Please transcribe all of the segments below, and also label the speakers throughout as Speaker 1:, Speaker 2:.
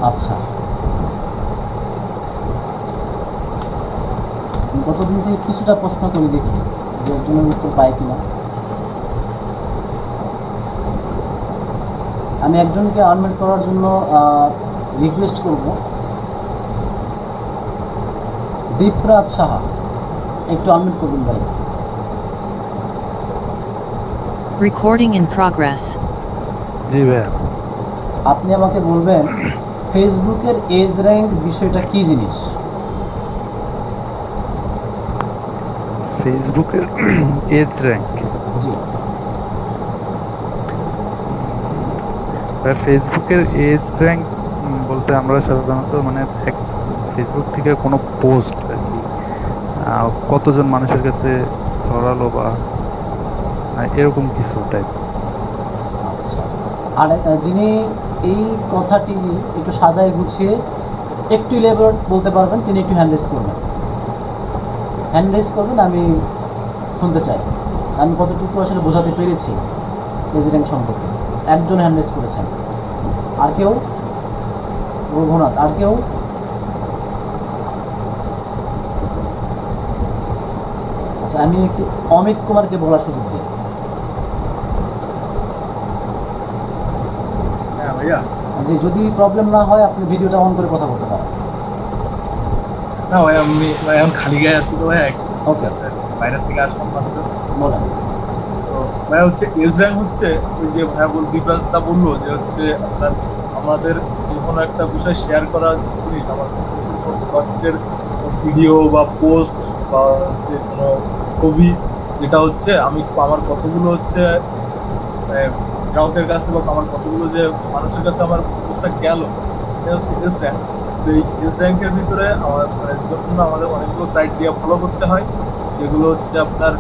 Speaker 1: আচ্ছা, গতদিন থেকে কিছুটা প্রশ্ন করি, দেখি যে একজনের উত্তর পাই কিনা। আমি একজনকে আনমিউট করার জন্য রিকোয়েস্ট করব, দীপরাজ সাহা, একটু আনমিউট করবেন ভাই।
Speaker 2: Recording in progress.
Speaker 3: জি ভাইয়া।
Speaker 1: আপনি আমাকে বলবেন ফেসবুকের এজ র্যাঙ্ক বিষয়টা কি জিনিস?
Speaker 3: ফেসবুকের এজ র্যাঙ্ক,
Speaker 1: জি,
Speaker 3: ফেসবুকের এজ র্যাঙ্ক বলতে আমরা সাধারণত মানে ফেসবুক থেকে কোনো পোস্ট আর কি কতজন মানুষের কাছে ছড়ালো বা এরকম কিছু টাইপ।
Speaker 1: আচ্ছা। আর যিনি এই কথাটি একটু সাজায় গুছিয়ে একটু ইলেবোরেট বলতে পারবেন, তিনি একটু হ্যান্ড রেজ করবেন। হ্যান্ড রেজ করবেন, আমি শুনতে চাই আমি কতটুকু আসলে বোঝাতে পেরেছি প্রেসিডেন্ট সম্পর্কে। একজন হ্যান্ড রেজ করেছেন, আর কেউ? রঘুনাথ, আর কেউ? আচ্ছা, আমি একটু অমিত কুমারকে বলার সুযোগ দিই।
Speaker 4: হ্যাঁ ভাইয়া।
Speaker 1: যে যদি প্রবলেম না হয় আপনি ভিডিওটা অন করে কথা বলতে পারেন।
Speaker 4: না ভাই, আমি ভাই এখন খালি গায়ে আছি তো ভাই,
Speaker 1: ওকে,
Speaker 4: বাইরে থেকে আসলাম মাত্র।
Speaker 1: বলেন।
Speaker 4: তো ভাই হচ্ছে এজ র্যাঙ্ক হচ্ছে ওই যে ভাইয়া বিপ্রাসদা বললো যে হচ্ছে আপনার আমাদের যে কোনো একটা বিষয় শেয়ার করার জিনিস, আমার প্রজেক্টের ভিডিও বা পোস্ট বা হচ্ছে কোনো ছবি, যেটা হচ্ছে আমি আমার কতগুলো হচ্ছে গ্রাহকের কাছে বা আমার কতগুলো যে মানুষের কাছে আমার পোস্টটা গেল, এটা হচ্ছে এজ র্যাঙ্ক। তো এই এজ র্যাঙ্কের ভিতরে আমার জন্য আমাদের অনেকগুলো ক্রাইটেরিয়া ফলো করতে হয়, যেগুলো হচ্ছে আপনার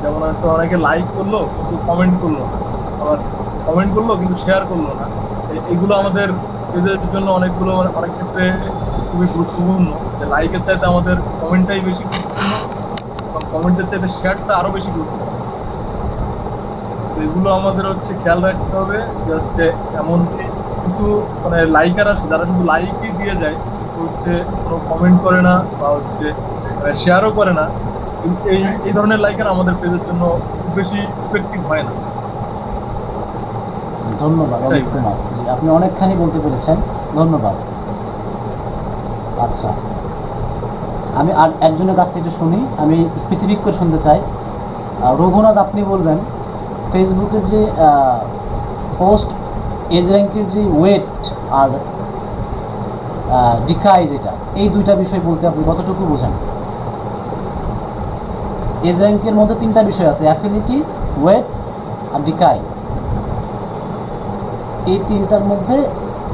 Speaker 4: যেমন হচ্ছে অনেকে লাইক করলো কিন্তু কমেন্ট করলো না, আবার কমেন্ট করলো কিন্তু শেয়ার করলো না। এগুলো আমাদের পেজের জন্য অনেকগুলো অনেক ক্ষেত্রে খুবই গুরুত্বপূর্ণ, যে লাইকের চাইতে আমাদের কমেন্টটাই বেশি গুরুত্বপূর্ণ এবং কমেন্টের চাইতে শেয়ারটা আরো বেশি গুরুত্বপূর্ণ। তো এগুলো আমাদের হচ্ছে খেয়াল রাখতে হবে যে হচ্ছে এমন কিছু মানে লাইকার আছে যারা শুধু লাইকই দিয়ে যায়, হচ্ছে কোনো কমেন্ট করে না বা হচ্ছে শেয়ারও করে না, কিন্তু এই ধরনের লাইকার আমাদের পেজের জন্য খুব বেশি ইফেক্টিভ হয় না।
Speaker 1: ধন্যবাদ অমিত কুমার জি, আপনি অনেকখানি বলতে পেরেছেন, ধন্যবাদ। আচ্ছা, আমি আর একজনের কাছ থেকে শুনি, আমি স্পেসিফিক করে শুনতে চাই। রঘুনাথ, আপনি বলবেন ফেসবুকের যে পোস্ট এজ র্যাঙ্কের যে ওয়েট আর ডিকাই, যেটা এই দুইটা বিষয় বলতে আপনি কতটুকু বোঝেন? এজ র্যাঙ্কের মধ্যে তিনটা বিষয় আছে, অ্যাফিনিটি, ওয়েট আর ডিকাই। এই তিনটার মধ্যে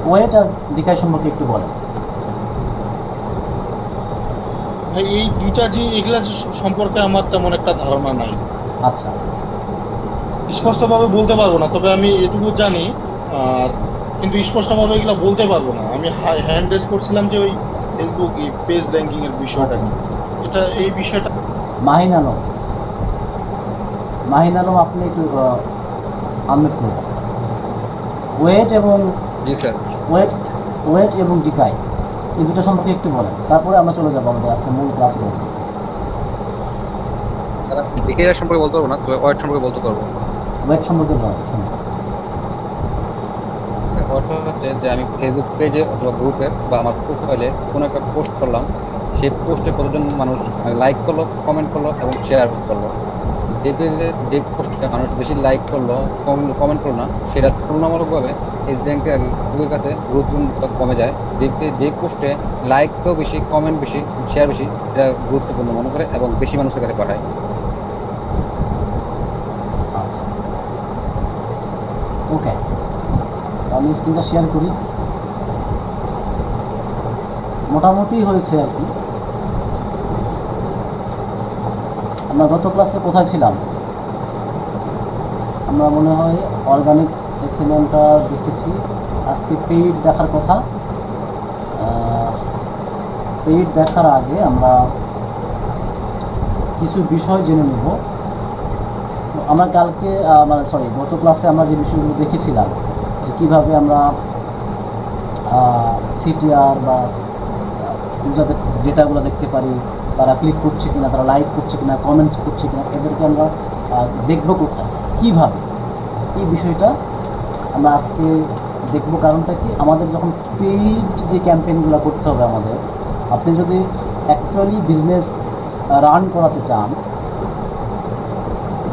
Speaker 1: ওয়েট আর ডিকাই সম্পর্কে একটু বলেন।
Speaker 5: ভাই এই দুইটা যে এগুলা সম্পর্কে আমার তেমন একটা ধারণা নাই,
Speaker 1: আচ্ছা,
Speaker 5: স্পষ্টভাবে বলতে পারবো না, তবে আমি এটুকু জানি। আর কিন্তু স্পষ্টভাবে এগুলা বলতে পারবো না। আমি হ্যান্ড রেজ করছিলাম যে ওই ফেসবুক পেজ র্যাঙ্কিং এর বিষয়টা নিয়ে। এটা এই বিষয়টা
Speaker 1: মাহিন আলম, মাহিন আলম, আপনি একটু আনমিউট করবেন। ওয়েট এবং
Speaker 6: জি স্যার।
Speaker 1: ওয়েট ওয়েট এবং ডিকাই, এই দুটো সম্পর্কে একটু বলেন, তারপরে আমরা চলে যাবো আমাদের আছে মূল ক্লাসে।
Speaker 6: ডিকেআর সম্পর্কে বলতে পারবো না, তবে ওয়েট সম্পর্কে বলতে পারবো।
Speaker 1: ওয়েট সম্পর্কে বলেন, শুনুন।
Speaker 6: ওয়েট হচ্ছে যে আমি ফেসবুক পেজে অথবা গ্রুপে বা আমার প্রোফাইলে কোনো একটা পোস্ট করলাম, সেই পোস্টে কতজন মানুষ লাইক করলো, কমেন্ট করলো এবং শেয়ার করলো। যে পেজে যে পোস্টে মানুষ বেশি লাইক করলো, কমেন্ট করলো না, সেটা তুলনামূলকভাবে এই র্যাঙ্কের লোকের কাছে গুরুত্বপূর্ণ কমে যায়। যে পোস্টে লাইকও বেশি, কমেন্ট বেশি, শেয়ার বেশি, সেটা গুরুত্বপূর্ণ মনে করে এবং বেশি মানুষের কাছে পাঠায়।
Speaker 1: আচ্ছা, ওকে, আমি স্ক্রিনটা শেয়ার করি। মোটামুটি হয়েছে আর কি। আমরা গত ক্লাসে কোথায় ছিলাম? আমরা মনে হয় অর্গানিক এসএমএমটা দেখেছি। আজকে পেইড দেখার কথা। পেইড দেখার আগে আমরা কিছু বিষয় জেনে নেব। আমরা কালকে গত ক্লাসে আমরা যে বিষয়গুলো দেখেছিলাম, যে কীভাবে আমরা সিটিআর বা যাদের ডেটাগুলো দেখতে পারি, তারা ক্লিক করছে কিনা, তারা লাইক করছে কিনা, কমেন্টস করছে কিনা, এদেরকে আমরা দেখবো কোথায়, কীভাবে, এই বিষয়টা আমরা আজকে দেখব। কারণটা কি, আমাদের যখন পেইড যে ক্যাম্পেইনগুলো করতে হবে আমাদের, আপনি যদি অ্যাকচুয়ালি বিজনেস রান করাতে চান,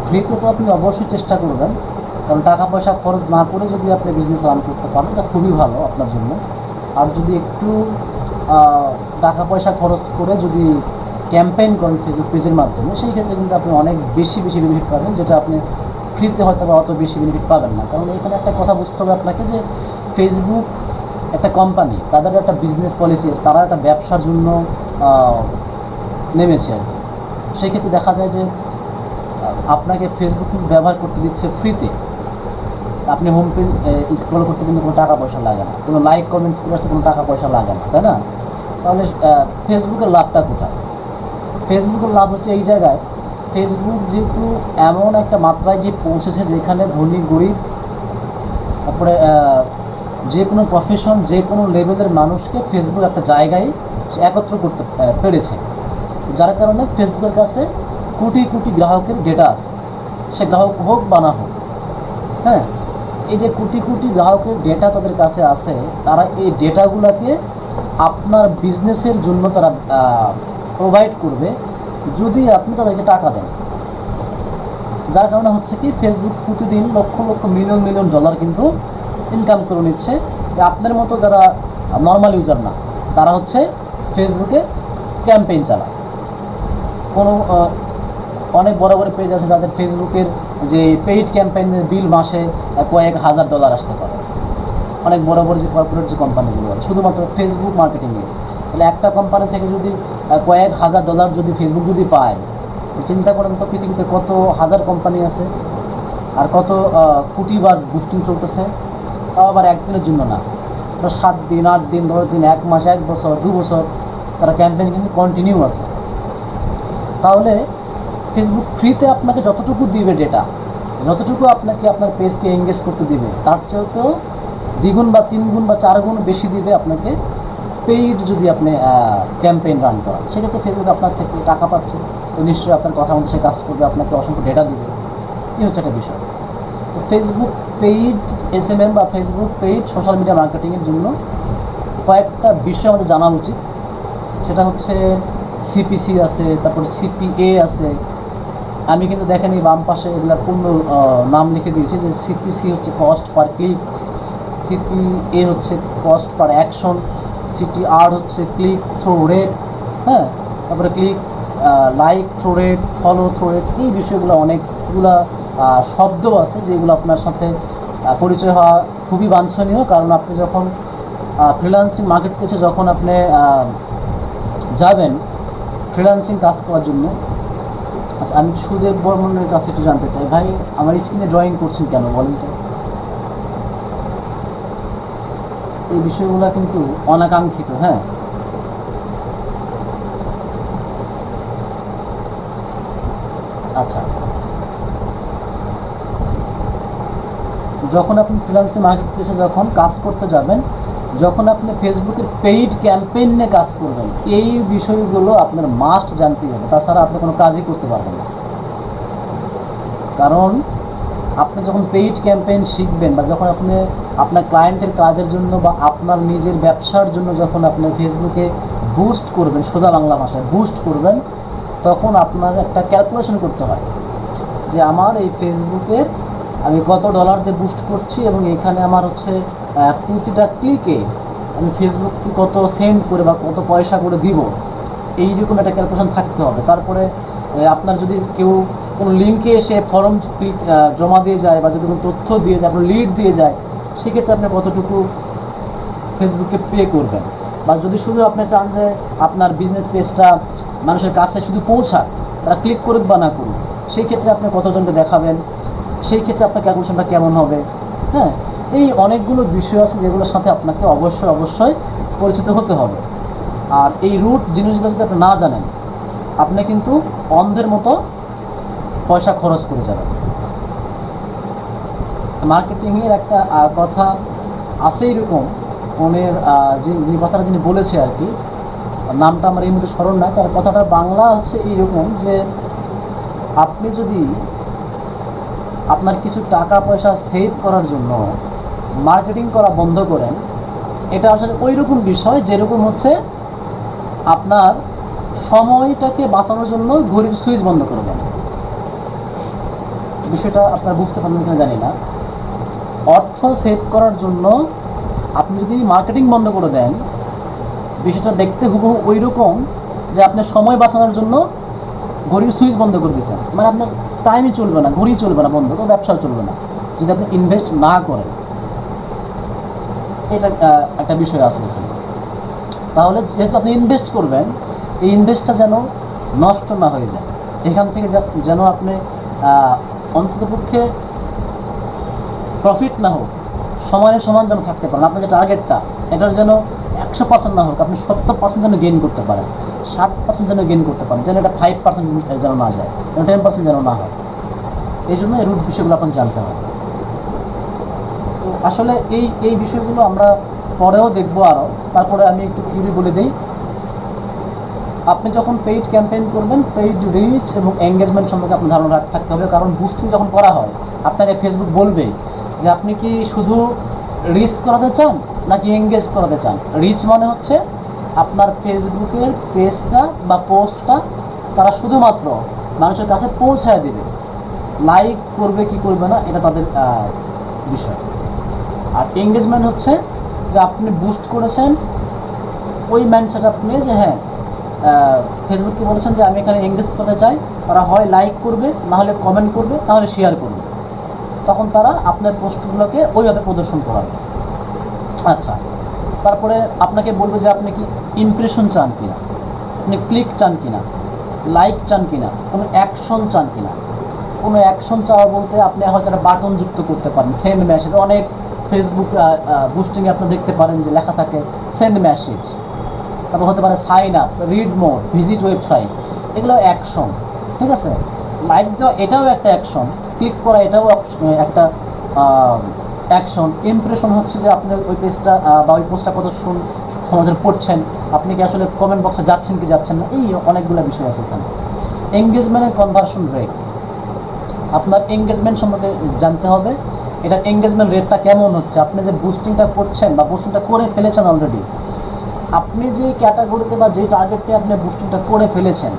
Speaker 1: ফ্রিতে তো আপনি অবশ্যই চেষ্টা করবেন, কারণ টাকা পয়সা খরচ না করে যদি আপনি বিজনেস রান করতে পারেন এটা খুবই ভালো আপনার জন্য। আর যদি একটু টাকা পয়সা খরচ করে যদি ক্যাম্পেইন করেন ফেসবুক পেজের মাধ্যমে, সেই ক্ষেত্রে কিন্তু আপনি অনেক বেশি বেনিফিট পাবেন, যেটা আপনি ফ্রিতে হয়তো বা অত বেশি বেনিফিট পাবেন না। কারণ এখানে একটা কথা বুঝতে হবে আপনাকে, যে ফেসবুক একটা কোম্পানি, তাদের একটা বিজনেস পলিসি আছে, তারা একটা ব্যবসার জন্য নেমেছে আর কি। সেই ক্ষেত্রে দেখা যায় যে আপনাকে ফেসবুক ব্যবহার করতে দিচ্ছে ফ্রিতে, আপনি হোম পেজ স্ক্রল করতে কিন্তু কোনো টাকা পয়সা লাগে না, কোনো লাইক কমেন্টস করে আসতে কোনো টাকা পয়সা লাগে না, তাই না? তাহলে ফেসবুকের লাভটা কোথায়? ফেসবুকের লাভ হচ্ছে এই জায়গায়, ফেসবুক যেহেতু এমন একটা মাত্রায় গিয়ে পৌঁছেছে যেখানে ধনী গরিব, তারপরে যে কোনো প্রফেশন, যে কোনো লেভেলের মানুষকে ফেসবুক একটা জায়গায় সে একত্র করতে পেরেছে, যার কারণে ফেসবুকের কাছে কোটি কোটি গ্রাহকের ডেটা আছে, সে গ্রাহক হোক বা না হোক। হ্যাঁ, এই যে কোটি কোটি গ্রাহকের ডেটা তাদের কাছে আছে, তারা এই ডেটাগুলোকে আপনার বিজনেসের জন্য তারা প্রোভাইড করবে যদি আপনি তাদেরকে টাকা দেন। যার কারণে হচ্ছে কি, ফেসবুক প্রতিদিন লক্ষ লক্ষ মিলিয়ন ডলার কিন্তু ইনকাম করে নিচ্ছে। আপনার মতো যারা নর্মাল ইউজার না, তারা হচ্ছে ফেসবুকে ক্যাম্পেইন চালায়। কোনো অনেক বড় বড় পেজ আছে যাদের ফেসবুকের যে পেইড ক্যাম্পেইনের বিল মাসে কয়েক হাজার ডলার আসতে পারে, অনেক বড় বড় যে কর্পোরেট যে কোম্পানিগুলো আছে শুধুমাত্র ফেসবুক মার্কেটিংয়ে। তাহলে একটা কোম্পানি থেকে যদি কয়েক হাজার ডলার যদি ফেসবুক যদি পায়, চিন্তা করেন তো পৃথিবীতে কত হাজার কোম্পানি আছে আর কত কোটি বার বুস্টিং চলতেছে, তাও আবার একদিনের জন্য না, 7 দিন 8 দিন 10 দিন, 1 মাস, 1 বছর, 2 বছর তারা ক্যাম্পেইন কিন্তু কন্টিনিউ আছে। তাহলে ফেসবুক ফ্রিতে আপনাকে যতটুকু দিবে ডেটা, যতটুকু আপনাকে আপনার পেজকে এঙ্গেজ করতে দিবে, তার চেয়েও দ্বিগুণ বা 3 গুণ বা 4 গুণ বেশি দিবে আপনাকে পেইড যদি আপনি ক্যাম্পেইন রান করেন। সেক্ষেত্রে ফেসবুক আপনার থেকে টাকা পাচ্ছে, তো নিশ্চয়ই আপনার কথা অনুসারে কাজ করবে, আপনাকে অসংখ্য ডেটা দিবে। এই হচ্ছে একটা বিষয়। তো ফেসবুক পেইড SMM বা ফেসবুক পেইড সোশ্যাল মিডিয়া মার্কেটিংয়ের জন্য কয়েকটা বিষয় আমাদের জানা উচিত। সেটা হচ্ছে CPC আছে, তারপর CPA আছে। আমি কিন্তু দেখেনি বাম পাশে এগুলো পূর্ণ নাম লিখে দিয়েছি, যে CPC হচ্ছে কস্ট পার ক্লিক, CPA হচ্ছে কস্ট পার অ্যাকশন, CTR হচ্ছে ক্লিক থ্রু রেট, হ্যাঁ, তারপরে click like through rate, follow through rate. এই বিষয়গুলো অনেকগুলা শব্দ আছে যেগুলো আপনার সাথে পরিচয় হওয়া খুবই বাঞ্ছনীয়। কারণ আপনি যখন ফ্রিল্যান্সিং মার্কেট প্লেসে যখন আপনি যাবেন ফ্রিল্যান্সিং কাজ করার জন্য। আচ্ছা, আমি সুদেব বর্মনের কাছে একটু জানতে চাই, ভাই আমার স্ক্রিনে ড্রয়িং করছেন কেন বলেন তো? এই বিষয়গুলো কিন্তু অনাকাঙ্ক্ষিত। হ্যাঁ, আচ্ছা, যখন আপনি ফ্রিল্যান্সিং মার্কেট প্লেসে যখন কাজ করতে যাবেন, যখন আপনি ফেসবুকের পেইড ক্যাম্পেইন নিয়ে কাজ করবেন, এই বিষয়গুলো আপনার মাস্ট জানতেই হবে, তাছাড়া আপনি কোনো কাজই করতে পারবেন না। কারণ আপনি যখন পেইড ক্যাম্পেইন শিখবেন বা যখন আপনি আপনার ক্লায়েন্টের কাজের জন্য বা আপনার নিজের ব্যবসার জন্য যখন আপনি ফেসবুকে বুস্ট করবেন, সোজা বাংলা ভাষায় বুস্ট করবেন, তখন আপনার একটা ক্যালকুলেশন করতে হয় যে আমার এই ফেসবুকে আমি কত ডলার দিয়ে বুস্ট করছি এবং এখানে আমার হচ্ছে প্রতিটা ক্লিকে আমি ফেসবুককে কত সেন্ড করে বা কত পয়সা করে দিব, এইরকম একটা ক্যালকুলেশন থাকতে হবে। তারপরে আপনার যদি কেউ কোনো লিঙ্কে এসে ফর্ম জমা দিয়ে যায় বা যদি কোনো তথ্য দিয়ে যায়, আপনার লিড দিয়ে যায়, সেক্ষেত্রে আপনি কতটুকু ফেসবুককে পে করবেন। বা যদি শুধু আপনি চান যে আপনার বিজনেস পেজটা মানুষের কাছে শুধু পৌঁছাক, তারা ক্লিক করুক বা না করুক, সেই ক্ষেত্রে আপনি কতজনকে দেখাবেন, সেই ক্ষেত্রে আপনার ক্যালকুলেশনটা কেমন হবে। হ্যাঁ, এই অনেকগুলো বিষয় আছে যেগুলোর সাথে আপনাকে অবশ্যই পরিচিত হতে হবে। আর এই রুট জিনিসগুলো যদি আপনি না জানেন, আপনি কিন্তু অন্ধের মতো পয়সা খরচ করে যাবেন। মার্কেটিংয়ের একটা কথা আছে এরকম, ওনের যে কথাটা যিনি বলেছে আর কি, নামটা আমার এই মুহূর্তে স্মরণ নাই, তার কথাটা বাংলা হচ্ছে এইরকম যে আপনি যদি আপনার কিছু টাকা পয়সা সেভ করার জন্য মার্কেটিং করা বন্ধ করেন, এটা আসলে ওই রকম বিষয় যেরকম হচ্ছে আপনার সময়টাকে বাঁচানোর জন্য ঘড়ির সুইচ বন্ধ করে দেন। বিষয়টা আপনারা বুঝতে পারবেন কিনা জানি না। অর্থ সেভ করার জন্য আপনি যদি মার্কেটিং বন্ধ করে দেন, বিষয়টা দেখতে হুবহু ওই রকম যে আপনি সময় বাঁচানোর জন্য ঘড়ির সুইচ বন্ধ করে দিয়েছেন। মানে আপনার টাইমই চলবে না, ঘড়ি চলবে না, বন্ধ কোনো ব্যবসাও চলবে না যদি আপনি ইনভেস্ট না করেন। এটা একটা বিষয় আছে এখানে। তাহলে যেহেতু আপনি ইনভেস্ট করবেন, এই ইনভেস্টটা যেন নষ্ট না হয়ে যায়, এখান থেকে যেন আপনি অন্ততপক্ষে প্রফিট না হোক, সময়ের সমান যেন থাকতে পারেন। আপনার যে টার্গেটটা এটার যেন 100% না হোক, আপনি 70% যেন গেইন করতে পারেন, 60% যেন গেইন করতে পারেন, যেন এটা 5% যেন না যায়, যেন 10% যেন না হয়। এই জন্য এই রুট বিষয়গুলো আপনাকে জানতে হবে। তো আসলে এই বিষয়গুলো আমরা পরেও দেখবো আরও। তারপরে আমি একটু থিওরি বলে দিই। আপনি যখন পেইড ক্যাম্পেইন করবেন, পেইড রিচ এবং এঙ্গেজমেন্ট সম্পর্কে আপনার ধারণা থাকতে হবে। কারণ বুস্টিং যখন করা হয়, আপনাকে ফেসবুক বলবে যে আপনি কি শুধু রিচ করাতে চান নাকি এঙ্গেজ করাতে চান। রিচ মানে হচ্ছে আপনার ফেসবুকের পেজটা বা পোস্টটা তারা শুধুমাত্র মানুষের কাছে পৌঁছায় দেবে, লাইক করবে কি করবে না এটা তাদের বিষয়। আর এঙ্গেজমেন্ট হচ্ছে যে আপনি বুস্ট করেছেন ওই মাইন্ডসেট আপনি যে হ্যাঁ ফেসবুককে বলেছেন যে আমি এখানে এঙ্গেজ করতে চাই, তারা হয় লাইক করবে, না হলে কমেন্ট করবে, না হলে শেয়ার করবে, তখন তারা আপনার পোস্টগুলোকে ওইভাবে প্রদর্শন করাবে। আচ্ছা, তারপরে আপনাকে বলবে যে আপনি কি ইমপ্রেশন চান কিনা, আপনি ক্লিক চান কিনা, লাইক চান কিনা, কোনো অ্যাকশন চান কিনা। কোনো অ্যাকশন চাওয়া বলতে আপনি হয়তো একটা বাটন যুক্ত করতে পারেন, সেন্ড মেসেজ। অনেক ফেসবুক বুস্টিংয়ে আপনি দেখতে পারেন যে লেখা থাকে সেন্ড মেসেজ, তারপর হতে পারে sign up, read more, visit website, এগুলো অ্যাকশন। ঠিক আছে, লাইক দেওয়া এটাও একটা অ্যাকশন, ক্লিক করা এটাও একটা অ্যাকশন। ইমপ্রেশন হচ্ছে যে আপনি ওই পেজটা বা ওই পোস্টটা কত সমাজের পড়ছেন, আপনি কি আসলে কমেন্ট বক্সে যাচ্ছেন কি যাচ্ছেন না, এই অনেকগুলো বিষয় আছে এখানে। এঙ্গেজমেন্টের কনভার্সন রেট, আপনার এঙ্গেজমেন্ট সম্পর্কে জানতে হবে, এটার এঙ্গেজমেন্ট রেটটা কেমন হচ্ছে। আপনি যে বুস্টিংটা করছেন বা বুস্টিংটা করে ফেলেছেন অলরেডি, আপনি যে ক্যাটাগরিতে বা যে টার্গেটে আপনি বুস্টিংটা করে ফেলেছেন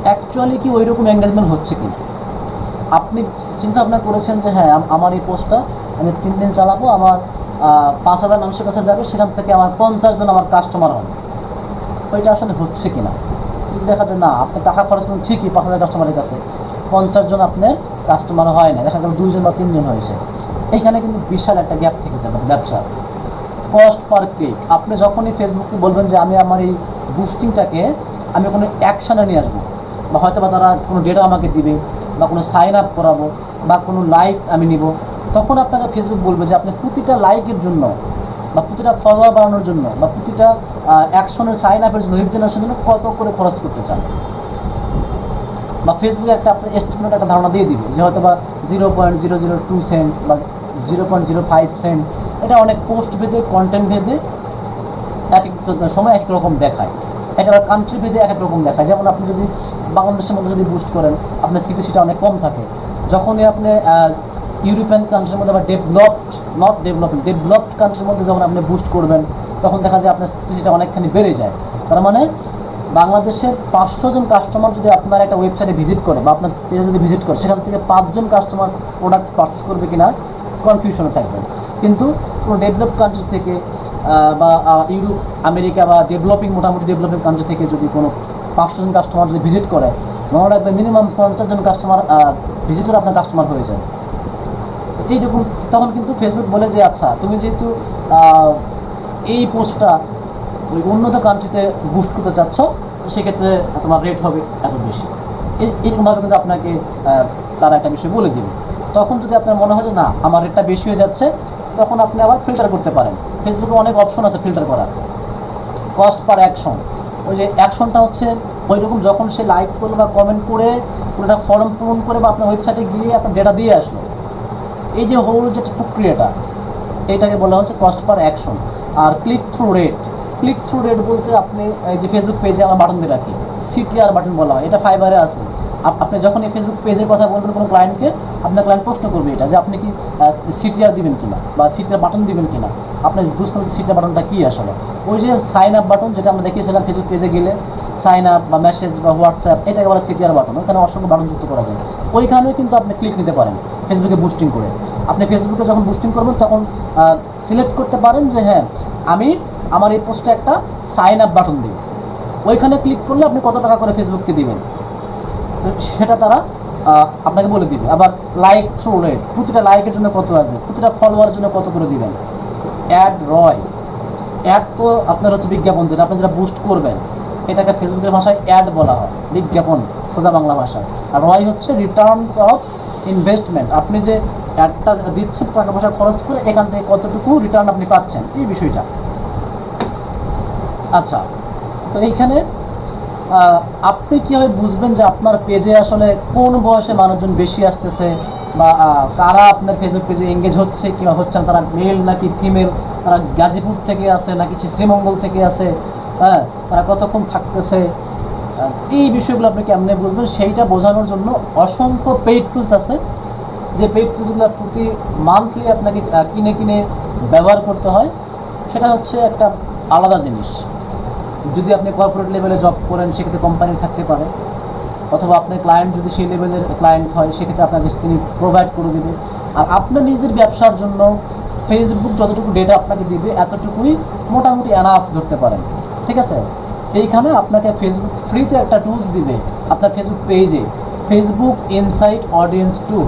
Speaker 1: অ্যাকচুয়ালি কি ওই রকম এঙ্গেজমেন্ট হচ্ছে কি না। আপনি চিন্তা ভাবনা করেছেন যে হ্যাঁ আমার এই পোস্টটা আমি 3 দিন চালাবো, আমার 5,000 মানুষের কাছে যাবে, সেখান থেকে আমার 50 জন আমার কাস্টমার হবে, ওইটা আসলে হচ্ছে কি না। দেখা যায় না, আপনি টাকা খরচ করেন ঠিকই 5,000 কাস্টমারের কাছে, 50 জন আপনার কাস্টমার হয় না, দেখা গেল 2 জন বা 3 জন হয়েছে। এইখানে কিন্তু বিশাল একটা গ্যাপ থেকে যাবে ব্যবসা। কস্ট পার ক্লিক, আপনি যখনই ফেসবুকে বলবেন যে আমি আমার এই বুস্টিংটাকে আমি কোনো অ্যাকশানে নিয়ে আসবো, বা হয়তো বা তারা কোনো ডেটা আমাকে দিবে, বা কোনো সাইন আপ করাবো, বা কোনো লাইক আমি নিব, তখন আপনাকে ফেসবুক বলবে যে আপনি প্রতিটা লাইকের জন্য বা প্রতিটা ফলোয়ার বাড়ানোর জন্য বা প্রতিটা অ্যাকশনের সাইন আপের জন্য, লিড জেনারেশনের জন্য কত করে খরচ করতে চান। বা ফেসবুকে একটা আপনার এস্টিমেট একটা ধারণা দিয়ে দিবে যে হয়তো বা 0.002 সেন্ট বা 0.05 সেন্ট। এটা অনেক পোস্ট ভেদে, কন্টেন্ট ভেদে এক এক সময় এক রকম দেখায়, একেবারে কান্ট্রি ভেদে এক এক রকম দেখায়। যেমন আপনি যদি বাংলাদেশের মধ্যে যদি বুস্ট করেন, আপনার সিপিসিটা অনেক কম থাকে। যখনই আপনি ইউরোপিয়ান কান্ট্রির মধ্যে বা ডেভেলপড কান্ট্রির মধ্যে যখন আপনি বুস্ট করবেন, তখন দেখা যায় আপনার সিপিসিটা অনেকখানি বেড়ে যায়। তার মানে বাংলাদেশের 500 জন কাস্টমার যদি আপনার একটা ওয়েবসাইটে ভিজিট করে বা আপনার পেজে যদি ভিজিট করে, সেখান থেকে 5 জন কাস্টমার প্রোডাক্ট পারচেস করবে কিনা কনফিউশনে থাকবেন। কিন্তু কোনো ডেভেলপ কান্ট্রি থেকে বা ইউরোপ, আমেরিকা বা মোটামুটি ডেভেলপিং কান্ট্রি থেকে যদি কোনো 500 জন কাস্টমার যদি ভিজিট করে, মনে রাখবেন মিনিমাম 50 জন কাস্টমার ভিজিটর আপনার কাস্টমার হয়ে যায়। এইরকম তখন কিন্তু ফেসবুক বলে যে আচ্ছা তুমি যেহেতু এই পোস্টটা ওই উন্নত কান্ট্রিতে বুস্ট করতে চাচ্ছ, সেক্ষেত্রে তোমার রেট হবে এত বেশি। এরকমভাবে কিন্তু আপনাকে তারা একটা বিষয় বলে দেবে। তখন যদি আপনার মনে হয় যে না আমার রেটটা বেশি হয়ে যাচ্ছে, তখন আপনি আবার ফিল্টার করতে পারেন। ফেসবুকে অনেক অপশন আছে ফিল্টার করার। কস্ট পার অ্যাকশন, ওই যে অ্যাকশনটা হচ্ছে ওই রকম যখন সে লাইক করলো বা কমেন্ট করে পুরোটা ফর্ম পূরণ করে বা আপনার ওয়েবসাইটে গিয়ে আপনার ডেটা দিয়ে আসলো, এই যে হোল যেটা প্রক্রিয়াটা, এইটাকে বলা হচ্ছে কস্ট পার অ্যাকশন। আর ক্লিক থ্রু রেট বলতে আপনি এই যে ফেসবুক পেজে আমরা বাটন দিয়ে রাখি, সিটিআর বাটন বলা হয়, এটা ফাইবারে আছে। আপনি যখন এই ফেসবুক পেজের কথা বলবেন কোনো ক্লায়েন্টকে, আপনার ক্লায়েন্ট প্রশ্ন করবে এটা যে আপনি কি সিটিআর দিবেন কিনা বা সিটিআর বাটন দিবেন কিনা। আপনি বুঝতে পারছেন সিটিআর বাটনটা কী আসলে, ওই যে সাইন আপ বাটন যেটা আমরা দেখিয়েছিলাম ফেসবুক পেজে গেলে সাইন আপ বা মেসেজ বা হোয়াটসঅ্যাপ, এটাকে বলা সিটিআর বাটন। ওখানে অসংখ্য বাটন যুক্ত করা যায়, ওইখানেও কিন্তু আপনি ক্লিক নিতে পারেন ফেসবুকে বুস্টিং করে। আপনি ফেসবুকে যখন বুস্টিং করবেন তখন সিলেক্ট করতে পারেন যে হ্যাঁ আমি আমার এই পোস্টে একটা সাইন আপ বাটন দিই, ওইখানে ক্লিক করলে আপনি কত টাকা করে ফেসবুককে দিবেন তো সেটা তারা আপনাকে বলে দিবে। আবার লাইক থ্রু রেট, প্রতিটা লাইকের জন্য কত আসবে, প্রতিটা ফলোয়ারের জন্য কত করে দিবেন। অ্যাড তো আপনার হচ্ছে বিজ্ঞাপন, যেটা আপনি যেটা বুস্ট করবেন এটাকে ফেসবুকের ভাষায় অ্যাড বলা হয়, বিজ্ঞাপন সোজা বাংলা ভাষায়। আর রয় হচ্ছে রিটার্নস অফ ইনভেস্টমেন্ট, আপনি যে অ্যাডটা দিচ্ছেন টাকা পয়সা খরচ করে এখান থেকে কতটুকু রিটার্ন আপনি পাচ্ছেন, এই বিষয়টা। আচ্ছা, তো এইখানে আপনি কীভাবে বুঝবেন যে আপনার পেজে আসলে কোন বয়সে মানুষজন বেশি আসতেছে বা কারা আপনার ফেসবুক পেজে এঙ্গেজ হচ্ছে কিংবা হচ্ছে না, তারা মেল নাকি ফিমেল, তারা গাজীপুর থেকে আসে নাকি শ্রীমঙ্গল থেকে আসে, হ্যাঁ, তারা কতক্ষণ থাকতেছে, এই বিষয়গুলো আপনি কেমনে বুঝবেন সেইটা বোঝানোর জন্য অসংখ্য পেইড টুলস আছে, যে পেইড টুলসগুলো প্রতি মান্থলি আপনাকে কিনে ব্যবহার করতে হয়। সেটা হচ্ছে একটা আলাদা জিনিস। যদি আপনি কর্পোরেট লেভেলে জব করেন সেক্ষেত্রে কোম্পানি থাকতে পারে, অথবা আপনার ক্লায়েন্ট যদি সেই লেভেলের ক্লায়েন্ট হয় সেক্ষেত্রে আপনাকে তিনি প্রোভাইড করে দেবে। আর আপনার নিজের ব্যবসার জন্য ফেসবুক যতটুকু ডেটা আপনাকে দিবে এতটুকুই মোটামুটি এনাফ ধরতে পারেন, ঠিক আছে। এইখানে আপনাকে ফেসবুক ফ্রিতে একটা টুলস দিবে আপনার ফেসবুক পেজে, ফেসবুক ইনসাইট অডিয়েন্স টুল,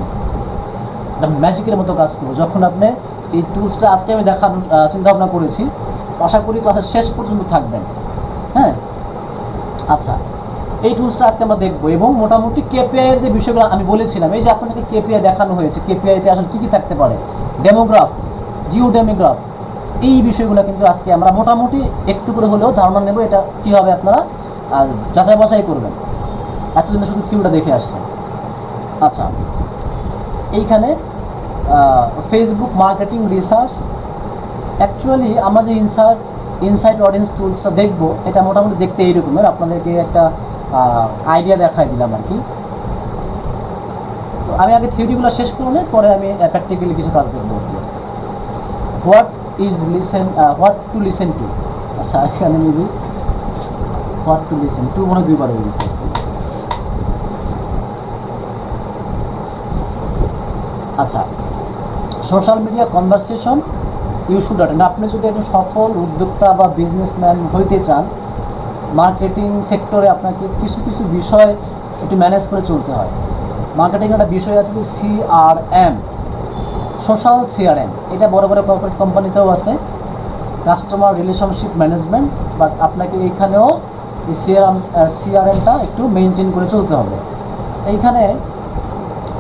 Speaker 1: এটা ম্যাজিকের মতো কাজ করবে। যখন আপনি এই টুলসটা আজকে আমি দেখানোর চিন্তাভাবনা করেছি, আশা করি ক্লাসের শেষ পর্যন্ত থাকবেন, হ্যাঁ। আচ্ছা, এই টুলসটা আজকে আমরা দেখবো এবং মোটামুটি কেপিআইয়ের যে বিষয়গুলো আমি বলেছিলাম, এই যে আপনাদেরকে কেপিআই দেখানো হয়েছে, কেপিআইতে আসলে কী কী থাকতে পারে, ডেমোগ্রাফ, জিও ডেমোগ্রাফ, এই বিষয়গুলো কিন্তু আজকে আমরা মোটামুটি একটু করে হলেও ধারণা নেব, এটা কীভাবে আপনারা যাচাই বাছাই করবেন। এতদিন শুধু থিওরিটা দেখে আসছে। আচ্ছা, এইখানে ফেসবুক মার্কেটিং রিসার্চ, অ্যাকচুয়ালি আমরা যে ইনসাইট অডিয়েন্স টুলসটা দেখবো এটা মোটামুটি দেখতে এইরকমের, আপনাদেরকে একটা আইডিয়া দেখাই দিলাম আর কি। তো আমি আগে থিওরিগুলো শেষ করলে পরে আমি প্র্যাকটিক্যালি কিছু কাজ করবো। হোয়াট টু লিসেন টু, আচ্ছা এখানে maybe what to listen to মনে দুইবার হয়ে গেছে। আচ্ছা, social media conversation you should attend. আপনি যদি একজন সফল উদ্যোক্তা বা বিজনেসম্যান হইতে চান, মার্কেটিং সেক্টরে আপনাকে কিছু কিছু বিষয় একটু ম্যানেজ করে চলতে হয়। মার্কেটিং একটা বিষয় আছে যে CRM, সোশ্যাল CRM, এটা বড় বড় কর্পোরেট কোম্পানিতেও আছে, কাস্টমার রিলেশনশিপ ম্যানেজমেন্ট, বাট আপনাকে এইখানেও এই CRMটা একটু মেনটেন করে চলতে হবে। এইখানে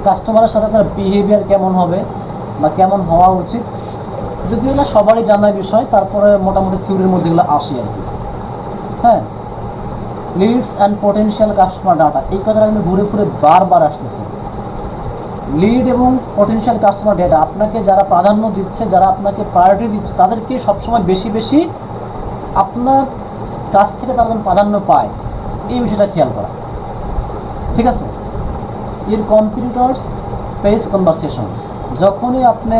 Speaker 1: কাস্টমারের সাথে আপনার বিহেভিয়ার কেমন হবে বা কেমন হওয়া উচিত, যদিও এগুলো সবারই জানার বিষয়, তারপরে মোটামুটি থিওরির মধ্যে এগুলো আসে আর কি, হ্যাঁ। Leads and potential customer data, এই কথাটা কিন্তু ঘুরে ঘুরে বারবার আসতেছে। লিড এবং পটেনশিয়াল কাস্টমার ডেটা, আপনাকে যারা প্রাধান্য দিচ্ছে, যারা আপনাকে প্রায়োরিটি দিচ্ছে, তাদেরকে সবসময় বেশি বেশি আপনার কাছ থেকে তারা যেন প্রাধান্য পায়, এই বিষয়টা খেয়াল করা, ঠিক আছে। এর কম্পিটিটরস পেজ কনভারসেশনস, যখনই আপনি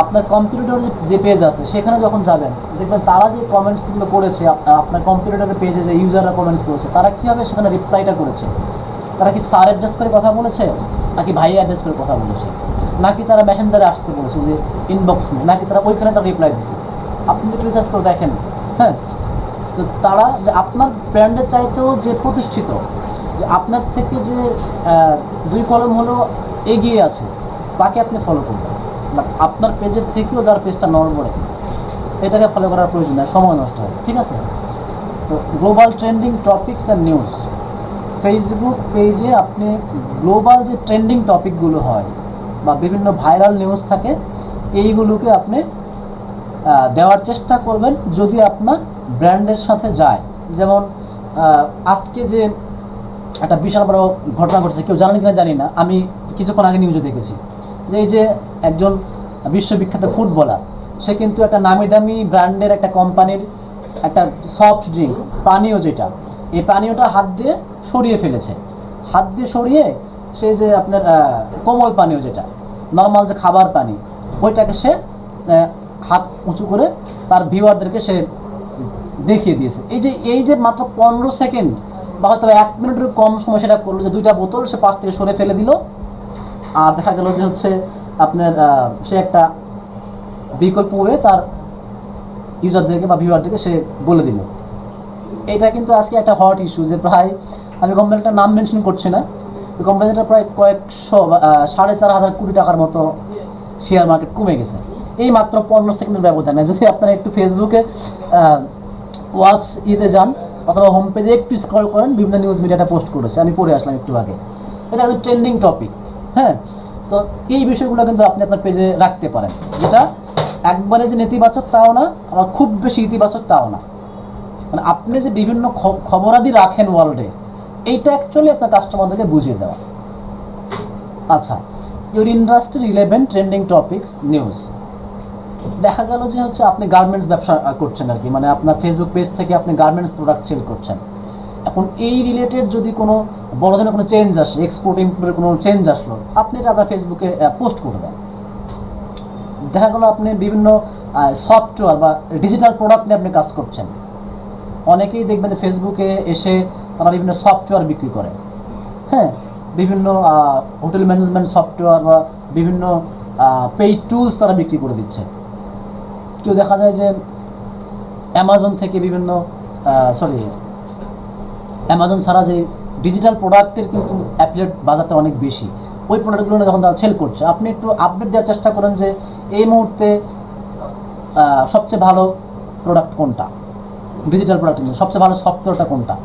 Speaker 1: আপনার কম্পিটিটর যে পেজ আছে সেখানে যখন যাবেন দেখবেন তারা যে কমেন্টসগুলো করেছে, আপনার কম্পিটিটরের পেজে যে ইউজাররা কমেন্টস করেছে, তারা কীভাবে সেখানে রিপ্লাইটা করেছে, তারা কি স্যার অ্যাড্রেস করে কথা বলেছে নাকি ভাই অ্যাড্রেস করে কথা বলেছে, নাকি তারা মেসেঞ্জারে আসতে বলেছে যে ইনবক্স নিয়ে, নাকি তারা ওইখানে তারা রিপ্লাই দিচ্ছে, আপনি একটু রিসার্চ করে দেখেন, হ্যাঁ। তো তারা যে আপনার ব্র্যান্ডের চাইতেও যে প্রতিষ্ঠিত, যে আপনার থেকে যে 2 কলম হলো এগিয়ে আছে, তাকে আপনি ফলো করবেন। বাট আপনার পেজের থেকেও যার পেজটা নড়বড়ে, এটাকে ফলো করার প্রয়োজন নেই, সময় নষ্ট হয়, ঠিক আছে। তো global trending topics and news, Facebook পেজে আপনি গ্লোবাল যে ট্রেন্ডিং টপিকগুলো হয় বা বিভিন্ন ভাইরাল নিউজ থাকে, এইগুলোকে আপনি দেওয়ার চেষ্টা করবেন যদি আপনার ব্র্যান্ডের সাথে যায়। যেমন আজকে যে একটা বিশাল বড় ঘটনা ঘটছে, কেউ জানেন কিনা জানি না, আমি কিছুক্ষণ আগে নিউজে দেখেছি যে এই যে একজন বিশ্ববিখ্যাত ফুটবলার সে কিন্তু একটা নামি দামি ব্র্যান্ডের একটা কোম্পানির একটা সফট ড্রিঙ্ক পানীয়, যেটা এই পানীয়টা হাত দিয়ে সরিয়ে ফেলেছে। হাত দিয়ে সরিয়ে সে যে আপনার কোমল পানীয়, যেটা নর্মাল যে খাবার পানি, ওইটাকে সে হাত উঁচু করে তার ভিউয়ারদেরকে সে দেখিয়ে দিয়েছে। এই যে মাত্র 15 সেকেন্ড বা হয়তো 1 মিনিটের কম সময় সেটা করলো, যে 2টা বোতল সে পাশ থেকে সরে ফেলে দিল, আর দেখা গেল যে হচ্ছে আপনার সে একটা বিকল্প ওয়ে তার ইউজারদেরকে বা ভিউয়ারদেরকে সে বলে দিল। এটা কিন্তু আজকে একটা হট ইস্যু, যে প্রায়, আমি কোম্পানিটার নাম মেনশন করছি না, ওই কোম্পানিটা প্রায় কয়েকশো 4,500 কোটি টাকার মতো শেয়ার মার্কেট কমে গেছে এই মাত্র 15 সেকেন্ডের ব্যবধানে। যদি আপনারা একটু ফেসবুকে ওয়াচ যান অথবা হোম পেজে একটু স্ক্রল করেন, বিভিন্ন নিউজ মিডিয়াটা পোস্ট করেছে, আমি পড়ে আসলাম একটু আগে, এটা একদম ট্রেন্ডিং টপিক। হ্যাঁ, তো এই বিষয়গুলো কিন্তু আপনি আপনার পেজে রাখতে পারেন, যেটা একবারে যে নেতিবাচক তাও না, আবার খুব বেশি ইতিবাচক তাও না। মানে আপনি যে বিভিন্ন খবরাদি রাখেন ওয়ার্ল্ডে, এইটা অ্যাকচুয়ালি আপনার কাস্টমারদেরকে বুঝিয়ে দেওয়া। আচ্ছা, your industry relevant trending topics news. দেখা গেল যে হচ্ছে আপনি গার্মেন্টস ব্যবসা করছেন আর কি, মানে আপনার ফেসবুক পেজ থেকে আপনি গার্মেন্টস প্রোডাক্ট সেল করছেন। এখন এই রিলেটেড যদি কোনো বড় ধরনের কোনো চেঞ্জ আসে, এক্সপোর্ট ইম্পোর্টের কোনো চেঞ্জ আসলো, আপনি এটা আপনার ফেসবুকে পোস্ট করে দেন। দেখা গেলো আপনি বিভিন্ন সফটওয়্যার বা ডিজিটাল প্রোডাক্ট নিয়ে আপনি কাজ করছেন। অনেকেই দেখবেন যে ফেসবুকে এসে তারা বিভিন্ন সফটওয়্যার বিক্রি করে। হ্যাঁ, বিভিন্ন হোটেল ম্যানেজমেন্ট সফটওয়্যার বা বিভিন্ন পেইড টুলস তারা বিক্রি করে দিচ্ছে। কেউ দেখা যায় যে অ্যামাজন থেকে বিভিন্ন অ্যামাজন ছাড়া যে ডিজিটাল প্রোডাক্টের কিন্তু অ্যাফিলিয়েট বাজারটা অনেক বেশি, ওই প্রোডাক্টগুলো যখন তারা সেল করছে, আপনি একটু আপডেট দেওয়ার চেষ্টা করেন যে এই মুহূর্তে সবচেয়ে ভালো প্রোডাক্ট কোনটা, ডিজিটাল প্রোডাক্ট সবচেয়ে ভালো সফটওয়্যারটা কোনটা।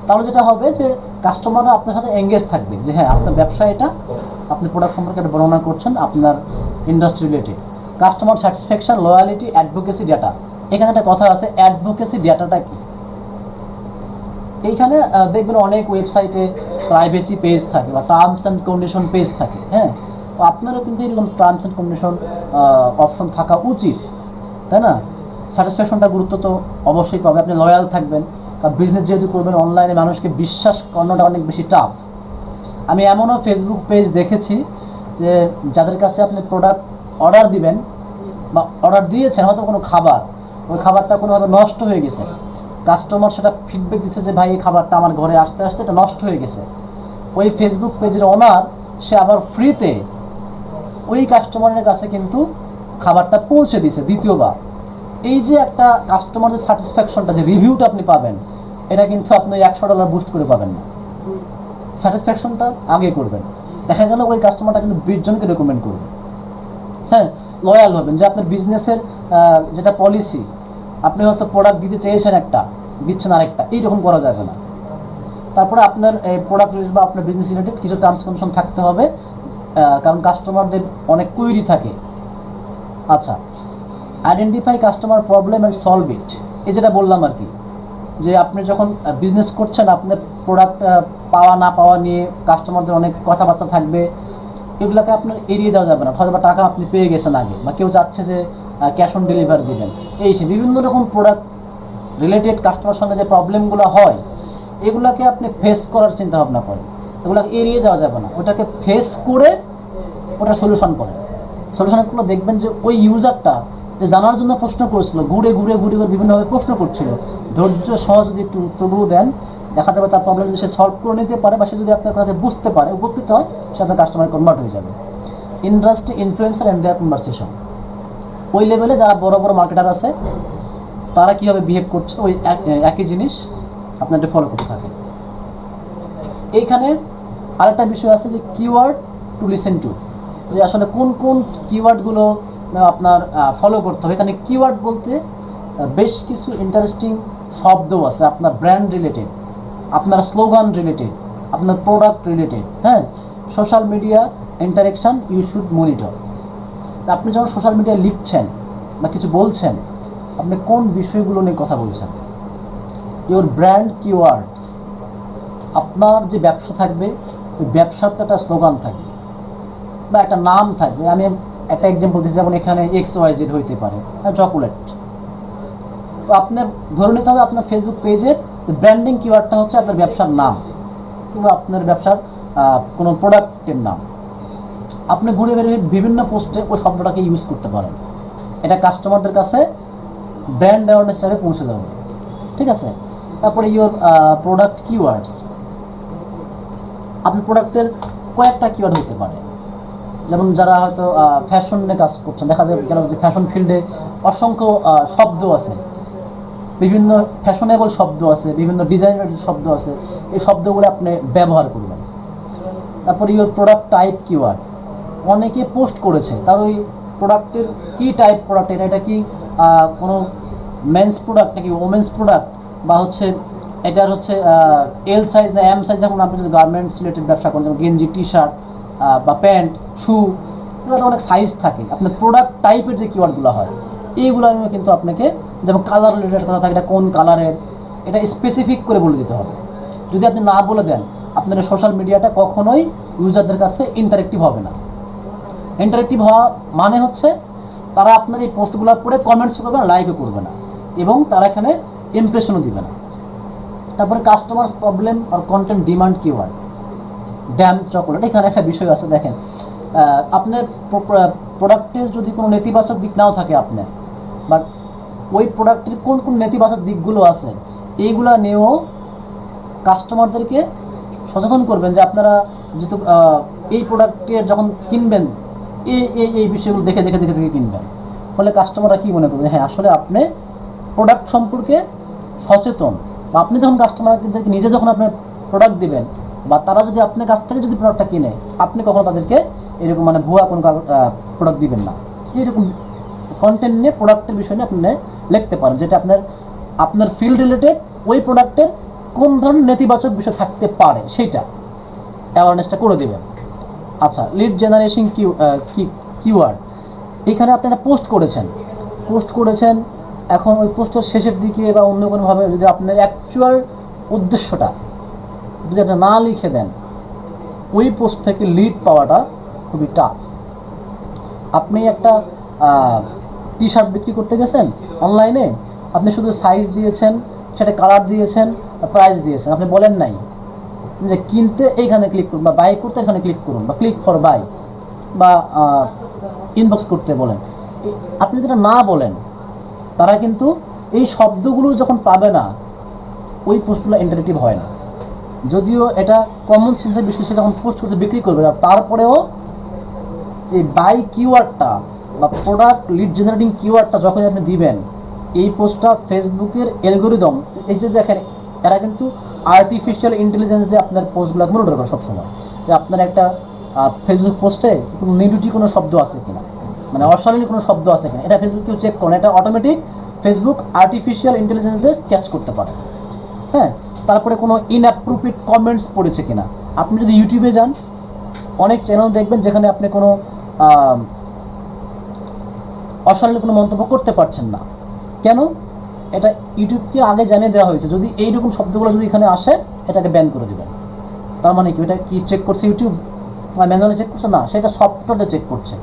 Speaker 1: তাহলে যেটা হবে যে কাস্টমাররা আপনার সাথে এঙ্গেজ থাকবে, যে হ্যাঁ আপনার ব্যবসা এটা, আপনি প্রোডাক্ট সম্পর্কে একটা বর্ণনা করছেন আপনার industry related. Customer satisfaction, loyalty, advocacy data. এখানে একটা কথা আছে, অ্যাডভোকেসি ডেটাটা কি? এইখানে দেখবেন অনেক ওয়েবসাইটে প্রাইভেসি পেজ থাকে বা টার্মস অ্যান্ড কন্ডিশন পেজ থাকে। হ্যাঁ, তো আপনারও কিন্তু এরকম টার্মস অ্যান্ড কন্ডিশন অপশন থাকা উচিত, তাই না? স্যাটিসফ্যাকশনটা গুরুত্ব তো অবশ্যই পাবে, আপনি লয়াল থাকবেন। কারণ বিজনেস যেহেতু করবেন অনলাইনে, মানুষকে বিশ্বাস করানোটা অনেক বেশি টাফ। আমি এমনও ফেসবুক পেজ দেখেছি যে যাদের কাছে আপনি প্রোডাক্ট অর্ডার দিবেন বা অর্ডার দিয়েছেন হয়তো কোনো খাবার, ওই খাবারটা কোনোভাবে নষ্ট হয়ে গেছে, কাস্টমার সেটা ফিডব্যাক দিচ্ছে যে ভাই এই খাবারটা আমার ঘরে আসতে আসতে এটা নষ্ট হয়ে গেছে। ওই ফেসবুক পেজের ওনার সে আবার ফ্রিতে ওই কাস্টমারের কাছে কিন্তু খাবারটা পৌঁছে দিছে দ্বিতীয়বার। এই যে একটা কাস্টমার যে স্যাটিসফ্যাকশনটা, যে রিভিউটা আপনি পাবেন, এটা কিন্তু আপনি $100 বুস্ট করে পাবেন না। স্যাটিসফ্যাকশনটা আগে করবেন। দেখা গেল ওই কাস্টমারটা কিন্তু 20 জনকে রেকমেন্ড করবে। হ্যাঁ, লয়াল হবেন যে আপনার বিজনেসের যেটা পলিসি, আপনি হয়তো প্রোডাক্ট দিতে চেয়েছেন একটা, দিচ্ছেন আরেকটা, এইরকম করা যাবে না। তারপরে আপনার প্রোডাক্ট রিলেটেড বা আপনার বিজনেস রিলেটেড কিছু টার্মস কন্ডিশন থাকতে হবে, কারণ কাস্টমারদের অনেক কুইরি থাকে। আচ্ছা, identify customer problem and solve it. এই যেটা বললাম আর কি, যে আপনি যখন বিজনেস করছেন, আপনার প্রোডাক্ট পাওয়া না পাওয়া নিয়ে কাস্টমারদের অনেক কথাবার্তা থাকবে, এগুলোকে আপনার এড়িয়ে যাওয়া যাবে না। হয়তো টাকা আপনি পেয়ে গেছেন আগে, বা কেউ চাচ্ছে যে ক্যাশ অন ডেলিভারি দেবেন, এই সে বিভিন্ন রকম প্রোডাক্ট রিলেটেড কাস্টমার সঙ্গে যে প্রবলেমগুলো হয়, এগুলোকে আপনি ফেস করার চিন্তা ভাবনা করেন। এগুলোকে এড়িয়ে যাওয়া যাবে না, ওটাকে ফেস করে ওটা সলিউশন করেন। সলিউশনগুলো দেখবেন যে ওই ইউজারটা যে জানার জন্য প্রশ্ন করছিল, ঘুরে ঘুরে বিভিন্নভাবে প্রশ্ন করছিল, ধৈর্য সহ যদি একটু উত্তরগুলো দেন, দেখা যাবে তার প্রবলেম যদি সে সলভ করে নিতে পারে, বা সে যদি আপনার কাছে বুঝতে পারে, উপকৃত হয়, সে আপনার কাস্টমার কনভার্ট হয়ে যাবে। Industry influencer and their conversation. ওই লেভেলে যারা বড় বড় মার্কেটার আছে, তারা কীভাবে বিহেভ করছে, ওই একই জিনিস আপনাদের ফলো করতে থাকেন। এইখানে আরেকটা বিষয় আছে যে কিওয়ার্ড টু লিসেন টু, যে আসলে কোন কোন কিওয়ার্ডগুলো আপনার ফলো করতে হবে। এখানে কিওয়ার্ড বলতে বেশ কিছু ইন্টারেস্টিং শব্দও আছে, আপনার ব্র্যান্ড রিলেটেড, আপনার স্লোগান রিলেটেড, আপনার প্রোডাক্ট রিলেটেড। হ্যাঁ, social media interaction you should monitor. আপনি যখন সোশ্যাল মিডিয়ায় লিখছেন বা কিছু বলছেন, আপনি কোন বিষয়গুলো নিয়ে কথা বলছেন। ইউর ব্র্যান্ড কিওয়ার্ডস, আপনার যে ব্যবসা থাকবে, ওই ব্যবসার তো একটা স্লোগান থাকবে বা একটা নাম থাকবে। আমি একটা এক্সাম্পল দিচ্ছি, যেমন এখানে XYZ হইতে পারে, চকোলেট। তো আপনার ধরে নিতে হবে আপনার ফেসবুক পেজের ব্র্যান্ডিং কিওয়ার্ডটা হচ্ছে আপনার ব্যবসার নাম কিংবা আপনার ব্যবসার কোনো প্রোডাক্টের নাম। আপনি ঘুরে বেরিয়ে বিভিন্ন পোস্টে ওই শব্দটাকে ইউজ করতে পারেন, এটা কাস্টমারদের কাছে ব্র্যান্ড অ্যাওয়ারনেস হিসাবে পৌঁছে যাবে, ঠিক আছে। তারপরে ইওর প্রোডাক্ট কিওয়ার্ডস, আপনার প্রোডাক্টের কয়েকটা কিওয়ার্ড হতে পারে। যেমন যারা হয়তো ফ্যাশন নিয়ে কাজ করছেন, দেখা যায় গেল যে ফ্যাশন ফিল্ডে অসংখ্য শব্দ আছে, বিভিন্ন ফ্যাশনেবল শব্দ আছে, বিভিন্ন ডিজাইনার শব্দ আছে, এই শব্দগুলো আপনি ব্যবহার করবেন। তারপরে ইওর প্রোডাক্ট টাইপ কিওয়ার্ড, অনেকে পোস্ট করেছে তার ওই প্রোডাক্টের কী টাইপ প্রোডাক্ট, এটা কি কোনো মেন্স প্রোডাক্ট নাকি ওমেন্স প্রোডাক্ট, বা হচ্ছে এটার হচ্ছে এল সাইজ না এম সাইজ। যেমন আপনি যদি গার্মেন্টস রিলেটেড ব্যবসা করেন, যেমন গেঞ্জি, টি শার্ট বা প্যান্ট, শু, এগুলো অনেক সাইজ থাকে। আপনার প্রোডাক্ট টাইপের যে কিওয়ার্ডগুলো হয় এইগুলো নিয়ে কিন্তু আপনাকে, যেমন কালার রিলেটেড কথা থাকে, এটা কোন কালারের, এটা স্পেসিফিক করে বলে দিতে হবে। যদি আপনি না বলে দেন, আপনার সোশ্যাল মিডিয়াটা কখনোই ইউজারদের কাছে ইন্টারেক্টিভ হবে না। ইন্টারেক্টিভ হওয়া মানে হচ্ছে তারা আপনার এই পোস্টগুলো পড়ে কমেন্টস করবে না, লাইকও করবে না, এবং তারা এখানে ইমপ্রেশনও দিবে না। তারপরে কাস্টমার্স প্রবলেম আর কন্টেন্ট ডিমান্ড কিওয়ার্ড, ড্যাম চকোলেট, এখানে একটা বিষয় আছে। দেখেন, আপনার প্রোডাক্টের যদি কোনো নেতিবাচক দিক নাও থাকে আপনার, বাট ওই প্রোডাক্টের কোন কোন নেতিবাচক দিকগুলো আছে এইগুলো নিয়েও কাস্টমারদেরকে সচেতন করবেন যে আপনারা যেহেতু এই প্রোডাক্টের যখন কিনবেন এই এই এই বিষয়গুলো দেখে দেখে দেখে দেখে কিনবেন। ফলে কাস্টমাররা কী মনে করবে, হ্যাঁ আসলে আপনি প্রোডাক্ট সম্পর্কে সচেতন। বা আপনি যখন কাস্টমারদেরকে নিজে যখন আপনার প্রোডাক্ট দিবেন, বা তারা যদি আপনার কাছ থেকে যদি প্রোডাক্টটা কিনে, আপনি কখনো তাদেরকে এরকম মানে ভুয়া কোনো প্রোডাক্ট দিবেন না। এরকম কন্টেন্ট নিয়ে প্রোডাক্টের বিষয় নিয়ে আপনি লিখতে পারেন, যেটা আপনার ফিল্ড রিলেটেড, ওই প্রোডাক্টের কোন ধরনের নেতিবাচক বিষয় থাকতে পারে সেইটা অ্যাওয়ারনেসটা করে দেবেন। আচ্ছা, লিড জেনারেশন কিওয়ার্ড, এখানে আপনি একটা পোস্ট করেছেন, এখন ওই পোস্টের শেষের দিকে বা অন্য কোনোভাবে যদি আপনার অ্যাকচুয়াল উদ্দেশ্যটা যদি আপনি না লিখে দেন, ওই পোস্ট থেকে লিড পাওয়াটা খুবই টাফ। আপনি একটা টি শার্ট বিক্রি করতে গেছেন অনলাইনে, আপনি শুধু সাইজ দিয়েছেন, সেটা কালার দিয়েছেন, প্রাইস দিয়েছেন, আপনি বলেন নাই যে কিনতে এইখানে ক্লিক করুন, বা বাই করতে এখানে ক্লিক করুন, বা ক্লিক ফর বাই, বা ইনবক্স করতে বলেন। আপনি যেটা না বলেন, তারা কিন্তু এই শব্দগুলো যখন পাবে না, ওই পোস্টগুলো ইন্টারেক্টিভ হয় না। যদিও এটা কমন সেন্সের বিষয়, সে যখন পোস্ট করতে বিক্রি করবে, তারপরেও এই বাই কিওয়ার্ডটা বা প্রোডাক্ট লিড জেনারেটিং কিওয়ার্ডটা যখন আপনি দিবেন, এই পোস্টটা ফেসবুকের অ্যালগরিদম, এই যে দেখেন এরা কিন্তু আর্টিফিশিয়াল ইন্টেলিজেন্স দিয়ে আপনার পোস্টগুলোকে মনিটর করে সবসময়, যে আপনার একটা ফেসবুক পোস্টে কোনো নিউডিটি কোনো শব্দ আছে কিনা, মানে অশালীন কোনো শব্দ আছে কিনা, এটা ফেসবুক কেউ চেক করে, এটা অটোমেটিক ফেসবুক আর্টিফিশিয়াল ইন্টেলিজেন্স দিয়ে ক্যাচ করতে পারে। হ্যাঁ, তারপরে কোনো ইনঅ্যাপ্রোপ্রিয়েট কমেন্টস পড়েছে কিনা। আপনি যদি ইউটিউবে যান, অনেক চ্যানেল দেখবেন যেখানে আপনি কোনো অশালীন কোনো মন্তব্য করতে পারছেন না। কেন? এটা ইউটিউবকে আগে জানিয়ে দেওয়া হয়েছে, যদি এইরকম শব্দগুলো যদি এখানে আসে, এটাকে ব্যান করে দেবেন। তার মানে কি, এটা কি চেক করছে ইউটিউব বা ম্যানুয়ালি চেক করছে না, সেটা সফটওয়্যারটা চেক করছে।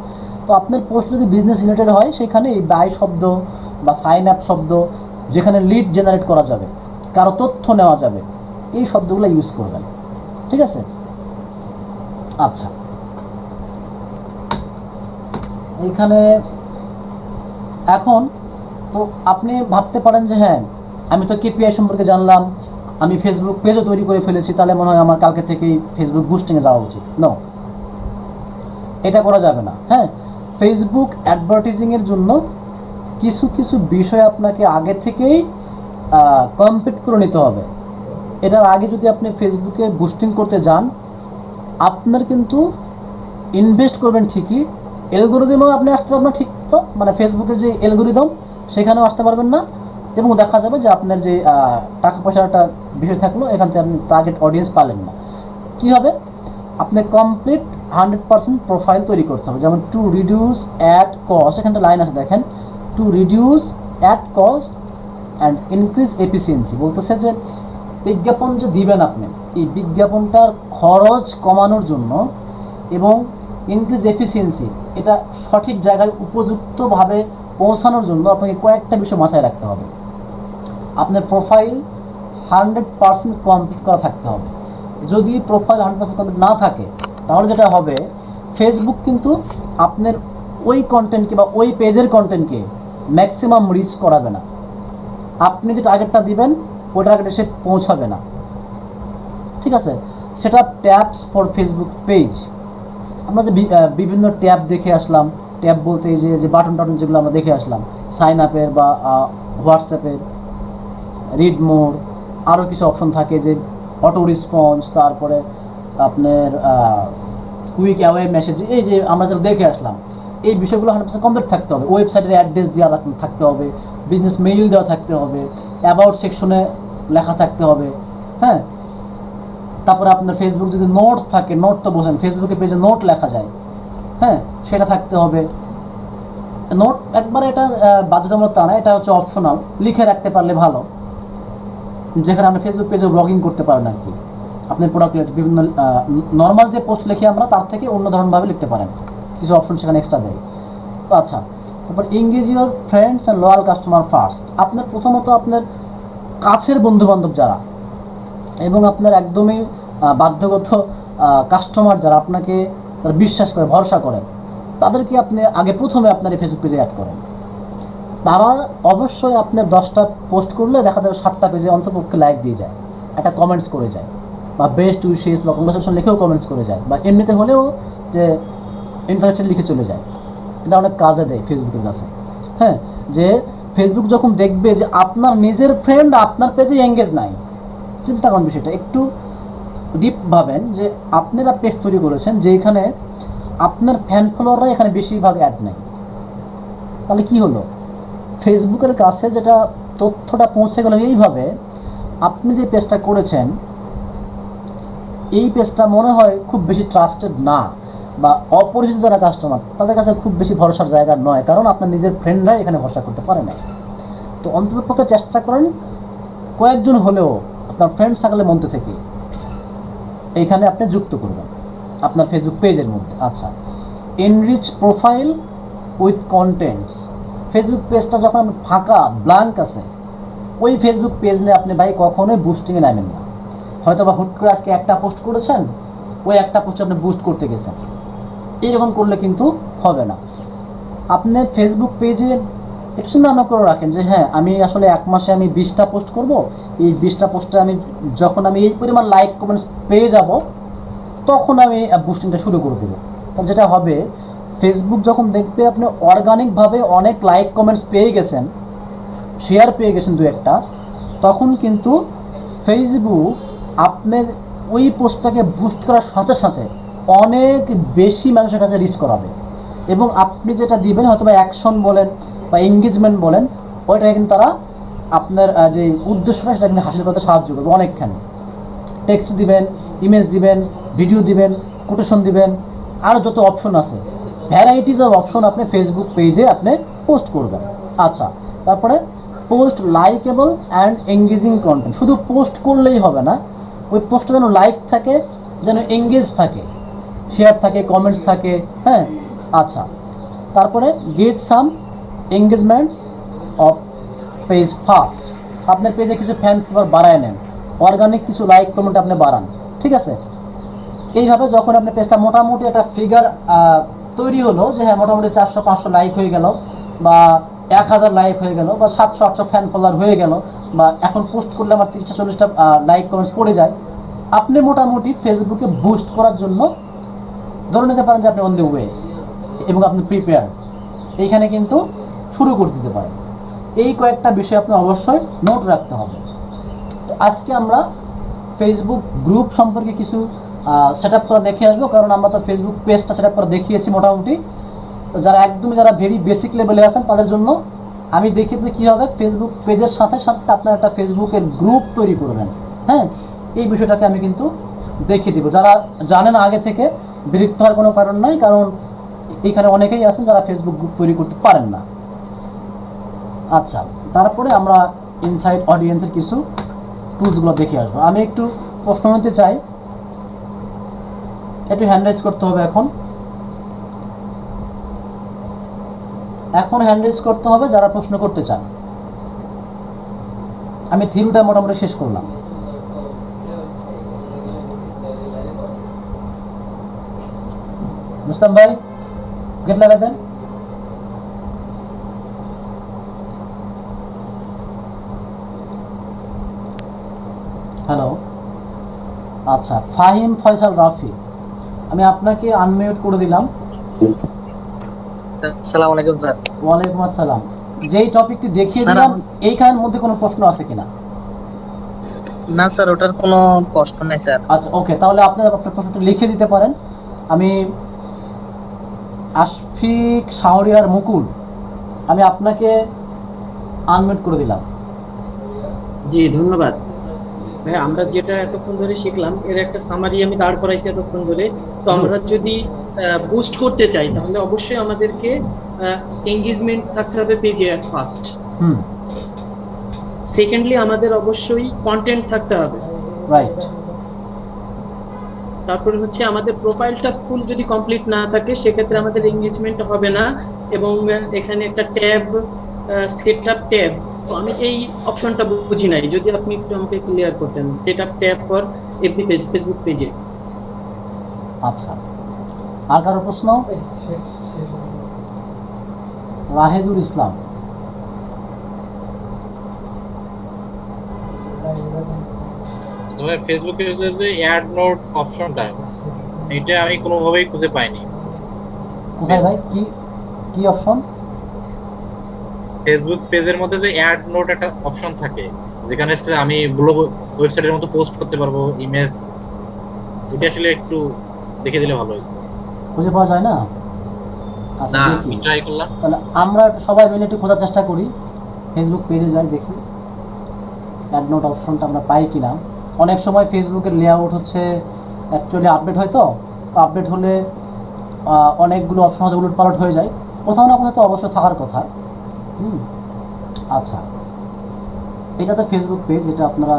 Speaker 1: তো আপনার পোস্ট যদি বিজনেস রিলেটেড হয়, সেখানে এই বাই শব্দ বা সাইন আপ শব্দ, যেখানে লিড জেনারেট করা যাবে, কারো তথ্য নেওয়া যাবে, এই শব্দগুলো ইউজ করবেন, ঠিক আছে। আচ্ছা, এইখানে এখন তো আপনি ভাবতে পারেন যে হ্যাঁ, আমি তো কেপিআই সম্পর্কে জানলাম, আমি ফেসবুক পেজও তৈরি করে ফেলেছি, তাহলে মনে হয় আমার কালকে থেকেই ফেসবুক বুস্টিংয়ে যাওয়া উচিত। নো, এটা করা যাবে না। হ্যাঁ, ফেসবুক অ্যাডভার্টাইজিংয়ের জন্য কিছু কিছু বিষয় আপনাকে আগে থেকেই কমপ্লিট করে নিতে হবে। এটার আগে যদি আপনি ফেসবুকে বুস্টিং করতে যান, আপনার কিন্তু ইনভেস্ট করবেন ঠিকই, অ্যালগরিদমেও আপনি আসতে পারবেন না ঠিক, তো মানে ফেসবুকের যে অ্যালগরিদম সেখানেও আসতে পারবেন না, এবং দেখা যাবে যে আপনার যে টাকা পয়সার একটা বিষয় থাকলো, এখান থেকে আপনি টার্গেট অডিয়েন্স পালেন না। কী হবে? আপনি কমপ্লিট 100% প্রোফাইল তৈরি করতে হবে। যেমন টু রিডিউস অ্যাড কস্ট, এখানটা লাইন আছে দেখেন, to reduce ad cost and increase efficiency, বলতেছে যে বিজ্ঞাপন যে দিবেন আপনি, এই বিজ্ঞাপনটার খরচ কমানোর জন্য এবং ইনক্রিজ এফিসিয়েন্সি, এটা সঠিক জায়গায় উপযুক্তভাবে পৌঁছানোর জন্য আপনাকে কয়েকটা বিষয় মাথায় রাখতে হবে। আপনার প্রোফাইল 100% কমপ্লিট করা থাকতে হবে। যদি প্রোফাইল 100% কমপ্লিট না থাকে তাহলে যেটা হবে, ফেসবুক কিন্তু আপনার ওই কন্টেন্টকে বা ওই পেজের কন্টেন্টকে ম্যাক্সিমাম রিচ করাবে না। আপনি যে টার্গেটটা দিবেন ওই টার্গেটে সে পৌঁছাবে না, ঠিক আছে। সেটা ট্যাবস ফর ফেসবুক পেজ, আমরা যে বিভিন্ন ট্যাব দেখে আসলাম, ট্যাব বলতে এই যে বাটন টাটন যেগুলো আমরা দেখে আসলাম, সাইন আপের বা হোয়াটসঅ্যাপের রিড মোর, আরও কিছু অপশন থাকে যে অটো রেসপন্স, তারপরে আপনার কুইক অ্যাওয়ে মেসেজ, এই যে আমরা যেটা দেখে আসলাম, এই বিষয়গুলো 100% কমপ্লিট থাকতে হবে। ওয়েবসাইটের অ্যাড্রেস দেওয়া থাকতে হবে, বিজনেস মেইল দেওয়া থাকতে হবে, অ্যাবাউট সেকশনে লেখা থাকতে হবে, হ্যাঁ। তারপরে আপনার ফেসবুক যদি নোট থাকে, নোট তো বোঝেন, ফেসবুকে পেজে নোট লেখা যায়, হ্যাঁ, সেটা থাকতে হবে। নোট একবারে এটা বাধ্যতামূলক তা না, এটা হচ্ছে অপশনাল, লিখে রাখতে পারলে ভালো, যেখানে আপনি ফেসবুক পেজে ব্লগিং করতে পারেন আর কি। আপনি প্রোডাক্ট বিভিন্ন নর্মাল যে পোস্ট লিখি আমরা তার থেকে অন্য ধরনভাবে লিখতে পারেন, কিছু অপশন সেখানে এক্সট্রা দেয়। তো আচ্ছা, তারপর engage your friends and loyal customer first. আপনার প্রথমত আপনার কাছের বন্ধুবান্ধব যারা এবং আপনার একদমই বাধ্যগত কাস্টমার যারা আপনাকে তারা বিশ্বাস করে, ভরসা করেন, তাদেরকে আপনি আগে প্রথমে আপনার এই ফেসবুক পেজে অ্যাড করেন। তারা অবশ্যই আপনার 10টা পোস্ট করলে দেখা যাবে 7টা পেজে অন্তপক্ষে লাইক দিয়ে যায়, একটা কমেন্টস করে যায়, বা বেস্ট উইশেস বা কংগ্রেচুলেশন লিখেও কমেন্টস করে যায়, বা এমনিতে হলেও যে ইন্টারেস্টেড লিখে চলে যায়। এটা অনেক কাজে দেয় ফেসবুকের কাছে, হ্যাঁ। যে ফেসবুক যখন দেখবে যে আপনার নিজের ফ্রেন্ড আপনার পেজে এঙ্গেজ নাই, চিন্তা করেন বিষয়টা একটু ডিপ ভাবেন, যে আপনারা পেজ তৈরি করেছেন যেখানে আপনার ফ্যান ফলোয়াররা এখানে বেশিরভাগ অ্যাড নেই, তাহলে কি হলো, ফেসবুকের কাছে যেটা তথ্যটা পৌঁছে গেল এইভাবে, আপনি যে পেজটা করেছেন এই পেজটা মনে হয় খুব বেশি ট্রাস্টেড না, বা অপরিচিত যারা কাস্টমার তাদের কাছে খুব বেশি ভরসার জায়গা নয়, কারণ আপনার নিজের ফ্রেন্ডরাই এখানে ভরসা করতে পারে না। তো অন্ততপক্ষে চেষ্টা করেন কয়েকজন হলেও আপনার ফ্রেন্ড সার্কেলের মধ্যে থেকে এইখানে আপনি যুক্ত করবেন আপনার ফেসবুক পেজের মধ্যে। আচ্ছা, enrich profile with contents. Facebook পেজটা যখন ফাঁকা ব্ল্যাঙ্ক আছে, ওই ফেসবুক পেজ নিয়ে আপনি ভাই কখনোই বুস্টিংয়ে নামেন না। হয়তো বা হুট করে আজকে একটা পোস্ট করেছেন, ওই একটা পোস্টে আপনি বুস্ট করতে গেছেন, এইরকম করলে কিন্তু হবে না। আপনি ফেসবুক পেজে একটু চিন্তা ভাবনা করে রাখেন যে হ্যাঁ, আমি আসলে এক মাসে আমি 20টা পোস্ট করব, এই 20টা পোস্টে আমি যখন আমি এই পরিমাণ লাইক কমেন্টস পেয়ে যাব তখন আমি বুস্টিংটা শুরু করে দেবো। তাহলে যেটা হবে, ফেসবুক যখন দেখবে আপনি অর্গানিকভাবে অনেক লাইক কমেন্টস পেয়ে গেছেন, শেয়ার পেয়ে গেছেন দু একটা, তখন কিন্তু ফেসবুক আপনার ওই পোস্টটাকে বুস্ট করার সাথে সাথে অনেক বেশি মানুষের কাছে রিচ করাবে, এবং আপনি যেটা দিবেন হয়তো বা অ্যাকশন বলেন বা এঙ্গেজমেন্ট বলেন, ওইটাকে কিন্তু তারা আপনার যে উদ্দেশ্যটা সেটা কিন্তু হাসিল করতে সাহায্য করবে অনেকখানি। টেক্সট দিবেন, ইমেজ দিবেন, ভিডিও দিবেন, কোটেশন দিবেন, আরও যত অপশন আছে, ভ্যারাইটিস অফ অপশন আপনি ফেসবুক পেজে আপনি পোস্ট করবেন। আচ্ছা, তারপরে post likeable and engaging content. শুধু পোস্ট করলেই হবে না, ওই পোস্টে যেন লাইক থাকে, যেন এঙ্গেজ থাকে, শেয়ার থাকে, কমেন্টস থাকে, হ্যাঁ। আচ্ছা, তারপরে get some engagements of page first. আপনার পেজে কিছু ফ্যান ফলোয়ার বাড়ায় নেন, অর্গানিক কিছু লাইক কমেন্ট আপনি বাড়ান, ঠিক আছে। এইভাবে যখন আপনার পেজটা মোটামুটি একটা ফিগার তৈরি হলো যে হ্যাঁ মোটামুটি 400-500 লাইক হয়ে গেল, বা 1000 লাইক হয়ে গেল, বা 700-800 ফ্যান ফলোয়ার হয়ে গেল, বা এখন পোস্ট করলে আমার 30-40টা লাইক কমেন্টস পড়ে যায়, আপনি মোটামুটি ফেসবুকে বুস্ট করার জন্য ধরে নিতে পারেন যে আপনি অন দ্য ওয়ে এবং আপনি প্রিপেয়ার, এইখানে কিন্তু শুরু করে দিতে পারেন। এই কয়েকটা বিষয় আপনি অবশ্যই নোট রাখতে হবে। তো আজকে আমরা ফেসবুক গ্রুপ সম্পর্কে কিছু সেট আপ করা দেখে আসবো, কারণ আমরা তো ফেসবুক পেজটা সেট আপ করে দেখিয়েছি মোটামুটি। তো যারা একদমই যারা ভেরি বেসিক লেভেলে আছেন তাদের জন্য আমি দেখিয়ে দিই কী হবে, ফেসবুক পেজের সাথে সাথে আপনার একটা ফেসবুকের গ্রুপ তৈরি করবেন, হ্যাঁ। এই বিষয়টাকে আমি কিন্তু দেখিয়ে দিব। যারা জানেন আগে থেকে বিরক্ত হওয়ার কোনো কারণ নাই, কারণ এখানে অনেকেই আছেন যারা ফেসবুক গ্রুপ তৈরি করতে পারেন না। আচ্ছা, তারপরে আমরা ইনসাইড অডিয়েন্সের কিছু টুলসগুলো দেখে আসবো। আমি একটু প্রশ্ন নিতে চাই, একটু হ্যান্ড রাইজ করতে হবে এখন। এখন হ্যান্ড রেজ করতে হবে যারা প্রশ্ন করতে চান। আমি থিওরিটা মোটামুটি শেষ করলাম। মুস্তাম ভাই গেট লাগাই দেন। হ্যালো, আচ্ছা ফাহিম ফয়সাল রাফি, আমি আপনাকে আনমিউট করে দিলাম।
Speaker 7: আসসালামু আলাইকুম স্যার।
Speaker 1: ওয়ালাইকুম আসসালাম। যেই টপিকটি দেখিয়ে
Speaker 7: স্যার,
Speaker 1: দিলাম এইখানের মধ্যে কোনো প্রশ্ন আছে কিনা?
Speaker 7: না স্যার, ওটার কোনো কষ্ট নাই স্যার।
Speaker 1: আচ্ছা ওকে, তাহলে আপনার প্রশ্নটা লিখে দিতে পারেন। আমি আশফিক শাহরিয়ার মুকুল, আমি আপনাকে আনমিউট করে দিলাম।
Speaker 8: জি ধন্যবাদ ভাই। আমরা যেটা এতক্ষণ ধরে শিখলাম এর একটা সামারি আমি দাঁড় করাইছি এতক্ষণ ধরে। তো আমরা যদি বুস্ট করতে চাই তাহলে অবশ্যই আমাদেরকে এঙ্গেজমেন্ট থাকতে হবে পেজে ফার্স্ট।
Speaker 1: হুম,
Speaker 8: সেকেন্ডলি আমাদের অবশ্যই কন্টেন্ট থাকতে হবে।
Speaker 1: রাইট।
Speaker 8: তারপরে হচ্ছে আমাদের প্রোফাইলটা ফুল যদি কমপ্লিট না থাকে সেক্ষেত্রে আমাদের এঙ্গেজমেন্ট হবে না। এবং এখানে একটা ট্যাব, সেটআপ ট্যাব, তো আমি এই অপশনটা বুঝি নাই, যদি আপনি একটু আমাকে ক্লিয়ার করতেন। Setup tab for FB page, Facebook পেজে।
Speaker 1: আচ্ছা, আর কারো প্রশ্ন? রাহেদুল ইসলাম।
Speaker 9: তবে ফেসবুকের যে অ্যাড নোট অপশনটা, এটা আমি কোনোভাবেই খুঁজে পাইনি।
Speaker 1: কোথায় ভাই? কি কি অপশন?
Speaker 9: ফেসবুক পেজের মধ্যে যে অ্যাড নোট একটা অপশন থাকে, যেখানে আমি ব্লগ ওয়েবসাইটের মতো পোস্ট করতে পারবো ইমেজ, এটা আসলে একটু দেখে দিলে ভালো হতো।
Speaker 1: খুঁজে পাওয়া যায় না? আচ্ছা
Speaker 9: না,
Speaker 1: দেখি,
Speaker 9: আমি ট্রাই করলাম।
Speaker 1: তাহলে আমরা একটু সবাই মিলে একটু খোঁজার চেষ্টা করি। ফেসবুক পেজে যাই, দেখি অ্যাড নোট অপশনটা আমরা পাই কিনা। অনেক সময় ফেসবুকের লেআউট হচ্ছে অ্যাকচুয়ালি আপডেট হয়, তো আপডেট হলে অনেকগুলো অপশন হয়তো উলট পালট হয়ে যায়, কোথাও না কোথাও তো অবশ্যই থাকার কথা। আচ্ছা, এটা তো ফেসবুক পেজ, এটা আপনারা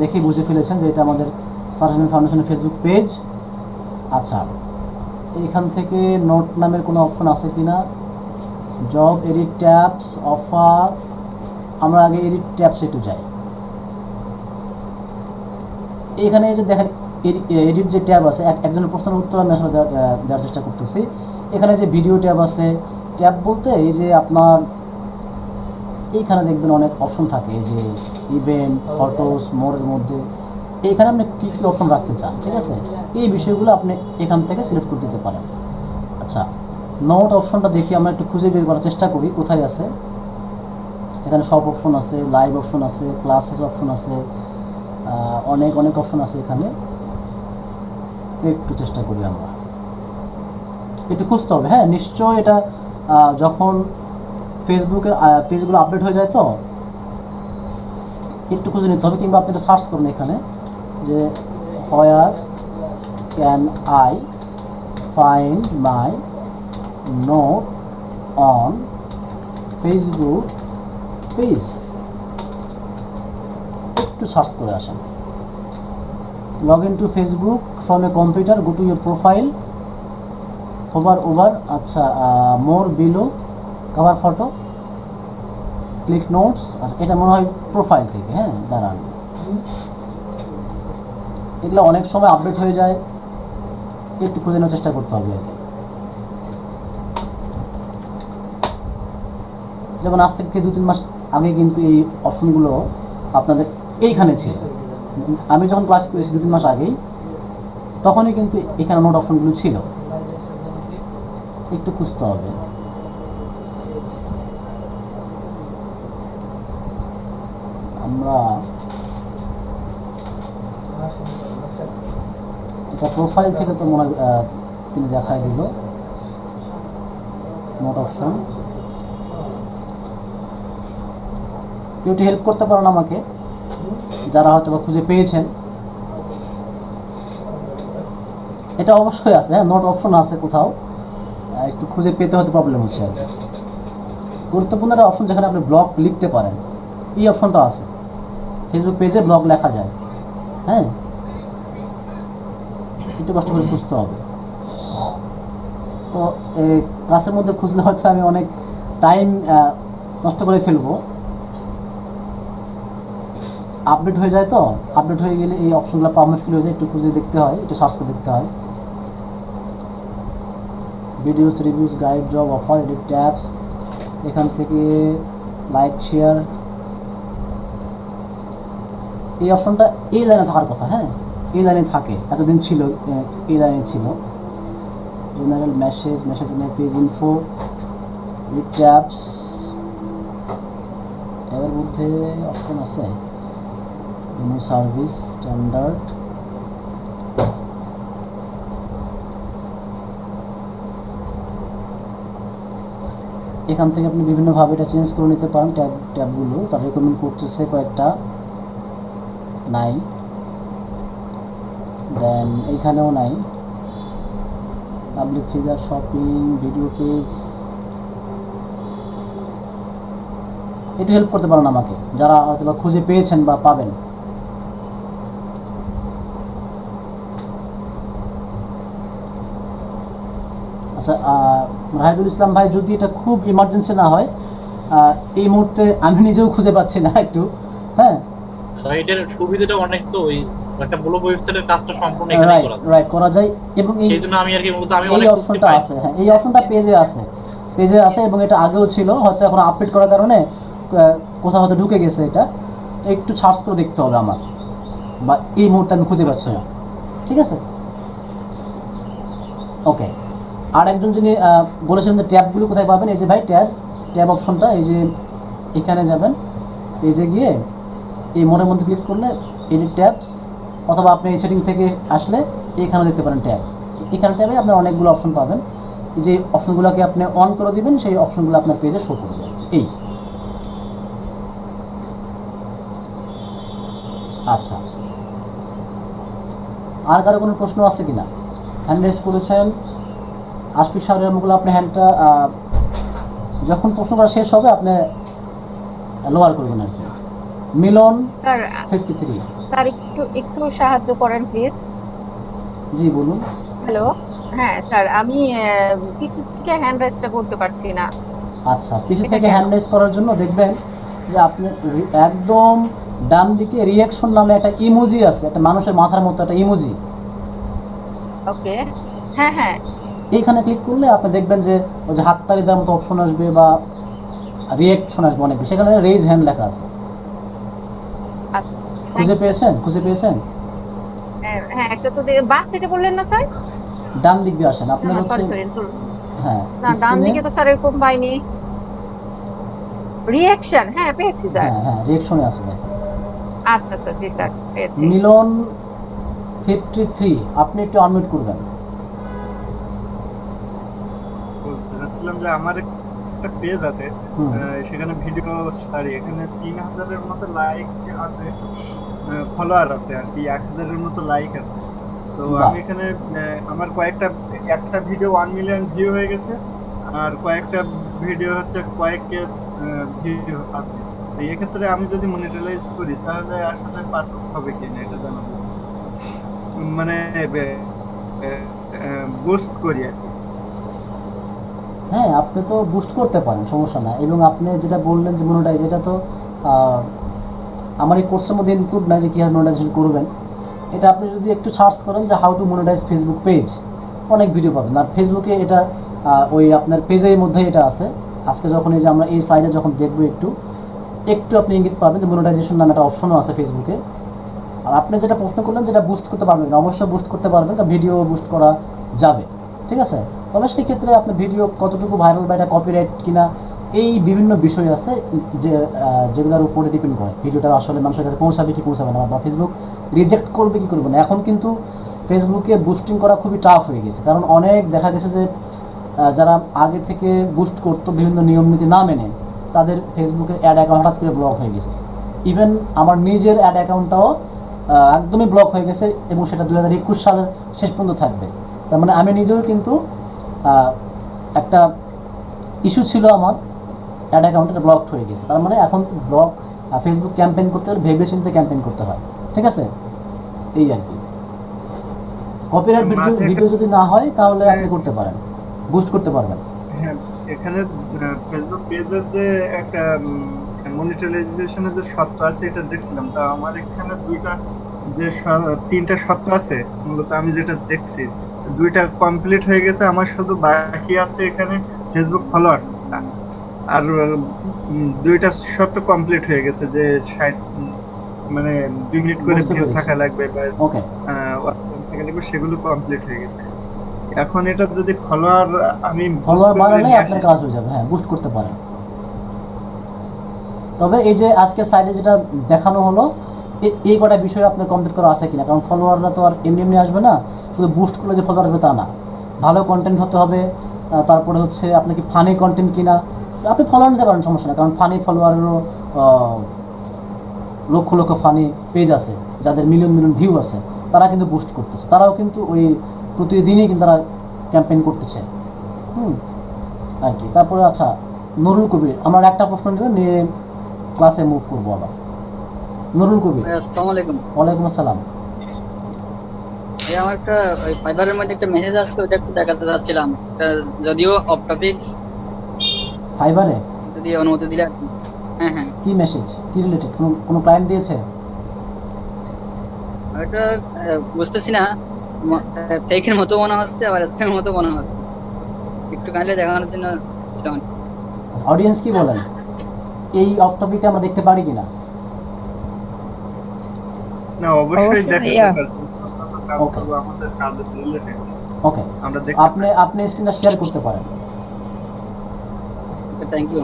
Speaker 1: দেখে বুঝে ফেলেছেন যে এটা আমাদের সার্ভিস ফাউন্ডেশনের ফেসবুক পেজ। আচ্ছা, এইখান থেকে নোট নামের কোনো অপশন আছে কি না? Job, edit, tabs, offer. আমরা আগে এডিট ট্যাবস একটু যাই। এইখানে যে দেখেন এডিট যে ট্যাব আছে, একজনের প্রশ্নের উত্তর আমি আসলে দেওয়ার চেষ্টা করতেছি। এখানে যে ভিডিও ট্যাব আছে, ট্যাব বলতে এই যে আপনার এইখানে দেখবেন অনেক অপশন থাকে, এই যে ইভেন্ট, ফটোস, মোরের মধ্যে এইখানে আপনি কী কী অপশন রাখতে চান, ঠিক আছে, এই বিষয়গুলো আপনি এখান থেকে সিলেক্ট করে দিতে পারেন। আচ্ছা, নোট অপশনটা দেখি, আমরা একটু খুঁজে বের করার চেষ্টা করি কোথায় আছে। এখানে সব অপশন আছে, লাইভ অপশন আছে, ক্লাসেস অপশন আছে, অনেক অনেক অপশন আছে এখানে। একটু চেষ্টা করি, আমরা একটু খুঁজতে হবে। হ্যাঁ, নিশ্চয় এটা যখন ফেসবুকের পেজগুলো আপডেট হয়ে যায় তো একটু খুঁজে নিতে হবে, কিংবা আপনি এটা সার্চ করুন এখানে যে where can I find my note on Facebook page. একটু সার্চ করে আসেন। Log in to Facebook from a computer, go to your profile, hover over, আচ্ছা more below, cover photo, click notes. আচ্ছা, এটা মনে হয় প্রোফাইল থেকে। হ্যাঁ দাঁড়ান, এগুলো অনেক সময় আপডেট হয়ে যায়, একটু খুঁজে নেওয়ার চেষ্টা করতে হবে আর কি। যেমন আজ থেকে 2-3 মাস আগে কিন্তু এই অপশনগুলো আপনাদের এইখানে ছিল। আমি যখন ক্লাস করেছি 2-3 মাস আগেই, তখনই কিন্তু এখানে নোট অপশনগুলো ছিল। একটু খুঁজতে হবে। আমরা এটা প্রোফাইল থেকে তো মনে হয় তিনি দেখাই দিল নোট অপশন। কেউ একটু হেল্প করতে পারেন আমাকে, যারা হয়তো বা খুঁজে পেয়েছেন। এটা অবশ্যই আছে, হ্যাঁ নোট অপশন আছে কোথাও, একটু খুঁজে পেতে হয়তো প্রবলেম হচ্ছে আর কি। গুরুত্বপূর্ণ একটা অপশন যেখানে আপনি ব্লগ লিখতে পারেন, এই অপশনটা আছে। ফেসবুক পেজে ব্লগ লেখা যায়। হ্যাঁ, একটু কষ্ট করে খুঁজতে হবে। তো এই ক্লাসের মধ্যে খুঁজলে হচ্ছে আমি অনেক টাইম নষ্ট করে ফেলবো, আপডেট হয়ে যায়, তো আপডেট হয়ে গেলে এই অপশনগুলো পাওয়া মুশকিল হয়ে যায়, একটু খুঁজে দেখতে হয়, একটু সার্চ করে দেখতে হয়। Videos, reviews, guide, job offer, edit tabs, এখান থেকে লাইক, শেয়ার, এই অপশনটা এই লাইনে থাকার কথা। হ্যাঁ, এই লাইনে থাকে, এতদিন ছিল, এই লাইনে ছিল। General, message, message page info, edit tabs, এর মধ্যে অপশন আছে মেনু, সার্ভিস, স্ট্যান্ডার্ড, এখান থেকে আপনি বিভিন্নভাবে এটা চেঞ্জ করে নিতে পারেন। ট্যাবগুলো তার রেকমেন্ড করতেছে কয়েকটা, নাই, দেন এইখানেও নাই। Public figure, shopping, video page, একটু হেল্প করতে পারেন আমাকে, যারা হয়তো বা খুঁজে পেয়েছেন বা পাবেন। আচ্ছা, রাহিদুল ইসলাম ভাই, যদি এটা খুব ইমার্জেন্সি না হয়, এই মুহূর্তে আমি নিজেও খুঁজে পাচ্ছি না একটু, হ্যাঁ,
Speaker 9: এটার সুবিধাটা অনেক, তো ওই একটা ব্লগ ওয়েবসাইটের কাজটা সম্পূর্ণ এখানে করা যায়।
Speaker 1: রাইট, করা যায়, এবং
Speaker 9: সেইজন্য আমি আর কি মূলত আমি
Speaker 1: এই
Speaker 9: অনেক
Speaker 1: অপশনটা আছে। হ্যাঁ, এই অপশনটা পেজে আছে, এবং এটা আগেও ছিল, হয়তো এখন আপডেট করার কারণে কোথাও হয়তো ঢুকে গেছে। এটা তো একটু সার্চ করে দেখতে হবে আমার, বা এই মুহূর্তে আমি খুঁজে পাচ্ছি না। ঠিক আছে, ওকে। আর একজন যিনি বলেছিলেন যে ট্যাবগুলো কোথায় পাবেন, এই যে ভাই ট্যাব অপশনটা, এই যে এখানে যাবেন, পেজে গিয়ে এই মোড়ের মধ্যে ক্লিক করলে এডিট ট্যাবস, অথবা আপনি এই সেটিং থেকে আসলে এখানে দেখতে পারেন ট্যাব। এখানে ট্যাবে আপনার অনেকগুলো অপশন পাবেন, যে অপশনগুলোকে আপনি অন করে দিবেন, সেই অপশনগুলো আপনার পেজে শো করবে। এই আচ্ছা, আর কারো কোনো প্রশ্ন আছে কিনা? হ্যান্ড রেজ করেছেন আশফিক সাহেবের মুখগুলো, আপনি হ্যান্ডটা যখন প্রশ্ন করা শেষ হবে আপনি লোয়ার করবেন আর কি। মিলন
Speaker 10: স্যার
Speaker 1: 53,
Speaker 10: স্যার একটু সাহায্য করেন প্লিজ।
Speaker 1: জি বলুন।
Speaker 10: হ্যালো, হ্যাঁ স্যার, আমি পিসি থেকে হ্যান্ড রাইজটা করতে পারছি না।
Speaker 1: আচ্ছা, পিসি থেকে হ্যান্ড রেজ করার জন্য দেখবেন যে আপনি একদম ডান দিকে রিঅ্যাকশন নামে একটা ইমোজি আছে, একটা মানুষের মাথার মতো একটা ইমোজি।
Speaker 10: ওকে, হ্যাঁ হ্যাঁ,
Speaker 1: এইখানে ক্লিক করলে আপনি দেখবেন যে ওই যে হাততালি দেওয়ার মতো অপশন আসবে, বা রিঅ্যাকশন আসবে অনেক বেশি, সেখানে রেজ হ্যান্ড লেখা আছে।
Speaker 10: আচ্ছা,
Speaker 1: খুঁজে পেয়েছেন?
Speaker 10: হ্যাঁ, একটা তো বাস থেকে বললেন না স্যার?
Speaker 1: ডান দিক দিয়ে আসেন আপনার,
Speaker 10: সরি
Speaker 1: হচ্ছে
Speaker 10: সরি,
Speaker 1: হ্যাঁ,
Speaker 10: না ডান দিকে তো স্যার এরকম পাইনি। রিঅ্যাকশন, হ্যাঁ পেয়েছি স্যার।
Speaker 1: হ্যাঁ রিঅ্যাকশনে আছে।
Speaker 10: আচ্ছা আচ্ছা, জি স্যার পেয়েছি।
Speaker 1: মিলন 53, আপনি একটু আনমিউট করবেন।
Speaker 11: বলছিলাম যে আমার একটা পেজ আছে, সেখানে ভিডিও, সরি, এখানে 3000-এর মতো লাইক আছে, ফলোয়ার আছে আর কি, 1000-এর মতো লাইক আছে। তো আমি এখানে আমার একটা ভিডিও 1 মিলিয়ন ভিউ হয়ে গেছে, আর কয়েকটা ভিডিও হচ্ছে কয়েক কেস ভিডিও আছে। তো এক্ষেত্রে আমি যদি মনিটাইজ করি তাহলে আসলে পারফেক্ট হবে কিনা এটা জানাবো, মানে বুস্ট করি আর কি।
Speaker 1: হ্যাঁ, আপনি তো বুস্ট করতে পারেন, সমস্যা না। এবং আপনি যেটা বললেন যে মনিটাইজ, এটা তো আমার এই কোর্সের মধ্যে ইনক্লুড নাই যে কীভাবে মনিটাইজেশন করবেন। এটা আপনি যদি একটু সার্চ করেন যে how to monetise Facebook page, অনেক ভিডিও পাবেন। আর ফেসবুকে এটা ওই আপনার পেজের মধ্যে এটা আছে। আজকে যখন এই যে আমরা এই স্লাইডে যখন দেখবো, একটু আপনি ইঙ্গিত পাবেন যে মনিটাইজেশন নামে একটা অপশনও আছে ফেসবুকে। আর আপনি যেটা প্রশ্ন করলেন যেটা বুস্ট করতে পারবেন, অবশ্যই বুস্ট করতে পারবেন, কারণ ভিডিও বুস্ট করা যাবে, ঠিক আছে। তবে সেই ক্ষেত্রে আপনার ভিডিও কতটুকু ভাইরাল বা এটা কপিরাইট কিনা, এই বিভিন্ন বিষয় আছে যেগুলোর উপরে ডিপেন্ড করে ভিডিওটা আসলে মানুষের কাছে পৌঁছাবে কি পৌঁছাবে না, বা ফেসবুক রিজেক্ট করবে কি করবে না। এখন কিন্তু ফেসবুকে বুস্টিং করা খুবই টাফ হয়ে গেছে, কারণ অনেক দেখা গেছে যে যারা আগে থেকে বুস্ট করতো বিভিন্ন নিয়ম নীতি না মেনে, তাদের ফেসবুকের অ্যাড অ্যাকাউন্ট হঠাৎ করে ব্লক হয়ে গেছে। ইভেন আমার নিজের অ্যাড অ্যাকাউন্টটাও একদমই ব্লক হয়ে গেছে, এবং সেটা 2021 সালের শেষ পর্যন্ত থাকবে। তার মানে আমি নিজেও কিন্তু একটা ইস্যু ছিল, আমার অ্যাড অ্যাকাউন্টটা ব্লকড হয়ে গেছে। তার মানে এখন ব্লক ফেসবুক ক্যাম্পেইন করতে হলে ভেবে চিন্তে ক্যাম্পেইন করতে হয়, ঠিক আছে। এই আর কি, কপিরাইট ভিডিও যদি না হয় তাহলে আপনি করতে পারেন, বুস্ট করতে পারবেন।
Speaker 11: হ্যাঁ, এখানে ফেসবুক পেজের যে একটা মনিটাইজেশনের যে শর্ত আছে এটা দেখছিলাম। তা আমার এখানে তিনটা শর্ত আছে মূলত, আমি যেটা দেখছি দুইটা কমপ্লিট হয়ে গেছে, আমার শুধু বাকি আছে এখানে ফেসবুক ফলোয়ার। আর দুইটা শর্ত কমপ্লিট হয়ে গেছে, যে 60 মানে 2 মিনিট করে
Speaker 1: বুঝতে
Speaker 11: ভিউ
Speaker 1: পেরেছি।
Speaker 11: থাকা লাগবে বা
Speaker 1: ওকে,
Speaker 11: watch time থাকা লাগবে, সেগুলো কমপ্লিট হয়ে গেছে। এখন এটা যদি ফলোয়ার আমি
Speaker 1: ফলোয়ার বাড়ালে আপনার কাজ হয়ে যাবে, হ্যাঁ বুস্ট করতে পারেন। তবে এই যে আজকে সাইডে যেটা দেখানো হলো, এই কটা বিষয় আপনার কমপ্লিট করা আছে কিনা, কারণ ফলোয়াররা তো আর এমনি এমনি আসবে না, শুধু বুস্ট করলে যে ফলোয়ার আসবে তা না, ভালো কন্টেন্ট হতে হবে। তারপরে হচ্ছে আপনাকে ফানি কন্টেন্ট কিনা, আপনি ফলোয়ার নিতে পারেন, সমস্যা না, কারণ funny ফলোয়ারেরও lakh lakh funny page আছে যাদের মিলিয়ন মিলিয়ন ভিউ আছে, তারা কিন্তু বুস্ট করতেছে, তারাও কিন্তু ওই প্রতিদিনই কিন্তু তারা ক্যাম্পেইন করতেছে আর কি। তারপরে আচ্ছা, নুরুল কবির, আমার একটা প্রশ্ন নেবেন নিয়ে ক্লাসে মুভ করবো আবার। নুরুল কবির,
Speaker 7: আসসালামু আলাইকুম।
Speaker 1: ওয়ালাইকুম আসসালাম।
Speaker 7: এই আমার একটা ওই ফাইবারের মধ্যে একটা মেসেজ আসছে, ওটা একটু দেখাতে চাচ্ছিলাম। যদিও অফ টপিক,
Speaker 1: ফাইবারে
Speaker 7: যদি অনুমতি দিলে আর কি। হ্যাঁ হ্যাঁ,
Speaker 1: কি মেসেজ, কি রিলেটেড, কোনো ক্লায়েন্ট দিয়েছে?
Speaker 7: ওটা বুঝতেছি না, ফেকের মতো মনে হচ্ছে, আবার স্ক্যামের মতো মনে হচ্ছে। একটু কাইন্ডলি দেখানোর জন্য ছিলাম।
Speaker 1: অডিয়েন্স কি বলেন, এই অফ টপিকটা আমরা দেখতে পারি কিনা?
Speaker 11: না, অবশ্যই দেখতে
Speaker 2: yeah.
Speaker 11: পারছি।
Speaker 1: Okay.
Speaker 11: আমাদের কাজের রিলেটেড
Speaker 1: ওকে,
Speaker 11: আমরা
Speaker 1: আপনি স্ক্রিনটা শেয়ার করতে পারেন।
Speaker 7: Thank you.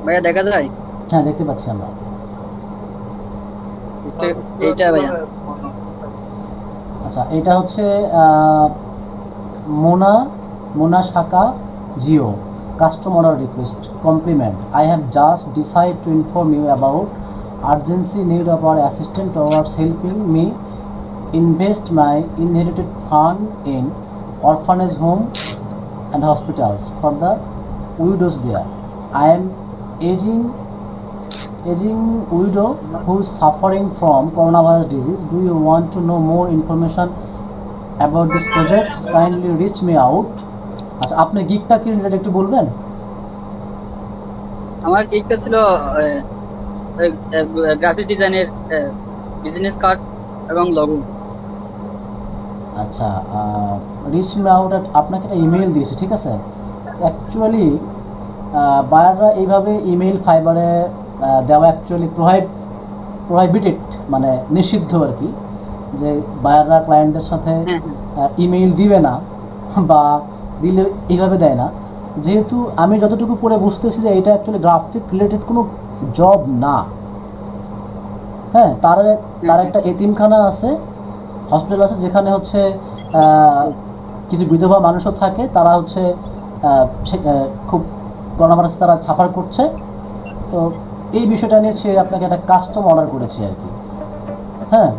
Speaker 7: ভাইয়া দেখা যায়?
Speaker 1: হ্যাঁ দেখতে পাচ্ছি আমরা।
Speaker 7: এইটা ভাইয়া।
Speaker 1: আচ্ছা, এটা হচ্ছে মোনা শাখা জিও customer request compliment. I have just decide to inform you about urgency need of our assistant towards helping me invest my inherited fund in orphanage home and hospitals for the widows there. I am aging widow who is suffering from coronavirus disease. Do you want to know more information about this project? Kindly reach me out. আচ্ছা, আপনার গিগটা কি related একটু বলবেন?
Speaker 7: আমার গিগটা ছিল graphics ডিজাইনের business card এবং logo.
Speaker 1: আচ্ছা, রিচ মি আউট, আপনাকে একটা ইমেল দিয়েছে, ঠিক আছে? অ্যাকচুয়ালি বায়াররা এইভাবে ইমেল ফাইবারে দেওয়া অ্যাকচুয়ালি প্রোহাইবিটেড, মানে নিষিদ্ধ আর কি, যে বায়াররা ক্লায়েন্টদের সাথে ইমেইল দিবে না বা দিলে এইভাবে দেয় না। যেহেতু আমি যতটুকু পড়ে বুঝতেছি যে এটা অ্যাকচুয়ালি গ্রাফিক রিলেটেড কোনো জব না। হ্যাঁ, তার একটা এতিমখানা আছে, হসপিটাল আছে, যেখানে হচ্ছে কিছু বিধবা মানুষও থাকে, তারা হচ্ছে খুব করোনাভাইরাসে তারা সাফার করছে। তো এই বিষয়টা নিয়ে সে আপনাকে একটা কাস্টম অর্ডার করেছে আর কি। হ্যাঁ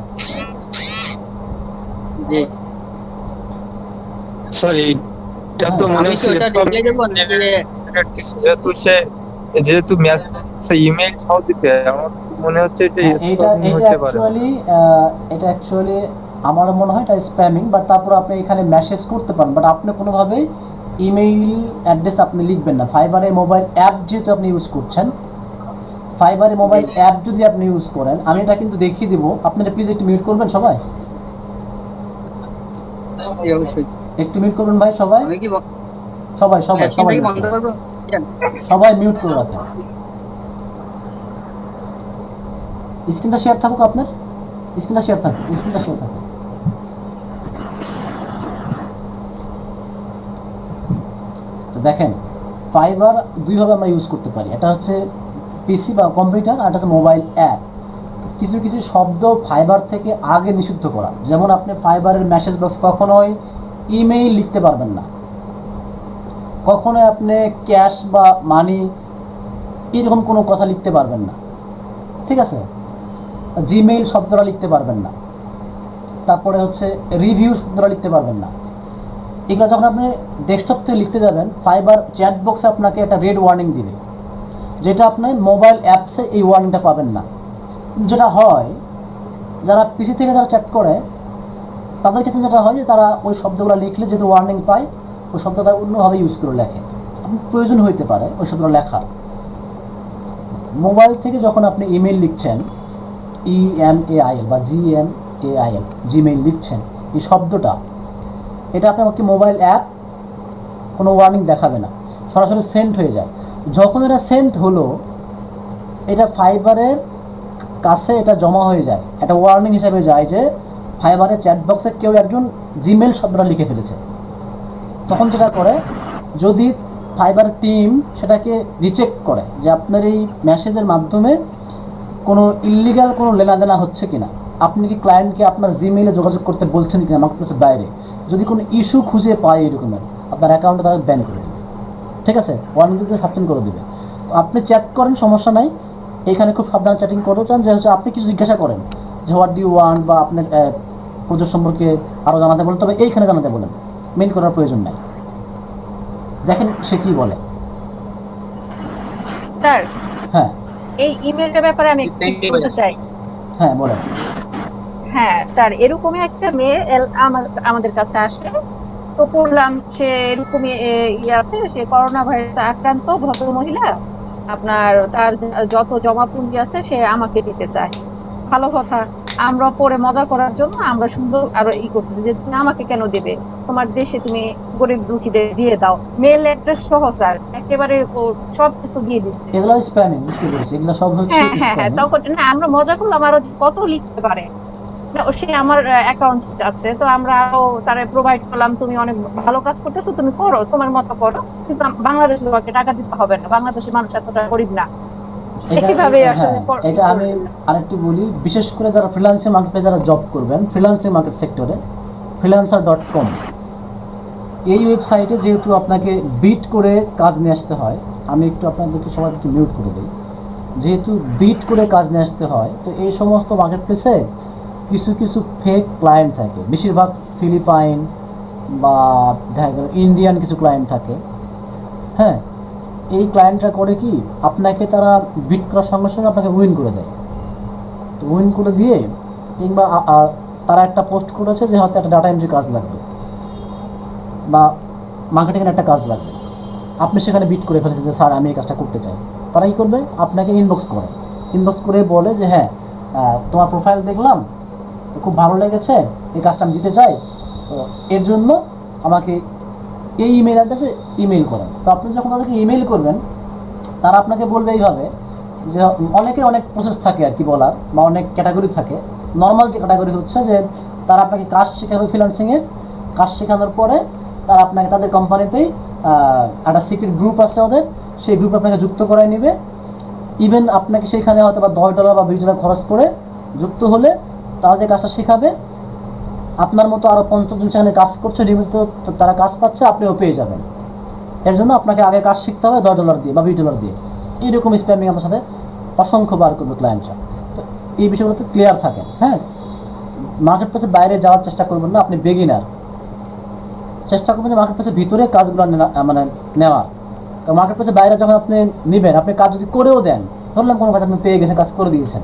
Speaker 7: জি
Speaker 12: সরি, এটা তো মনে হচ্ছে যেহেতু ইমেল সহ দিতে, আমার মনে হচ্ছে
Speaker 1: এটা অ্যাকচুয়ালি আমার মনে হয় এটা স্প্যামিং, বাট তারপর আপনি এখানে মেসেজ করতে পারেন, বাট আপনি কোনোভাবে ইমেইল অ্যাড্রেস আপনি লিখবেন না। ফাইবারে মোবাইল অ্যাপ যেহেতু আপনি ইউজ করছেন, ফাইবারে মোবাইল অ্যাপ যদি আপনি ইউজ করেন, আমি এটা কিন্তু দেখিয়ে দিব, আপনারা প্লিজ একটু মিউট করবেন সবাই, একটু মিউট করবেন ভাই সবাই, সবাই সবাই সবাই সবাই মিউট করে রাখেন। স্ক্রিনটা শেয়ার থাকুক, আপনার স্ক্রিনটা শেয়ার থাকুক, স্ক্রিনটা শেয়ার থাকুক। তো দেখেন, ফাইবার দুইভাবে আমরা ইউজ করতে পারি, এটা হচ্ছে পিসি বা কম্পিউটার, আর এটা হচ্ছে মোবাইল অ্যাপ। কিছু কিছু শব্দ ফাইবার থেকে আগে নিষিদ্ধ করা, যেমন আপনি ফাইবারের মেসেজ বক্স কখনোই ইমেইল লিখতে পারবেন না, কখনোই আপনি ক্যাশ বা মানি এরকম কোনো কথা লিখতে পারবেন না, ঠিক আছে? জিমেইল শব্দটা লিখতে পারবেন না, তারপরে হচ্ছে রিভিউ শব্দটা লিখতে পারবেন না। এগুলো যখন আপনি ডেস্কটপ থেকে লিখতে যাবেন, ফাইবার চ্যাট বক্সে আপনাকে একটা রেড ওয়ার্নিং দিবে, যেটা আপনি মোবাইল অ্যাপসে এই ওয়ার্নিংটা পাবেন না। যেটা হয়, যারা পিসি থেকে যারা চ্যাট করে তাদের ক্ষেত্রে যেটা হয় যে তারা ওই শব্দগুলো লিখলে যেহেতু ওয়ার্নিং পায়, ওই শব্দ তারা অন্যভাবে ইউজ করে লেখে। আপনার প্রয়োজন হইতে পারে ওই শব্দগুলো লেখার। মোবাইল থেকে যখন আপনি ইমেল লিখছেন, EMAIL বা GMAIL, জিমেইল লিখছেন, এই শব্দটা এটা আপনাকে মোবাইল অ্যাপ কোনো ওয়ার্নিং দেখাবে না, সরাসরি সেন্ড হয়ে যায়। যখন এটা সেন্ড হলো, এটা ফাইবারের কাছে এটা জমা হয়ে যায়, একটা ওয়ার্নিং হিসাবে যায় যে ফাইবারের চ্যাট বক্সে কেউ একজন জিমেল শব্দটা লিখে ফেলেছে। তখন যেটা করে, যদি ফাইবার টিম সেটাকে রিচেক করে যে আপনার এই মেসেজের মাধ্যমে কোনো ইল্লিগাল কোনো লেনাদেনা হচ্ছে কিনা, আপনি কি ক্লায়েন্টকে আপনার জিমেইলে যোগাযোগ করতে বলছেন কিনা মার্কেটপ্লেসের বাইরে, যদি কোনো ইস্যু খুঁজে পায় এরকমের, আপনার অ্যাকাউন্টে তারা ব্যান করে দেবে। ঠিক আছে, ওয়ার্নিং দিতে সাসপেন্ড করে দেবে। তো আপনি চ্যাট করেন, সমস্যা নাই, এখানে খুব সাবধানে চ্যাটিং করতে চান যে হচ্ছে আপনি কিছু জিজ্ঞাসা করেন যে হোয়াট ডু ইউ ওয়ান্ট, বা আপনার প্রজেক্ট সম্পর্কে আরও জানাতে বলেন, তবে এইখানে জানাতে বলেন, মেইল করার প্রয়োজন নাই। দেখেন সে কি বলে।
Speaker 10: স্যার,
Speaker 1: হ্যাঁ
Speaker 10: এই ইমেলটার ব্যাপারে আমি একটু কিছু বলতে চাই।
Speaker 1: হ্যাঁ বলেন।
Speaker 10: হ্যাঁ স্যার, এরকমই একটা মেয়ে আমাদের কাছে আসে, তো পড়লাম সে এরকমই ইয়ে আছে, সে করোনা ভাইরাসে আক্রান্ত ভদ্র মহিলা, আপনার তার যত জমাপুঞ্জি আছে সে আমাকে দিতে চায়। ভালো কথা, আমরা পরে মজা করার জন্য আমরা সুন্দর আরো করতেছি যে তুমি আমাকে কেন দেবে, তোমার দেশে তুমি গরিব দুঃখীদের দিয়ে দাও, মেল অ্যাড্রেস সহ স্যার একেবারে সবকিছু দিয়ে দিচ্ছে।
Speaker 1: এগুলো স্প্যামিং, বুঝতে পেরেছি, এগুলো সব হচ্ছে
Speaker 10: হ্যাঁ হ্যাঁ হ্যাঁ,
Speaker 1: স্প্যামিং।
Speaker 10: তখন না আমরা মজা করলাম, আরো কত লিখতে পারে না, সে আমার অ্যাকাউন্ট চাচ্ছে, তো আমরা আরো তারে প্রোভাইড করলাম, তুমি অনেক ভালো কাজ করতেছো, তুমি করো, তোমার মতো করো, কিন্তু বাংলাদেশ তোমাকে টাকা দিতে হবে না, বাংলাদেশের মানুষ এতটা গরিব না। এইভাবে আসলে
Speaker 1: এটা আমি আরেকটু বলি, বিশেষ করে যারা ফ্রিল্যান্সিং মার্কেটে যারা জব করবেন, ফ্রিল্যান্সিং মার্কেট সেক্টরে freelancer.com, এই ওয়েবসাইটে যেহেতু আপনাকে বিট করে কাজ নিয়ে আসতে হয়, আমি একটু আপনাদেরকে সবাইকে মিউট করে দিই, যেহেতু বিট করে কাজ নিয়ে আসতে হয়, তো এই সমস্ত মার্কেট প্লেসে কিছু কিছু ফেক ক্লায়েন্ট থাকে, বেশিরভাগ ফিলিপাইন বা দেখা গেল ইন্ডিয়ান কিছু ক্লায়েন্ট থাকে। হ্যাঁ, এই ক্লায়েন্টরা করে কি, আপনাকে তারা বিট করার সঙ্গে সঙ্গে আপনাকে উইন করে দেয়। তো উইন করে দিয়ে, কিংবা তারা একটা পোস্ট করেছে যে হয়তো একটা ডাটা এন্ট্রি কাজ লাগবে বা মার্কেটিংয়ের একটা কাজ লাগবে, আপনি সেখানে বিট করে ফেলেছেন যে স্যার আমি এই কাজটা করতে চাই। তারা কী করবে, আপনাকে ইনবক্স করে বলে যে হ্যাঁ তোমার প্রোফাইল দেখলাম, তো খুব ভালো লেগেছে, এই কাজটা আমি দিতে চাই, তো এর জন্য আমাকে এই ইমেল অ্যাড্রেসে ইমেল করেন। তো আপনি যখন তাদেরকে ইমেল করবেন, তারা আপনাকে বলবে এইভাবে যে অনেকের অনেক প্রসেস থাকে আর কি বলার, বা অনেক ক্যাটাগরি থাকে। নর্মাল যে ক্যাটাগরি হচ্ছে যে তারা আপনাকে কাজ শেখাবে, ফ্রিল্যান্সিংয়ের কাজ শেখানোর পরে তারা আপনাকে তাদের কোম্পানিতেই একটা সিক্রেট গ্রুপ আছে ওদের, সেই গ্রুপে আপনাকে যুক্ত করায় নেবে। ইভেন আপনাকে সেখানে হয়তো বা $10 বা $20 খরচ করে যুক্ত হলে তারা যে কাজটা শেখাবে, আপনার মতো আরও 50 জন সেখানে কাজ করছে, নিয়মিত তারা কাজ পাচ্ছে, আপনিও পেয়ে যাবেন। এর জন্য আপনাকে আগে কাজ শিখতে হবে $10 দিয়ে বা $20 দিয়ে। এইরকম স্প্যামিং আমার সাথে অসংখ্যবার করবে ক্লায়েন্টরা। তো এই বিষয়গুলোতে ক্লিয়ার থাকেন। হ্যাঁ, মার্কেট প্লেসের বাইরে যাওয়ার চেষ্টা করবেন না, আপনি বেগিনার, চেষ্টা করবেন যে মার্কেট প্লেসের ভিতরে কাজগুলো মানে নেওয়ার। কারণ মার্কেট প্লেসের বাইরে যখন আপনি নেবেন, আপনি কাজ যদি করেও দেন, ধরলাম কোনো কাজ আপনি পেয়ে গেছেন, কাজ করে দিয়েছেন,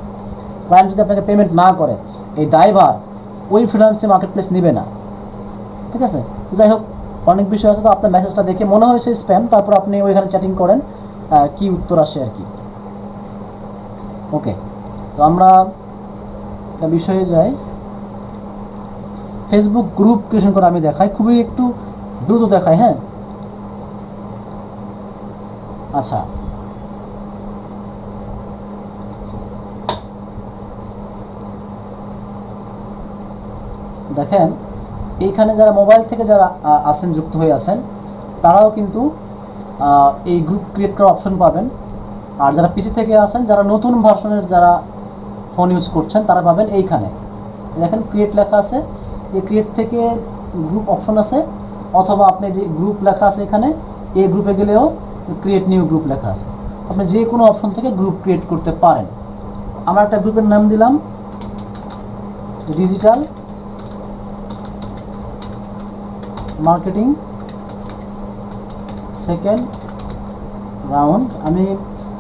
Speaker 1: ক্লায়েন্ট যদি আপনাকে পেমেন্ট না করে, এই দায়ভার ওই ফ্রিল্যান্সিং মার্কেট প্লেস নেবে না। ঠিক আছে, তো যাই হোক, অনেক বিষয় আছে। তো আপনার মেসেজটা দেখে মনে হয়েছে স্প্যাম, তারপর আপনি ওইখানে চ্যাটিং করেন, কি উত্তর আসে আর কি। ওকে, তো আমরা একটা বিষয়ে যাই। ফেসবুক গ্রুপ ক্রিয়েশন করে আমি দেখাই, খুবই একটু দ্রুত দেখাই। হ্যাঁ, আচ্ছা, দেখেন এইখানে যারা মোবাইল থেকে যারা আসেন, যুক্ত হয়ে আছেন, তারাও কিন্তু এই গ্রুপ ক্রিয়েট করার অপশন পাবেন। আর যারা পিসি থেকে আসেন, যারা নতুন ভার্সনের যারা ফোন ইউজ করছেন, তারা পাবেন এইখানে দেখেন ক্রিয়েট লেখা আছে, এই ক্রিয়েট থেকে গ্রুপ অপশন আছে, অথবা আপনি যে গ্রুপ লেখা আছে এখানে, এই গ্রুপে গেলেও ক্রিয়েট নিউ গ্রুপ লেখা আছে, আপনি যে কোনো অপশন থেকে গ্রুপ ক্রিয়েট করতে পারেন। আমরা একটা গ্রুপের নাম দিলাম ডিজিটাল মার্কেটিং সেকেন্ড রাউন্ড। আমি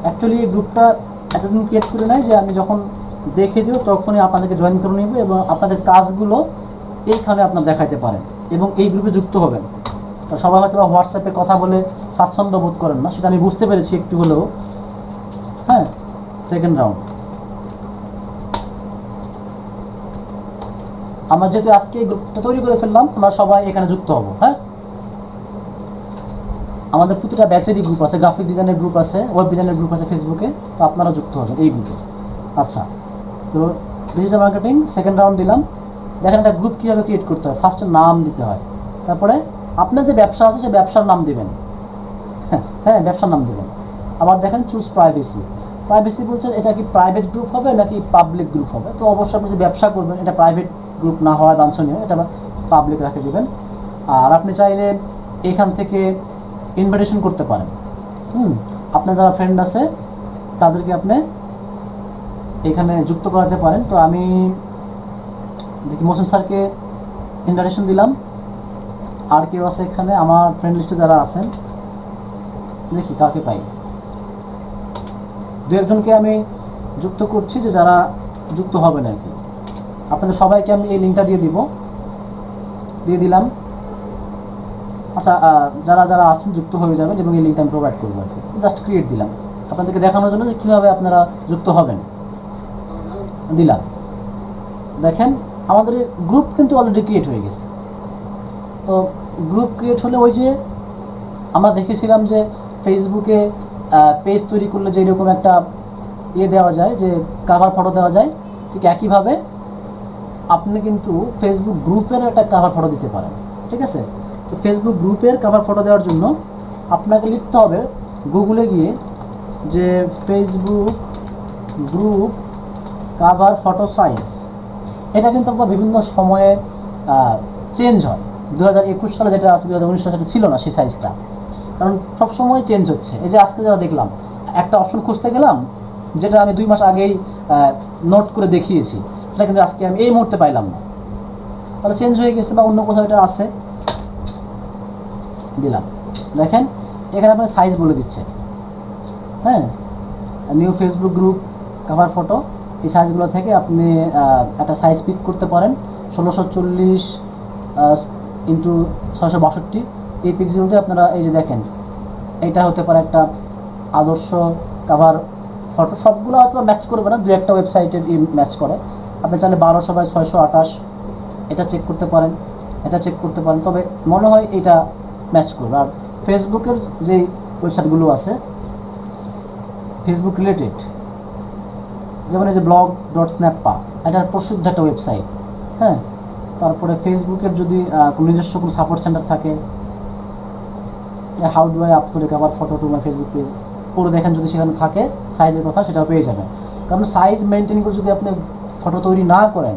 Speaker 1: অ্যাকচুয়ালি এই গ্রুপটা এতদিন ক্রিয়েট করে নাই যে আমি যখন দেখে দিব তখনই আপনাদেরকে জয়েন করে নিব এবং আপনাদের কাজগুলো এইখানে আপনারা দেখাইতে পারেন এবং এই গ্রুপে যুক্ত হবেন। তো সবাই হয়তো বা হোয়াটসঅ্যাপে কথা বলে স্বাচ্ছন্দ্য বোধ করেন না, সেটা আমি বুঝতে পেরেছি একটু হলেও। হ্যাঁ, সেকেন্ড রাউন্ড। আমরা যেহেতু আজকে এই গ্রুপটা তৈরি করে ফেললাম, আমরা সবাই এখানে যুক্ত হব। হ্যাঁ, আমাদের প্রতিটা ব্যাচেরই গ্রুপ আছে, গ্রাফিক ডিজাইনের গ্রুপ আছে, ওয়েব ডিজাইনের গ্রুপ আছে ফেসবুকে, তো আপনারা যুক্ত হবেন এই গ্রুপে। আচ্ছা, তো ডিজিটাল মার্কেটিং সেকেন্ড রাউন্ড দিলাম। দেখেন একটা গ্রুপ কীভাবে ক্রিয়েট করতে হয়। ফার্স্টে নাম দিতে হয়, তারপরে আপনার যে ব্যবসা আছে সেই ব্যবসার নাম দেবেন। হ্যাঁ, ব্যবসার নাম দেবেন। আবার দেখেন চুজ প্রাইভেসি। প্রাইভেসি বলছেন এটা কি প্রাইভেট গ্রুপ হবে নাকি পাবলিক গ্রুপ হবে। তো অবশ্যই আপনি যে ব্যবসা করবেন এটা প্রাইভেট গ্রুপ না হয় বাঞ্ছনীয়, এটা পাবলিক রাখে দেবেন। আর আপনি চাইলে এখান থেকে ইনভাইটেশন করতে পারেন। আপনার যারা ফ্রেন্ড আছে তাদেরকে আপনি এখানে যুক্ত করাতে পারেন। তো আমি দেখি মোহসেন স্যারকে ইনভাইটেশন দিলাম। আর কেউ আছে এখানে আমার ফ্রেন্ড লিস্টে যারা আছেন, দেখি কাকে পাই। দু একজনকে আমি যুক্ত করছি যে যারা যুক্ত হবেন আর কি। আপনাদের সবাইকে আমি এই লিঙ্কটা দিয়ে দিলাম। আচ্ছা, যারা যারা আছেন যুক্ত হয়ে যাবেন এবং এই লিঙ্কটা আমি প্রোভাইড করবো আর কি। জাস্ট ক্রিয়েট দিলাম আপনাদেরকে দেখানোর জন্য যে কীভাবে আপনারা যুক্ত হবেন। দিলাম, দেখেন আমাদের গ্রুপ কিন্তু অলরেডি ক্রিয়েট হয়ে গেছে। তো গ্রুপ ক্রিয়েট হলে ওই যে আমরা দেখেছিলাম যে ফেসবুকে পেজ তৈরি করলে যে এরকম একটা দেওয়া যায়, যে কাভার ফটো দেওয়া যায়, ঠিক একইভাবে আপনি কিন্তু ফেসবুক গ্রুপের একটা কাভার ফটো দিতে পারেন। ঠিক আছে, তো ফেসবুক গ্রুপের কাভার ফটো দেওয়ার জন্য আপনাকে লিখতে হবে গুগলে গিয়ে যে Facebook group cover photo size. এটা কিন্তু আপনার বিভিন্ন সময়ে চেঞ্জ হয়। 2021 সালে যেটা আছে 2019 সালে সেটা ছিল না সেই সাইজটা, কারণ সব সময় চেঞ্জ হচ্ছে। এই যে আজকে যারা দেখলাম একটা অপশন খুঁজতে গেলাম যেটা আমি 2 মাস আগেই নোট করে দেখিয়েছি, সেটা কিন্তু আজকে আমি এই মুহূর্তে পাইলাম না, তাহলে চেঞ্জ হয়ে গেছে বা অন্য কোথাও এটা আছে। দিলাম, দেখেন এখানে আপনার সাইজ বলে দিচ্ছে। হ্যাঁ, new Facebook group cover photo, এই সাইজগুলো থেকে আপনি একটা সাইজ পিক করতে পারেন। 1640 ইন্টু 662 এই পিক্সেলটি আপনারা এই যে দেখেন, এইটা হতে পারে একটা আদর্শ কাভার ফটো। সবগুলো হয়তো ম্যাচ করবে না, 2-1টা ওয়েবসাইটের ম্যাচ করে। আপনি চাইলে 12/628 এটা চেক করতে পারেন, এটা চেক করতে পারেন, তবে মনে হয় এটা ম্যাচ করবে। আর ফেসবুকের যে ওয়েবসাইটগুলো আছে ফেসবুক রিলেটেড, যেমন এই যে blog.snappa, এটা প্রসিদ্ধ একটা ওয়েবসাইট। হ্যাঁ, তারপরে ফেসবুকের যদি নিজস্ব কোনো সাপোর্ট সেন্টার থাকে, how do I upload A cover photo to my Facebook page, পরে দেখেন যদি সেখানে থাকে সাইজের কথা, সেটাও পেয়ে যাবেন। কারণ সাইজ মেনটেন করে যদি আপনি ফটো তৈরি না করেন,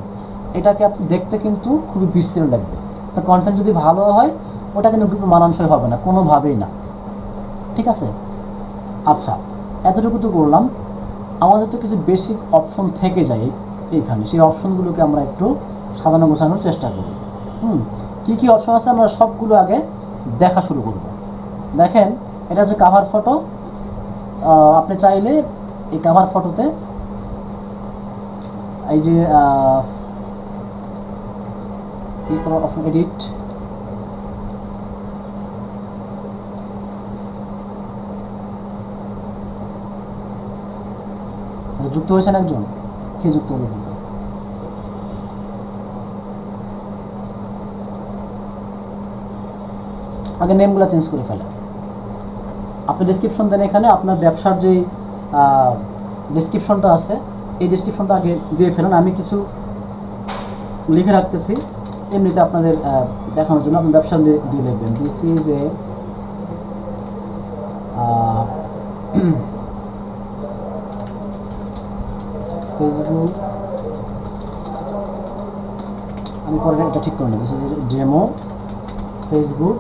Speaker 1: এটাকে আপনি দেখতে কিন্তু খুবই বিশ্রী লাগবে। তো কন্টেন্ট যদি ভালো হয় ওটা কিন্তু গ্রুপে মানানসই হবে না, কোনোভাবেই না। ঠিক আছে, আচ্ছা এতটুকু তো করলাম। আমাদের তো কিছু বেসিক অপশন থেকে যায় এইখানে, সেই অপশনগুলোকে আমরা একটু সাজানো গোছানোর চেষ্টা করি। কী কী অপশন আছে আমরা সবগুলো আগে দেখা শুরু করব। দেখেন এটা হচ্ছে কাভার ফটো। আপনি চাইলে এই কাভার ফটোতে এই যে অপশন এডিট, যুক্ত হয়েছেন একজন, কে যুক্ত হলো? আগে নেমগুলো চেঞ্জ করে ফেলে। আপনি ডেসক্রিপশন দেন, এখানে আপনার ব্যবসার যে ডেসক্রিপশনটা আছে এই ডেসক্রিপশনটা আগে দিয়ে ফেলুন। আমি কিছু লিখে রাখতেছি এমনিতে আপনাদের দেখানোর জন্য। আপনি ব্যবসা দিয়ে লিখবেন দিস ইজ এ ফেসবুক, আমি পরে এটা ঠিক করে নেব, this is demo Facebook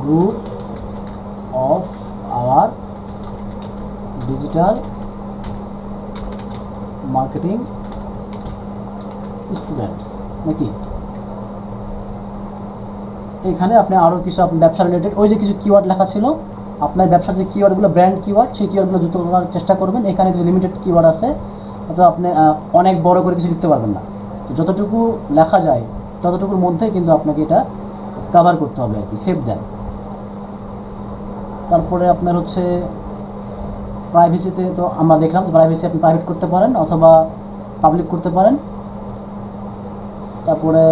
Speaker 1: group of our digital marketing students নাকি এখানে আপনি আরও কিছু আপনার ব্যবসা রিলেটেড ওই যে কিছু কিওয়ার্ড লেখা ছিল, আপনার ব্যবসার যে কিওয়ার্ডগুলো ব্র্যান্ড কিওয়ার্ড, সেই কিওয়ার্ডগুলো যুক্ত করার চেষ্টা করবেন। এখানে কিছু লিমিটেড কিওয়ার্ড আছে, তো আপনি অনেক বড় করে কিছু লিখতে পারবেন না, তো যতটুকু লেখা যায় ততটুকুর মধ্যে কিন্তু আপনাকে এটা কভার করতে হবে আর কি। সেভ দেন। তারপরে আপনার হচ্ছে প্রাইভেসিতে তো আমরা দেখলাম, তো প্রাইভেসি আপনি প্রাইভেট করতে পারেন অথবা পাবলিক করতে পারেন। তারপরে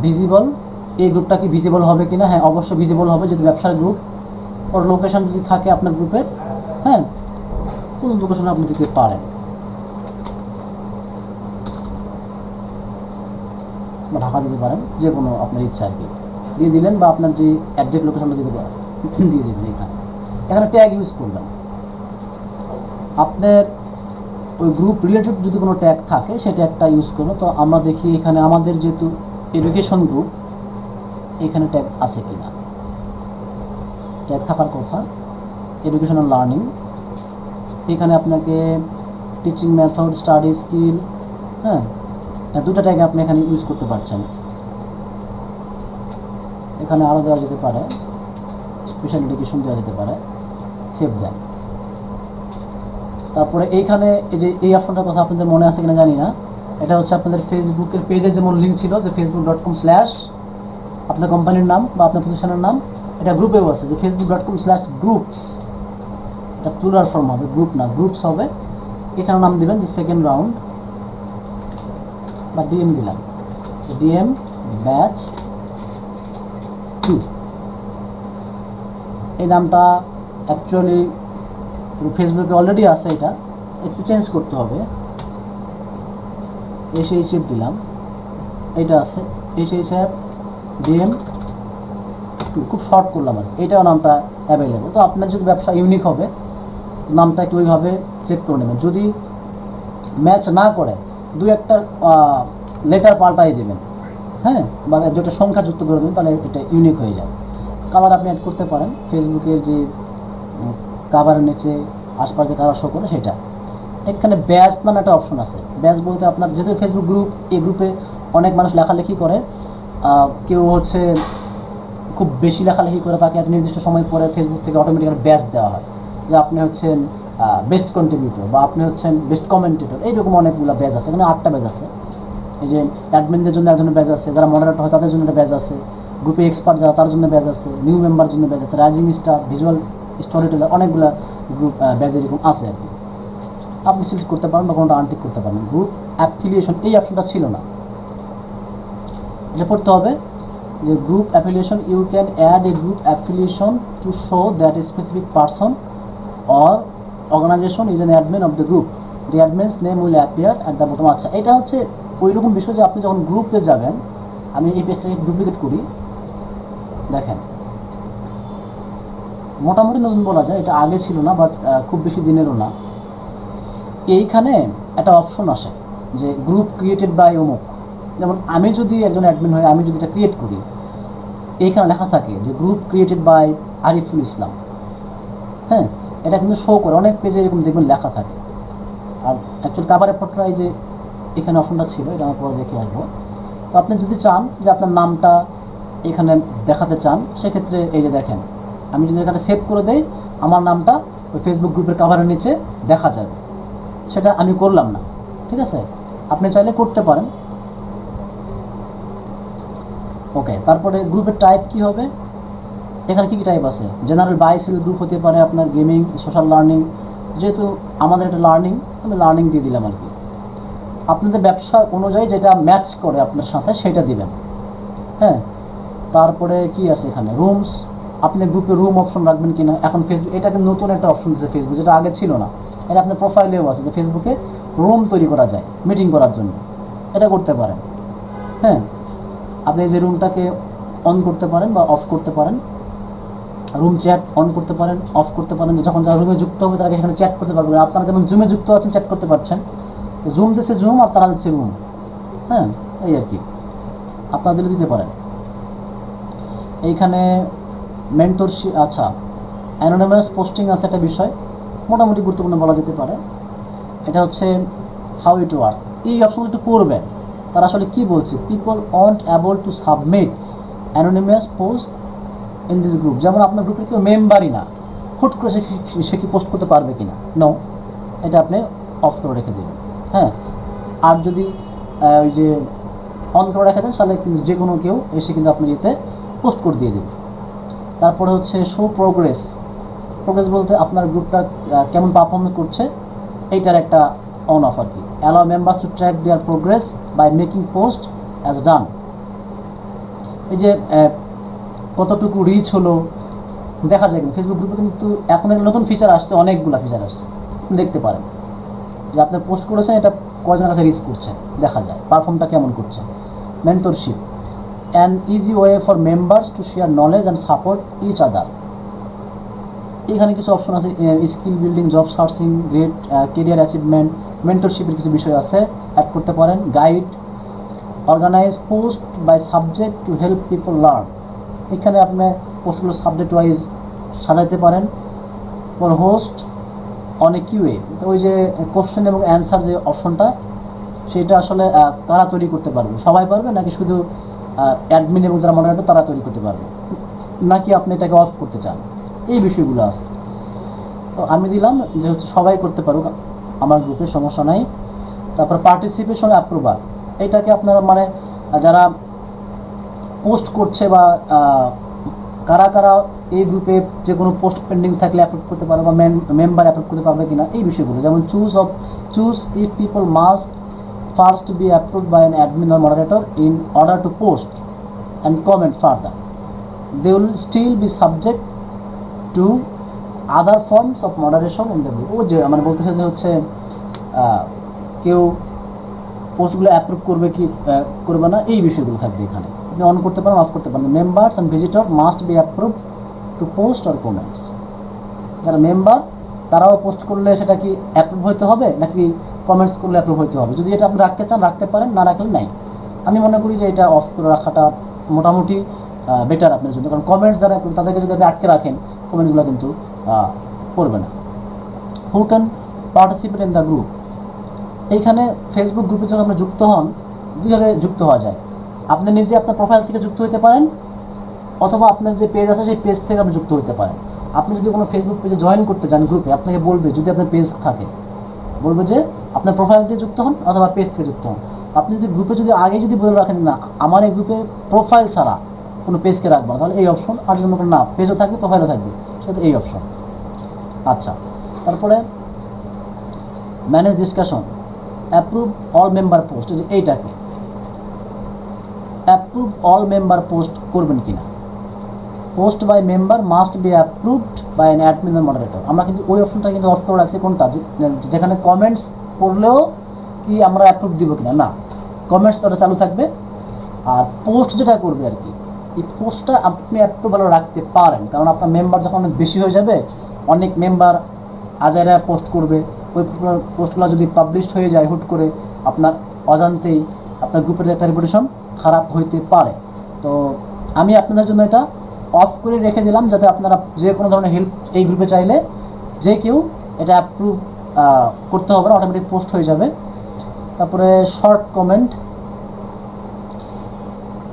Speaker 1: ভিজিবল, এই গ্রুপটা কি ভিজিবল হবে কিনা? হ্যাঁ, অবশ্যই ভিজিবল হবে যদি ব্যবসার গ্রুপ ওর লোকেশন যদি থাকে আপনার গ্রুপের, হ্যাঁ কোন লোকেশনে আপনি দিতে পারেন বা ঢাকা দিতে পারেন, যে কোনো আপনার ইচ্ছা আর কি দিয়ে দিলেন, বা আপনার যে অ্যাড্রেস লোকেশনটা দিতে পারেন দিয়ে দেবেন। এখানে ট্যাগ ইউজ করবেন। আপনার ওই গ্রুপ রিলেটেড যদি কোনো ট্যাগ থাকে সেই ট্যাগটা ইউজ করুন। তো আমরা দেখি এখানে আমাদের যেহেতু এডুকেশন গ্রুপ, এখানে ট্যাগ আছে কি না, ট্যাগ থাকার কথা। এডুকেশনাল লার্নিং, এখানে আপনাকে টিচিং মেথড, স্টাডি স্কিল, হ্যাঁ দুটো ট্যাগ আপনি এখানে ইউজ করতে পারছেন। এখানে আরও দেওয়া যেতে পারে, স্পেশাল এডুকেশন দেওয়া যেতে পারে। সেভ দেন। তারপরে এইখানে এই যে এই অপশনটার কথা আপনাদের মনে আছে কিনা জানি না, এটা হচ্ছে আপনাদের ফেসবুকের পেজে যেমন লিঙ্ক ছিল যে facebook.com/ আপনার কোম্পানির নাম বা আপনার প্রতিষ্ঠানের নাম, এটা গ্রুপেও আছে যে facebook.com/groups, এটা প্লুরাল ফর্ম হবে, গ্রুপ না গ্রুপস হবে। এখানে নাম দিবেন যে সেকেন্ড রাউন্ড বা ডিএম দিলাম, ডিএম ব্যাচ 2। এই নামটা অ্যাকচুয়ালি ফেসবুকে অলরেডি আছে, এটা একটু চেঞ্জ করতে হবে। HHF দিলাম, এটা আছে HHF ডিএম 2, খুব শর্ট করলাম আর এটাও নামটা অ্যাভেলেবল। তো আপনার যদি ব্যবসা ইউনিক হবে নামটা একটু ওইভাবে চেক করে নেবেন। যদি ম্যাচ না করে দু একটা লেটার পাল্টাই দেবেন, হ্যাঁ, বা দু একটা সংখ্যা যুক্ত করে দেবেন, তাহলে এটা ইউনিক হয়ে যায়। কালার আপনি অ্যাড করতে পারেন, ফেসবুকের যে কাভারের নিচে আশপাশ যে কালার শো করে সেটা। এখানে ব্যাচ নামে একটা অপশন আছে। ব্যাচ বলতে আপনার যেহেতু ফেসবুক গ্রুপ, এই গ্রুপে অনেক মানুষ লেখালেখি করে, কেউ হচ্ছে খুব বেশি লেখালেখি করে, তাকে একটা নির্দিষ্ট সময় পরে ফেসবুক থেকে অটোমেটিক্যালি ব্যাচ দেওয়া হয় যে আপনি হচ্ছেন বেস্ট কন্ট্রিবিউটর বা আপনি হচ্ছেন বেস্ট কমেন্টেটর। এইরকম অনেকগুলো ব্যাচ আছে, এখানে 8টা ব্যাচ আছে। এই যে অ্যাডমিনদের জন্য এক ধরনের ব্যাচ আছে, যারা মডারেটর হয় তাদের জন্য একটা ব্যাচ আছে, গ্রুপে এক্সপার্ট যারা তার জন্য ব্যাচ আছে, নিউ মেম্বার জন্য ব্যাচ আছে, rising star, visual storyteller, অনেকগুলো গ্রুপ ব্যাচ এরকম আছে আর কি। আপনি সিলেক্ট করতে পারেন বা কোনোটা আনটিক করতে পারেন। গ্রুপ অ্যাফিলিয়েশন, এই অপশনটা ছিল না, এটা পড়তে হবে যে group affiliation, you can add a group affiliation to show that a specific person or organisation is an admin of the group, the admin's name will appear at the bottom. আচ্ছা, এটা হচ্ছে ওই রকম বিষয় যে আপনি যখন গ্রুপে যাবেন, আমি এই পেজটাকে ডুপ্লিকেট করি, দেখেন মোটামুটি নতুন বলা যায়, এটা আগে ছিল না বাট খুব বেশি দিনেরও না। এইখানে একটা অপশন আসে যে গ্রুপ ক্রিয়েটেড বাই অমুক। যেমন আমি যদি একজন অ্যাডমিন হই, আমি যদি এটা ক্রিয়েট করি, এইখানে লেখা থাকে যে group created by Ariful Islam, হ্যাঁ, এটা কিন্তু শো করে অনেক পেজে এরকম দেখবেন লেখা থাকে। আর অ্যাকচুয়ালি কাভার এফোর্টটা এই যে এখানে অপশনটা ছিল, এটা আমার পরে দেখে আসবো। তো আপনি যদি চান যে আপনার নামটা এখানে দেখাতে চান, সেক্ষেত্রে এই যে দেখেন, আমি যদি এখানে সেভ করে দেই, আমার নামটা ওই ফেসবুক গ্রুপের কাভারের নিচে দেখা যাবে। সেটা আমি করলাম না, ঠিক আছে, আপনি চাইলে করতে পারেন। ওকে, তারপরে গ্রুপের টাইপ কি হবে, এখানে কী কী টাইপ আছে? জেনারেল বাইসেল গ্রুপ হতে পারে, আপনার গেমিং, সোশ্যাল লার্নিং। যেহেতু আমাদের একটা লার্নিং, আমি লার্নিং দিয়ে দিলাম আর কি। আপনাদের ব্যবসা অনুযায়ী যেটা ম্যাচ করে আপনার সাথে সেটা দিবেন, হ্যাঁ। তারপরে কি আছে এখানে, রুমস, আপনি গ্রুপে রুম অপশন রাখবেন কি না। এখন ফেসবুক এটাকে নতুন একটা অপশন দিচ্ছে ফেসবুক, যেটা আগে ছিল না। এটা আপনার প্রোফাইলেও আছে যে ফেসবুকে রুম তৈরি করা যায় মিটিং করার জন্য, এটা করতে পারেন, হ্যাঁ। আপনি যে রুমটাকে অন করতে পারেন বা অফ করতে পারেন, রুম চ্যাট অন করতে পারেন, অফ করতে পারেন। যখন যারা রুমে যুক্ত হবে তারা এখানে চ্যাট করতে পারবেন। আপনারা যেমন জুমে যুক্ত আছেন, চ্যাট করতে পারছেন, তো জুম দিচ্ছে জুম আর তারা দিচ্ছে রুম, হ্যাঁ, এই আর কি। আপনারা দিতে পারেন। এইখানে মেন্টরশিপ, আচ্ছা, অ্যানোনিমাস পোস্টিং আছে একটা বিষয়, মোটামুটি গুরুত্বপূর্ণ বলা যেতে পারে। এটা হচ্ছে হাউ ইট ওয়ার্ক, এই অপশনটা একটু করবেন। তারা আসলে কি বলছে, people want able to submit anonymous post in this group, যেমন আপনার গ্রুপে কেউ মেম্বারই না, হুট করে সে কি পোস্ট করতে পারবে কি না, নো, এটা আপনি অফ করে রেখে দেবেন। হ্যাঁ, আর যদি ওই যে অন করে রেখে দেন তাহলে কিন্তু যে কোনো কেউ এসে কিন্তু আপনার ইয়েতে পোস্ট করে দিয়ে দেবে। তারপরে হচ্ছে শো প্রোগ্রেস। প্রোগ্রেস বলতে আপনার গ্রুপটা কেমন পারফরমেন্স করছে এইটার একটা অন অফ আর কি। Allow members to track their progress by making post as done. এই যে কতটুকু রিচ হলো দেখা যায়, কিন্তু ফেসবুক গ্রুপে কিন্তু এখন নতুন ফিচার আসছে, অনেকগুলো ফিচার আসছে, দেখতে পারেন যে আপনি পোস্ট করেছেন এটা কয়জনের কাছে রিচ করছে, দেখা যায় পারফর্মটা কেমন করছে। Mentorship, an easy way for members to share knowledge and support each other. এখানে কিছু অপশন আছে, skill building, job searching, great career achievement, মেন্টরশিপের কিছু বিষয় আছে, অ্যাড করতে পারেন। Guide, organise post by subject to help people learn. এখানে আপনি পোস্টগুলো সাবজেক্ট ওয়াইজ সাজাইতে পারেন। ফর হোস্ট অনেক কিউএ, তো ওই যে কোশ্চেন এবং অ্যান্সার যে অপশনটা সেটা আসলে কারা তৈরি করতে পারবে, সবাই পারবে নাকি শুধু অ্যাডমিন এবং যারা মডারেটর তারা তৈরি করতে পারবে, নাকি আপনি এটাকে অফ করতে চান, এই বিষয়গুলো আছে। তো আমি দিলাম যে হচ্ছে সবাই করতে পারুক আমার গ্রুপে, সমস্যা নাই। তারপর পার্টিসিপেশন অ্যাপ্রুভাল, এইটাকে আপনারা মানে যারা পোস্ট করছে বা কারা কারা এই গ্রুপে যে কোনো পোস্ট পেন্ডিং থাকলে অ্যাপ্রুভ করতে পারবে বা মেম্বার অ্যাপ্রুভ করতে পারবে কিনা এই বিষয়গুলো, যেমন choose if people must first be approved by an admin or moderator in order to post and comment further, they will still be subject to other forms of moderation in the group. ও যে মানে বলতেছে যে হচ্ছে কেউ পোস্টগুলো approve করবে কি করবে না এই বিষয়গুলো থাকবে এখানে, আপনি অন করতে পারেন, অফ করতে পারেন। Members and visitor must be approve two post or comments. যারা মেম্বার তারাও পোস্ট করলে সেটা কি অ্যাপ্রুভ হইতে হবে নাকি কমেন্টস করলে অ্যাপ্রুভ হইতে হবে, যদি এটা আপনি রাখতে চান রাখতে পারেন, না রাখলে নাই। আমি মনে করি যে এটা অফ করে রাখাটা মোটামুটি বেটার আপনার জন্য, কারণ কমেন্টস যারা তাদেরকে যদি আপনি আটকে রাখেন কমেন্টসগুলো কিন্তু পড়বে না। Who can participate in the group, এইখানে ফেসবুক গ্রুপে যখন আপনি যুক্ত হন দুইভাবে যুক্ত হওয়া যায়, আপনি নিজে আপনার প্রোফাইল থেকে যুক্ত হতে পারেন অথবা আপনার যে পেজ আছে সেই পেজ থেকে আপনি যুক্ত হতে পারেন। আপনি যদি কোনো ফেসবুক পেজে জয়েন করতে চান গ্রুপে, আপনাকে বলবে যদি আপনার পেজ থাকে বলবে যে আপনার প্রোফাইল দিয়ে যুক্ত হন অথবা পেজ থেকে যুক্ত হন। আপনি যদি গ্রুপে যদি আগে যদি বলে রাখেন না আমার এই গ্রুপে প্রোফাইল ছাড়া কোনো পেজকে রাখবো না, তাহলে এই অপশন, আর যদি মনে করেন না পেজও থাকবে প্রোফাইলও থাকবে সেটা এই অপশন। আচ্ছা, তারপরে manage discussion, approve all member post, যে এইটাকে অ্যাপ্রুভ অল মেম্বার পোস্ট করবেন কিনা, post by member must be approved by an admin or moderator. আমরা কিন্তু ওই অপশনটা কিন্তু অফ করে রাখছি, কোনটা যেখানে কমেন্টস পড়লেও কি আমরা অ্যাপ্রুভ দিব কিনা, না কমেন্টস তো চালু থাকবে। আর পোস্ট যেটা করবে আর কি, এই পোস্টটা আপনি অ্যাপ্রুভাল রাখতে পারেন, কারণ আপনার মেম্বার যখন অনেক বেশি হয়ে যাবে, অনেক মেম্বার আজাইরা পোস্ট করবে, ওই পোস্টগুলো যদি পাবলিশড হয়ে যায় হুট করে আপনার অজান্তেই আপনার গ্রুপের একটা রেপুটেশন খারাপ হইতে পারে। তো আমি আপনাদের জন্য এটা অফ করে রেখে দিলাম, যাতে আপনারা যে কোনো ধরনের হেল্প এই গ্রুপে চাইলে যে কেউ এটা অ্যাপ্রুভ করতে হবে না, অটোমেটিক পোস্ট হয়ে যাবে। তারপরে শর্ট কমেন্ট,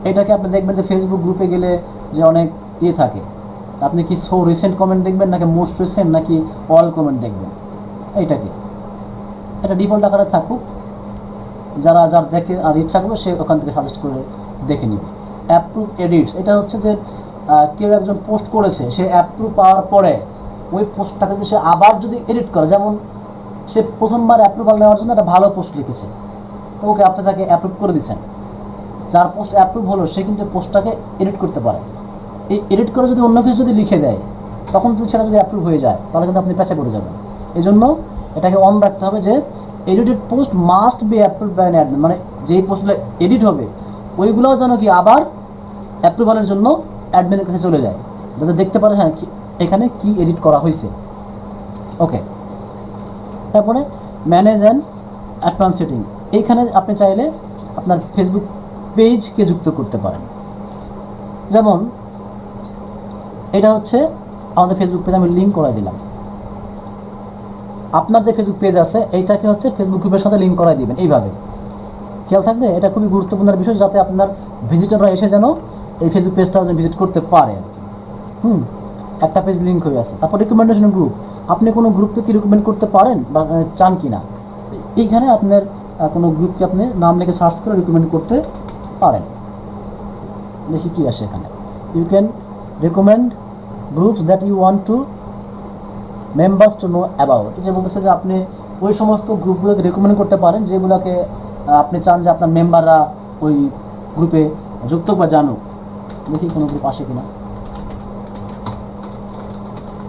Speaker 1: এটাকে আপনি দেখবেন যে ফেসবুক গ্রুপে গেলে যে অনেক ইয়ে থাকে, আপনি কি সো রিসেন্ট কমেন্ট দেখবেন নাকি মোস্ট রিসেন্ট নাকি অল কমেন্ট দেখবেন, এইটাকে এটা ডিফল্ট আকারে থাকুক, যারা যার দেখে আর ইচ্ছা করবে সে ওখান থেকে সাজেস্ট করে দেখে নিবে। অ্যাপ্রুভ এডিটস, এটা হচ্ছে যে কেউ একজন পোস্ট করেছে, সে অ্যাপ্রুভ পাওয়ার পরে ওই পোস্টটাকে যদি সে আবার যদি এডিট করে, যেমন সে প্রথমবার অ্যাপ্রুভাল নেওয়ার জন্য একটা ভালো পোস্ট লিখেছে, তো ওকে আপনি তাকে অ্যাপ্রুভ করে দিচ্ছেন, যার পোস্ট অ্যাপ্রুভ হলো সে কিন্তু পোস্টটাকে এডিট করতে পারে। এই এডিট করে যদি অন্য কিছু যদি লিখে দেয় তখন যদি সেটা যদি অ্যাপ্রুভ হয়ে যায় তাহলে কিন্তু আপনি পেঁচে পড়ে যাবেন। এই জন্য এটাকে অন রাখতে হবে যে edited post must be approved by an admin, মানে যেই পোস্টগুলো এডিট হবে ওইগুলোও যেন কি আবার অ্যাপ্রুভালের জন্য অ্যাডমিনের কাছে চলে যায়, যাতে দেখতে পারে হ্যাঁ এখানে কি এডিট করা হয়েছে। ওকে, তারপরে ম্যানেজ অ্যান্ড অ্যাডভান্স সেটিং, এইখানে আপনি চাইলে আপনার ফেসবুক পেজকে যুক্ত করতে পারেন। যেমন এটা হচ্ছে আমাদের ফেসবুক পেজ, আমি লিঙ্ক করাই দিলাম। আপনার যে ফেসবুক পেজ আছে এইটাকে হচ্ছে ফেসবুক গ্রুপের সাথে লিঙ্ক করাই দিবেন, এইভাবে খেয়াল থাকবে। এটা খুবই গুরুত্বপূর্ণ বিষয়, যাতে আপনার ভিজিটররা এসে যেন এই ফেসবুক পেজটাও যেন ভিজিট করতে পারে আর কি। একটা পেজ লিঙ্ক হয়ে আছে। তারপর রিকমেন্ডেশন গ্রুপ, আপনি কোনো গ্রুপকে কি রিকমেন্ড করতে পারেন বা চান কি না, এইখানে আপনার কোনো গ্রুপকে আপনি নাম লিখে সার্চ করে রিকমেন্ড করতে পারেন। দেখি কি আসে এখানে। You can recommend groups that you want to members to know about. যে বলতেছে যে আপনি ওই সমস্ত গ্রুপগুলোকে রেকমেন্ড করতে পারেন যেগুলোকে আপনি চান যে আপনার মেম্বাররা ওই গ্রুপে যুক্ত বা জানুক। দেখি কোনো গ্রুপ আসে কিনা।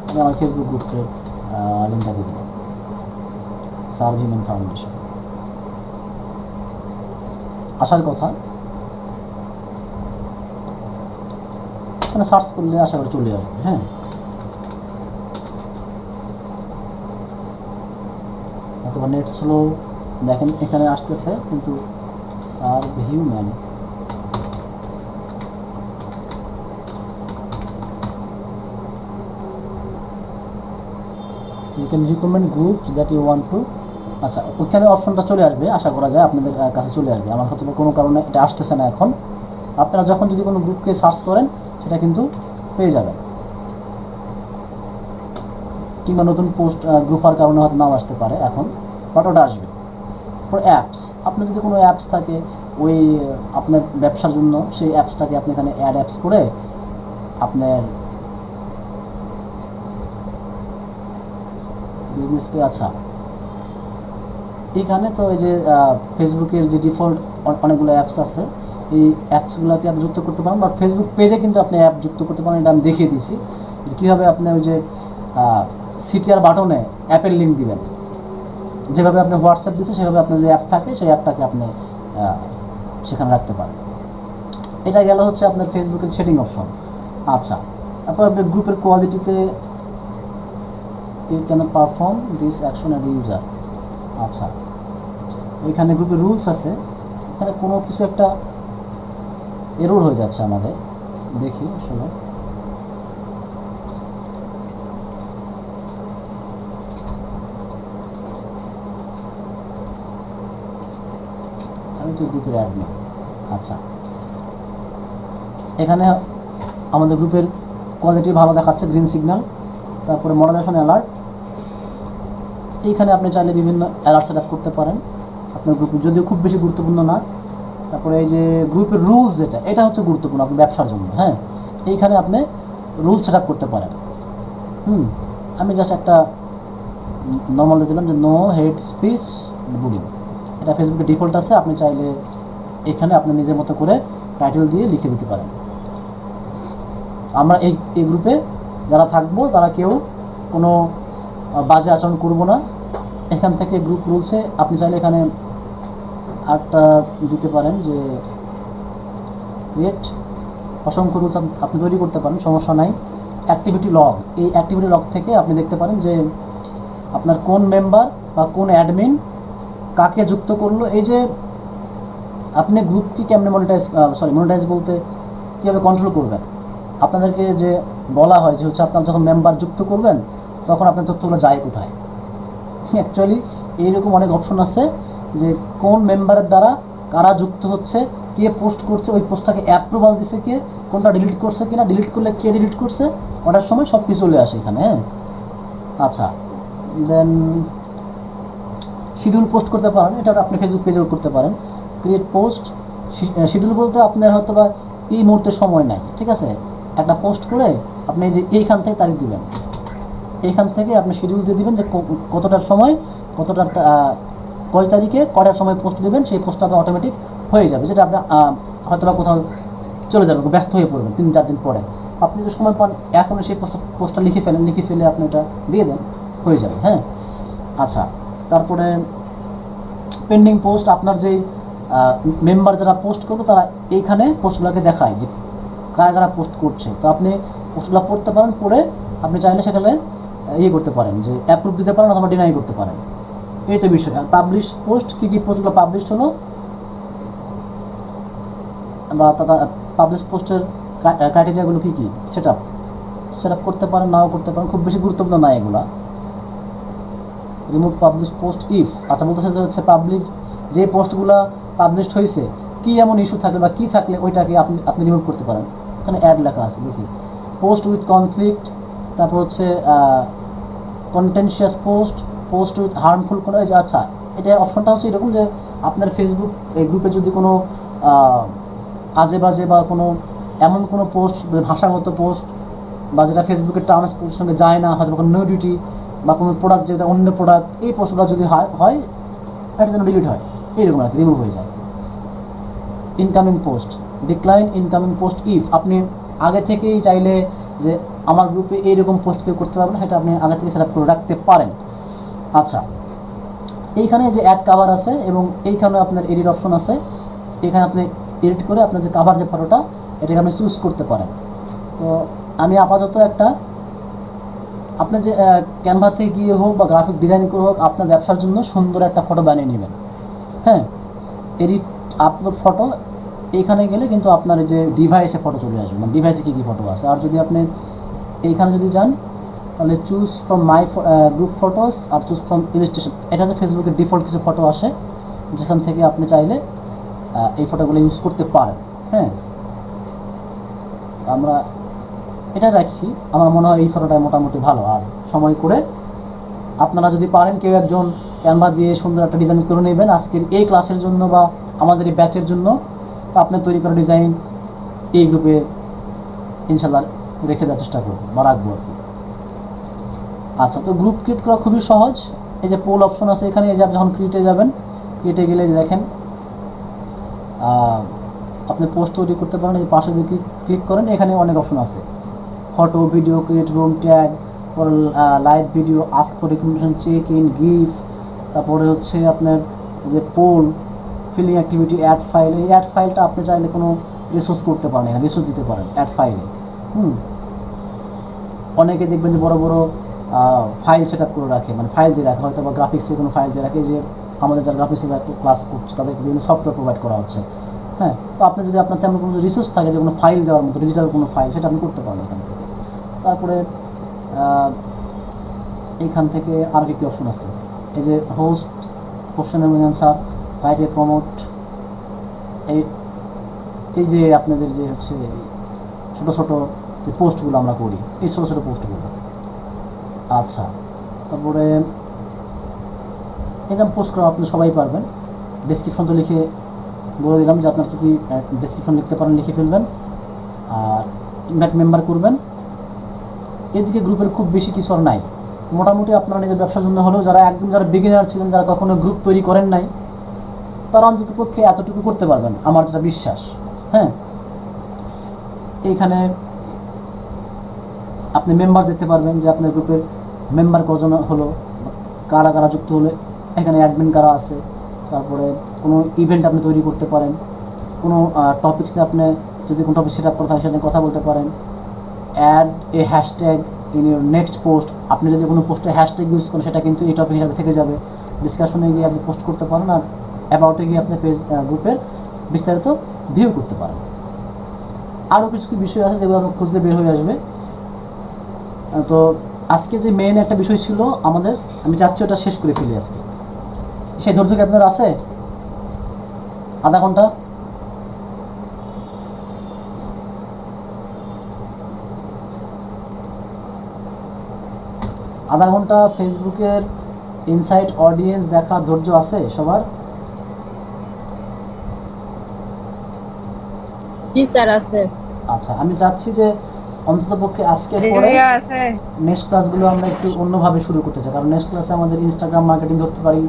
Speaker 1: আমি আমার ফেসবুক গ্রুপে লিঙ্কটা দিয়ে দিলাম, সার্ভ হিউম্যান ফাউন্ডেশন। আসার কথা, এখানে সার্চ করলে আশা করি চলে আসবে। হ্যাঁ, অথবা নেট স্লো, দেখেন এখানে আসতেছে কিন্তু serve human. You can recommend groups that you want to. আচ্ছা, ওইখানে অপশনটা চলে আসবে, আশা করা যায় আপনাদের কাছে চলে আসবে। আমার হয়তো কোনো কারণে এটা আসতেছে না এখন। আপনারা যখন যদি কোনো গ্রুপকে সার্চ করেন সেটা কিন্তু পেয়ে যাবেন, কিংবা নতুন পোস্ট গ্রুপ হওয়ার কারণে হয়তো নাও আসতে পারে এখন, বাট ওটা আসবে। তারপর অ্যাপস, আপনার যদি কোনো অ্যাপস থাকে ওই আপনার ব্যবসার জন্য, সেই অ্যাপসটাকে আপনি এখানে অ্যাড অ্যাপস করে আপনার বিজনেস পে। আচ্ছা, এখানে তো এই যে ফেসবুকের যে ডিফল্ট অনেকগুলো অ্যাপস আছে, এই অ্যাপসগুলোকে আপনি যুক্ত করতে পারেন, বা ফেসবুক পেজে কিন্তু আপনি অ্যাপ যুক্ত করতে পারেন। এটা আমি দেখিয়ে দিয়েছি যে কীভাবে আপনি ওই যে সিটিআর বাটনে অ্যাপের লিঙ্ক দিবেন। যেভাবে আপনি হোয়াটসঅ্যাপ দিচ্ছেন সেভাবে আপনার যে অ্যাপ থাকে সেই অ্যাপটাকে আপনি সেখানে রাখতে পারেন। এটা গেল হচ্ছে আপনার ফেসবুকের সেটিং অপশন। আচ্ছা, তারপর আপনার গ্রুপের কোয়ালিটিতে you can perform this action add user. আচ্ছা, এখানে গ্রুপের রুলস আছে, এখানে কোনো কিছু একটা এরর হয়ে যাচ্ছে আমাদের। দেখি আসলে আমি তো গ্রুপের অ্যাডমিন। আচ্ছা, এখানে আমাদের গ্রুপের কোয়ালিটি ভালো দেখাচ্ছে, গ্রিন সিগন্যাল। তারপরে মডারেশন অ্যালার্ট, এইখানে আপনি চাইলে বিভিন্ন অ্যালার্ট সেট আপ করতে পারেন আপনার গ্রুপে, যদিও খুব বেশি গুরুত্বপূর্ণ না। তারপরে এই যে গ্রুপের রুলস, এটা হচ্ছে গুরুত্বপূর্ণ আপনার ব্যবসার জন্য। হ্যাঁ, এইখানে আপনি রুলস সেট আপ করতে পারেন। আমি জাস্ট একটা নর্মাল দিয়ে দিলাম যে নো হেড স্পিচ বুলিং। এটা ফেসবুকে ডিফল্ট আছে, আপনি চাইলে এখানে আপনি নিজের মতো করে টাইটেল দিয়ে লিখে দিতে পারেন। আমরা এই গ্রুপে যারা থাকবো তারা কেউ কোনো বাজে আচরণ করব না। এখান থেকে গ্রুপ রুলসে আপনি চাইলে এখানে আরেকটা দিতে পারেন যে ক্রিয়েট, অসংখ্য রুলস আপনি তৈরি করতে পারেন, সমস্যা নাই। অ্যাক্টিভিটি লগ, এই অ্যাক্টিভিটি লগ থেকে আপনি দেখতে পারেন যে আপনার কোন মেম্বার বা কোন অ্যাডমিন কাকে যুক্ত করলো। এই যে আপনি গ্রুপকে কেমনে মনিটাইজ বলতে কীভাবে কন্ট্রোল করবেন, আপনাদেরকে যে বলা হয় যে হচ্ছে আপনারা যখন মেম্বার যুক্ত করবেন তখন আপনার তথ্যগুলো যায় কোথায়। অ্যাকচুয়ালি এইরকম অনেক অপশন আছে যে কোন মেম্বারের দ্বারা কারা যুক্ত হচ্ছে, কে পোস্ট করছে, ওই পোস্টটাকে অ্যাপ্রুভাল দিছে কে, কোনটা ডিলিট করছে কিনা, ডিলিট করলে কে ডিলিট করছে, ওটার সময় সব কিছু চলে আসে এখানে। হ্যাঁ, আচ্ছা, দেন শিডিউল পোস্ট করতে পারেন, এটা আপনি ফেসবুক পেজেও করতে পারেন। ক্রিয়েট পোস্ট, শিডিউল বলতে আপনার হয়তো বা এই মুহূর্তে সময় নাই, ঠিক আছে, একটা পোস্ট করে আপনি যে এইখান থেকে তারিখ দিবেন, এইখান থেকে আপনি শিডিউল দিয়ে দিবেন যে কতটার সময়, কতটার কয় তারিখে কটার সময় পোস্ট দেবেন, সেই পোস্টটা অটোমেটিক হয়ে যাবে। যেটা আপনি হয়তো বা কোথাও চলে যাবেন, ব্যস্ত হয়ে পড়বেন 3-4 দিন পরে, আপনি যদি সময় পান এখনও সেই পোস্টটা লিখে ফেলে আপনি এটা দিয়ে দেন, হয়ে যাবে। হ্যাঁ, আচ্ছা, তারপরে পেন্ডিং পোস্ট, আপনার যেই মেম্বার যারা পোস্ট করবে তারা এইখানে পোস্টগুলোকে দেখায় যে কারা কারা পোস্ট করছে। তো আপনি পোস্টগুলো পড়তে পারেন, পড়ে আপনি চাইলে সেখানে করতে পারেন যে অ্যাপ্রুভ দিতে পারেন অথবা ডিনাই করতে পারেন। এই তো বিষয়। আর পাবলিশ পোস্ট, কী কী পোস্টগুলো পাবলিশ হলো বা পাবলিশ পোস্টের ক্রাইটেরিয়াগুলো কী কী সেট আপ করতে পারেন, নাও করতে পারেন, খুব বেশি গুরুত্বপূর্ণ না এগুলা। রিমুভ পাবলিশ পোস্ট ইফ, আচ্ছা বলতেছে যে হচ্ছে পাবলিক যে পোস্টগুলো পাবলিশড হয়েছে কী এমন ইস্যু থাকলে বা কী থাকলে ওইটাকে আপনি রিমুভ করতে পারেন। এখানে অ্যাড লেখা আছে, দেখি পোস্ট উইথ কনফ্লিক্ট, তারপর হচ্ছে কন্টেনশিয়াস পোস্ট, পোস্ট উইথ হার্মফুল কোনো, এই যে আচ্ছা এটা অপশনটা হচ্ছে এরকম যে আপনার ফেসবুক এই গ্রুপে যদি কোনো আজে বাজে বা কোনো এমন কোনো পোস্ট, ভাষাগত পোস্ট বা যেটা ফেসবুকের টার্মস সঙ্গে যায় না, হয়তো কোনো নিউডিটি বা কোনো প্রোডাক্ট যেটা অন্য প্রোডাক্ট, এই পোস্টগুলো যদি হয় এটা যেন ডিলিট হয়, এইরকম আর কি, রিমুভ হয়ে যায়। Incoming post, decline incoming post if, আপনি আগে থেকেই চাইলে যে আমার গ্রুপে এইরকম পোস্ট কেউ করতে পারবেন, সেটা আপনি আগে থেকে সেট আপ করে রাখতে পারেন। আচ্ছা, এইখানে যে অ্যাড কাভার আছে এবং এইখানে আপনার এডিট অপশন আছে, এখানে আপনি এডিট করে আপনার যে কাভার যে ফটোটা এটাকে আপনি চুজ করতে পারেন। তো আমি আপাতত একটা আপনি যে ক্যানভা থেকে গিয়ে হোক বা গ্রাফিক ডিজাইন করে হোক আপনার ব্যবসার জন্য সুন্দর একটা ফটো বানিয়ে নেবেন। হ্যাঁ, এডিট আপলোড ফটো, এইখানে গেলে কিন্তু আপনার যে ডিভাইসে ফটো চলে আসবে, মানে ডিভাইসে কী কী ফটো আছে। আর যদি আপনি এইখানে যদি যান তাহলে choose from my group photos আর চুজ ফ্রম ইলাস্ট্রেশন, এটা হচ্ছে ফেসবুকের ডিফল্ট কিছু ফটো আসে যেখান থেকে আপনি চাইলে এই ফটোগুলো ইউজ করতে পারেন। হ্যাঁ, আমরা এটা রাখি, আমার মনে হয় এই ফটোটা মোটামুটি ভালো। আর সময় করে আপনারা যদি পারেন কেউ একজন ক্যানভা দিয়ে সুন্দর একটা ডিজাইন করে নেবেন আজকের এই ক্লাসের জন্য বা আমাদের এই ব্যাচের জন্য, তো আপনার তৈরি করা ডিজাইন এই গ্রুপে ইনশাল্লাহ রেখে দেওয়ার চেষ্টা করবো বা রাখবো আর কি। আচ্ছা, তো গ্রুপ ক্রিয়েট করা খুবই সহজ। এই যে পোল অপশন আছে এখানে, এই যে আপনি যখন ক্রিয়েটে যাবেন, ক্রিয়েটে গেলে যে দেখেন আপনি পোস্ট তৈরি করতে পারেন। এই পাশে যদি ক্লিক করেন এখানে অনেক অপশন আছে, photo, video, create room, tag, পর live video, ask for recommendation, check in, gift, তারপরে হচ্ছে আপনার যে poll, feeling activity, add file. এই অ্যাড ফাইলটা আপনি চাইলে কোনো রিসোর্স করতে পারেন, এখানে রিসোর্স দিতে পারেন অ্যাড ফাইলে। অনেকে দেখবেন যে বড় বড় ফাইল সেট আপ করে রাখে, মানে ফাইল দিয়ে রাখে, হয়তো বা গ্রাফিক্সের কোনো ফাইল দিয়ে রাখে। যে আমাদের যারা গ্রাফিক্সে ক্লাস করছে তাদেরকে বিভিন্ন সফটওয়্যার প্রোভাইড করা হচ্ছে। হ্যাঁ, তো আপনি যদি আপনার তেমন কোনো রিসোর্স থাকে যে কোনো ফাইল দেওয়ার মতো, ডিজিটাল কোনো ফাইল, সেটা আপনি করতে পারেন এখান থেকে। তারপরে এইখান থেকে আর কি অপশন আছে, এই যে হোস্ট, কোশ্চেন এবং অ্যান্সার, রাইট এ প্রমোট, এই যে আপনাদের যে হচ্ছে ছোটো ছোটো যে পোস্টগুলো আমরা করি, এই ছোটো ছোটো পোস্টগুলো। আচ্ছা, তারপরে এরকম পোস্ট করা আপনি সবাই পারবেন। ডেসক্রিপশন তো লিখে বলে দিলাম যে আপনার কী ডেসক্রিপশন লিখতে পারেন, লিখে ফেলবেন আর ইনভাইট মেম্বার করবেন। এদিকে গ্রুপের খুব বেশি কিছু আর নাই, মোটামুটি আপনারা নিজের ব্যবসার জন্য হলেও যারা একদম যারা বিগিনার ছিলেন, যারা কখনো গ্রুপ তৈরি করেন নাই, তারা অন্তত পক্ষে এতটুকু করতে পারবেন, আমার যেটা বিশ্বাস। হ্যাঁ, এইখানে আপনি মেম্বার দেখতে পারবেন যে আপনার গ্রুপের মেম্বার কজন হলো, কারা কারা যুক্ত হলো, এখানে অ্যাডমিন কারা আছে। তারপরে কোনো ইভেন্ট আপনি তৈরি করতে পারেন, কোনো টপিক্স নিয়ে আপনি যদি কোনো টপিক সেট আপ করে থাকে সেটা নিয়ে কথা বলতে পারেন। Add a hashtag in your next post, আপনি যদি কোনো পোস্টে হ্যাশট্যাগ ইউজ করেন সেটা কিন্তু এই টপিক হিসাবে থেকে যাবে। ডিসকাশনে গিয়ে আপনি পোস্ট করতে পারেন, আর অ্যাবাউটে গিয়ে আপনি পেজ গ্রুপের বিস্তারিত ভিউ করতে পারেন। আরও কিছু কিছু বিষয় আছে যেগুলো আপনি খুঁজলে বের হয়ে আসবে। তো আজকে যে মেইন একটা বিষয় ছিল আমাদের, আমি চাচ্ছি ওটা শেষ করে ফেলি আজকে। সেই ধৈর্য কি আপনার আছে? আধা ঘন্টা? আধা ঘন্টা ফেসবুকের ইনসাইট অডিয়েন্স দেখার ধৈর্য আছে সবার?
Speaker 13: জি স্যার আছে।
Speaker 1: আচ্ছা, আমি চাচ্ছি যে অন্ততপক্ষে আজকের পরে নেক্সট ক্লাসগুলো আমরা একটু অন্যভাবে শুরু করতে চাই, কারণ নেক্সট ক্লাসে আমাদের ইনস্টাগ্রাম মার্কেটিং ধরতে পারি,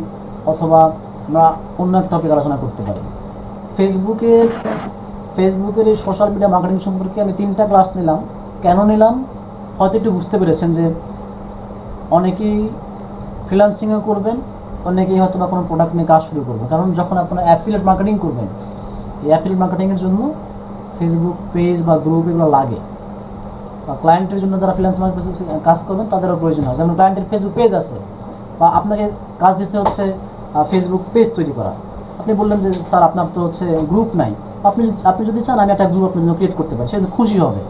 Speaker 1: অথবা আমরা অন্য একটা টপিক আলোচনা করতে পারি। ফেসবুকের এই সোশ্যাল মিডিয়া মার্কেটিং সম্পর্কে আমি 3টা ক্লাস নিলাম। কেন নিলাম হয়তো একটু বুঝতে পেরেছেন যে অনেকেই ফ্রিল্যান্সিংও করবেন, অনেকেই হয়তো বা কোনো প্রোডাক্ট নিয়ে কাজ শুরু করবেন। কারণ যখন আপনারা অ্যাফিলিয়েট মার্কেটিং করবেন, এই অ্যাফিলিয়েট মার্কেটিংয়ের জন্য ফেসবুক পেজ বা গ্রুপ এগুলো লাগে, বা ক্লায়েন্টের জন্য যারা ফ্রিল্যান্স মার্কেটিং কাজ করবেন তাদেরও প্রয়োজন হয়। যেমন ক্লায়েন্টের ফেসবুক পেজ আছে, বা আপনাকে কাজ দিতে হচ্ছে ফেসবুক পেজ তৈরি করা। আপনি বললেন যে স্যার আপনার তো হচ্ছে গ্রুপ নাই, আপনি যদি চান আমি একটা গ্রুপ আপনার জন্য ক্রিয়েট করতে পারি, সে খুশি হবে।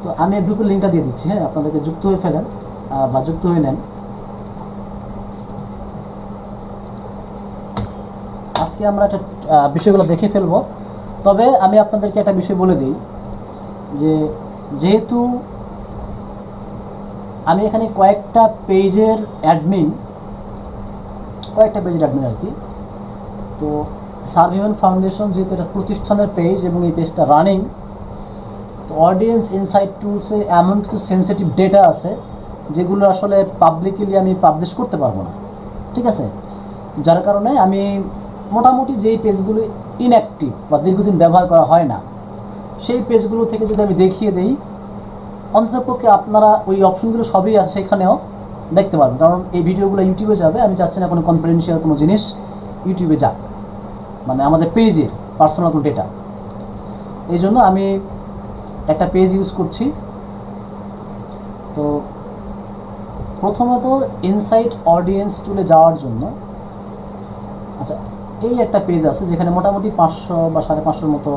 Speaker 1: তো আমি এই গ্রুপের লিঙ্কটা দিয়ে দিচ্ছি, হ্যাঁ, আপনাদেরকে যুক্ত হয়ে ফেলেন বা যুক্ত হয়ে নেন। আজকে আমরা একটা বিষয়গুলো দেখে ফেলবো। তবে আমি আপনাদেরকে একটা বিষয় বলে দিই যে যেহেতু আমি এখানে কয়েকটা পেজের অ্যাডমিন আর কি, তো সার্ভিভেন ফাউন্ডেশন যেহেতু এটা প্রতিষ্ঠানের পেজ এবং এই পেজটা রানিং, তো অডিয়েন্স ইনসাইট টুলসে এমন কিছু সেন্সিটিভ ডেটা আছে যেগুলো আসলে পাবলিকলি আমি পাবলিশ করতে পারবো না, ঠিক আছে? যার কারণে আমি মোটামুটি যেই পেজগুলো ইনঅ্যাক্টিভ বা দীর্ঘদিন ব্যবহার করা হয় না সেই পেজগুলো থেকে যদি আমি দেখিয়ে দিই, অন্ততপক্ষে আপনারা ওই অপশনগুলো সবই আছে সেখানেও দেখতে পারবেন। কারণ এই ভিডিওগুলো ইউটিউবে যাবে, আমি চাচ্ছি না কোনো কনফিডেন্সিয়াল কোনো জিনিস ইউটিউবে যাক, মানে আমাদের পেজের পার্সোনাল কোনো ডেটা। এই জন্য আমি একটা পেজ ইউজ করছি। তো প্রথমত ইনসাইট অডিয়েন্স টুলে যাওয়ার জন্য, আচ্ছা এই একটা পেজ আছে যেখানে মোটামুটি 500 বা 550 মতো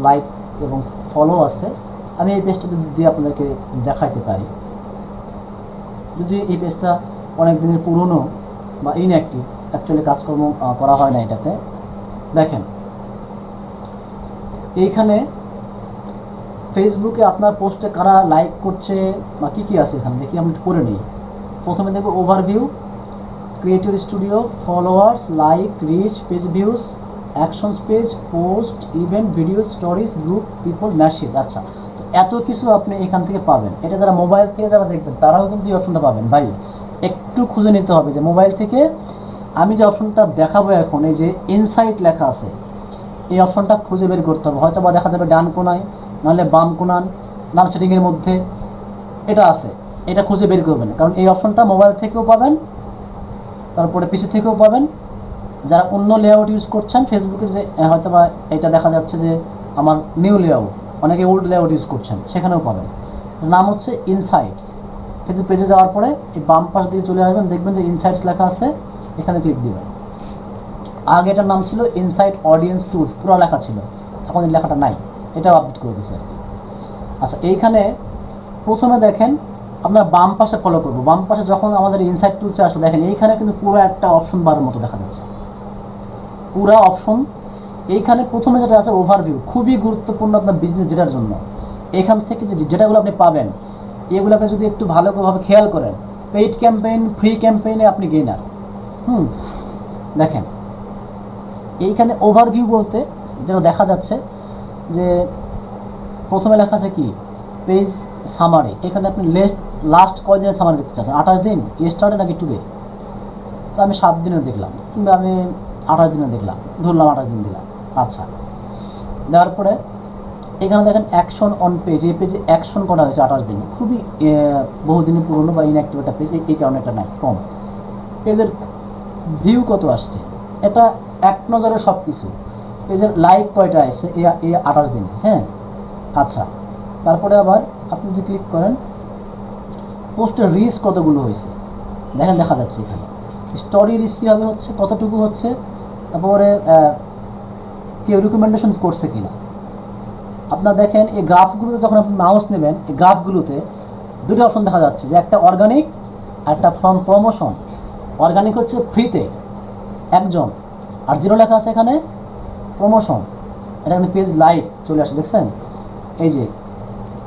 Speaker 1: লাইক এবং ফলো আছে। আমি এই পেজটা দিয়ে আপনাদেরকে দেখাইতে পারি, যদি এই পেজটা অনেক দিনের পুরনো বা ইনঅ্যাক্টিভ, অ্যাকচুয়ালি কাজকর্ম করা হয় না এটাতে। দেখেন এইখানে ফেসবুকে আপনার পোস্টে কারা লাইক করছে বা কী কী আছে এখানে দেখি, আমি করে নিই। প্রথমে দেখব overview, creator studio, followers, like, reach, page views, actions page, post, event, video, stories, group, people, message. আচ্ছা, তো এত কিছু আপনি এখান থেকে পাবেন। এটা যারা মোবাইল থেকে যারা দেখবেন তারাও কিন্তু এই অপশনটা পাবেন। ভাই একটু খুঁজে নিতে হবে যে মোবাইল থেকে আমি যে অপশনটা দেখাবো এখন, এই যে ইনসাইট লেখা আছে, এই অপশনটা খুঁজে বের করতে হবে। হয়তো বা দেখা যাবে ডান কোনায়, নাহলে বাম কোনান, নাম সেটিংয়ের মধ্যে এটা আছে, এটা খুঁজে বের করবেন। কারণ এই অপশনটা মোবাইল থেকেও পাবেন, তারপরে পিসি থেকেও পাবেন। যারা অন্য লেআউট ইউজ করছেন ফেসবুকের, যে হয়তো বা এটা দেখা যাচ্ছে যে আমার নিউ লেআউট, অনেকে ওল্ড লেআউট ইউজ করছেন, সেখানেও পাবেন। নাম হচ্ছে ইনসাইটস। ফেসবুক পেজে যাওয়ার পরে এই বাম পাশ দিয়ে চলে আসবেন, দেখবেন যে ইনসাইটস লেখা আছে, এখানে ক্লিক দিবেন। আগে এটার নাম ছিল ইনসাইট অডিয়েন্স টুলস, পুরো লেখা ছিল, এখন এই লেখাটা নাই, এটাও আপডেট করে দিচ্ছে আর কি। আচ্ছা, এইখানে প্রথমে দেখেন আপনার বাম পাশে ফলো করবো। বাম পাশে যখন আমাদের ইনসাইট টুলসে আসলে দেখেন এইখানে কিন্তু পুরো একটা অপশন বারের মতো দেখা যাচ্ছে, পুরো অপশন। এইখানে প্রথমে যেটা আছে ওভারভিউ, খুবই গুরুত্বপূর্ণ আপনার বিজনেস ডেটার জন্য। এখান থেকে যে ডেটাগুলো আপনি পাবেন এগুলোকে যদি একটু ভালোভাবে খেয়াল করেন, পেইড ক্যাম্পেইন, ফ্রি ক্যাম্পেইনে আপনি গেইনার। দেখেন এইখানে ওভারভিউ বলতে যেটা দেখা যাচ্ছে যে প্রথমে লেখা আছে কি পেজ সামারি। এখানে আপনি লাস্ট কয়দিনের সামারি দেখতে চাচ্ছেন, 28 দিন, ইয়েস্টারডে নাকি টুডে। তো আমি 7 দিনে দেখলাম, কিংবা আমি 28 দিনে দেখলাম, ধরলাম 28 দিন দিলাম। আচ্ছা, দেওয়ার পরে এখানে দেখেন অ্যাকশন অন পেজ, এই পেজে অ্যাকশন করা হয়েছে 28 দিনে, খুবই বহুদিনের পুরনো বা ইনঅ্যাক্টিভ একটা পেজ, এই কারণে এটা নাই, কম। পেজের ভিউ কত আসছে, এটা এক নজরে সব কিছু। পেজের লাইক কয়টা আসছে এই 28 দিনে, হ্যাঁ। আচ্ছা, তারপরে আবার আপনি যদি ক্লিক করেন পোস্টের রিচ কতগুলো হয়েছে দেখেন, দেখা যাচ্ছে এখানে। স্টোরি রিচ কীভাবে হচ্ছে, কতটুকু হচ্ছে, তারপরে কেউ রিকমেন্ডেশন করছে কিনা। আপনার দেখেন এই গ্রাফগুলোতে যখন আপনি মাউস নেবেন, এই গ্রাফগুলোতে দুটো অপশন দেখা যাচ্ছে, যে একটা অর্গানিক আর একটা ফ্রম প্রমোশন। অর্গানিক হচ্ছে ফ্রিতে একজন, আর 0 লেখা আছে এখানে প্রমোশন। এটা কিন্তু পেজ লাইক চলে আসে, দেখছেন এই যে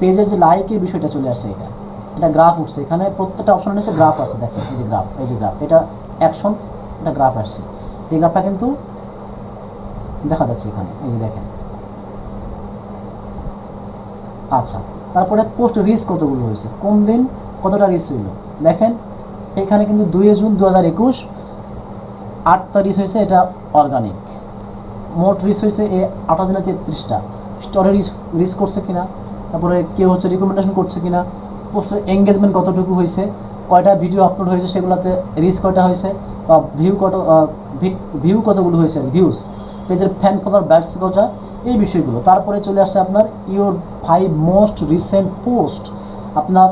Speaker 1: পেজের যে লাইকের বিষয়টা চলে আসে, এটা গ্রাফ উঠছে এখানে, প্রত্যেকটা অপশন নিচে গ্রাফ আছে। দেখেন এই যে গ্রাফ, এই যে গ্রাফ, এটা অ্যাকশন, এটা গ্রাফ আসছে। এই গ্রাফটা কিন্তু দেখা যাচ্ছে এখানে, এই যে দেখেন। আচ্ছা, তারপরে পোস্ট রিচ কতগুলো হয়েছে, কোন দিন কতটা রিচ হইল দেখেন এখানে কিন্তু 2 জুন 2021 8টা রিচ হয়েছে, এটা অর্গানিক। মোট রিচ হয়েছে এই 28 দিনে 33টা। স্টোরি রিচ করছে কিনা, তারপরে কেউ হচ্ছে রিকমেন্ডেশন করছে কিনা, পোস্টের এঙ্গেজমেন্ট কতটুকু হয়েছে, কয়টা ভিডিও আপলোড হয়েছে সেগুলোতে রিচ কয়টা হয়েছে, বা ভিউ কতগুলো হয়েছে, ভিউজ, পেজের ফ্যান ফলোয়ার ব্যাটস কটা, এই বিষয়গুলো। তারপরে চলে আসছে আপনার ইওর 5 মোস্ট রিসেন্ট পোস্ট, আপনার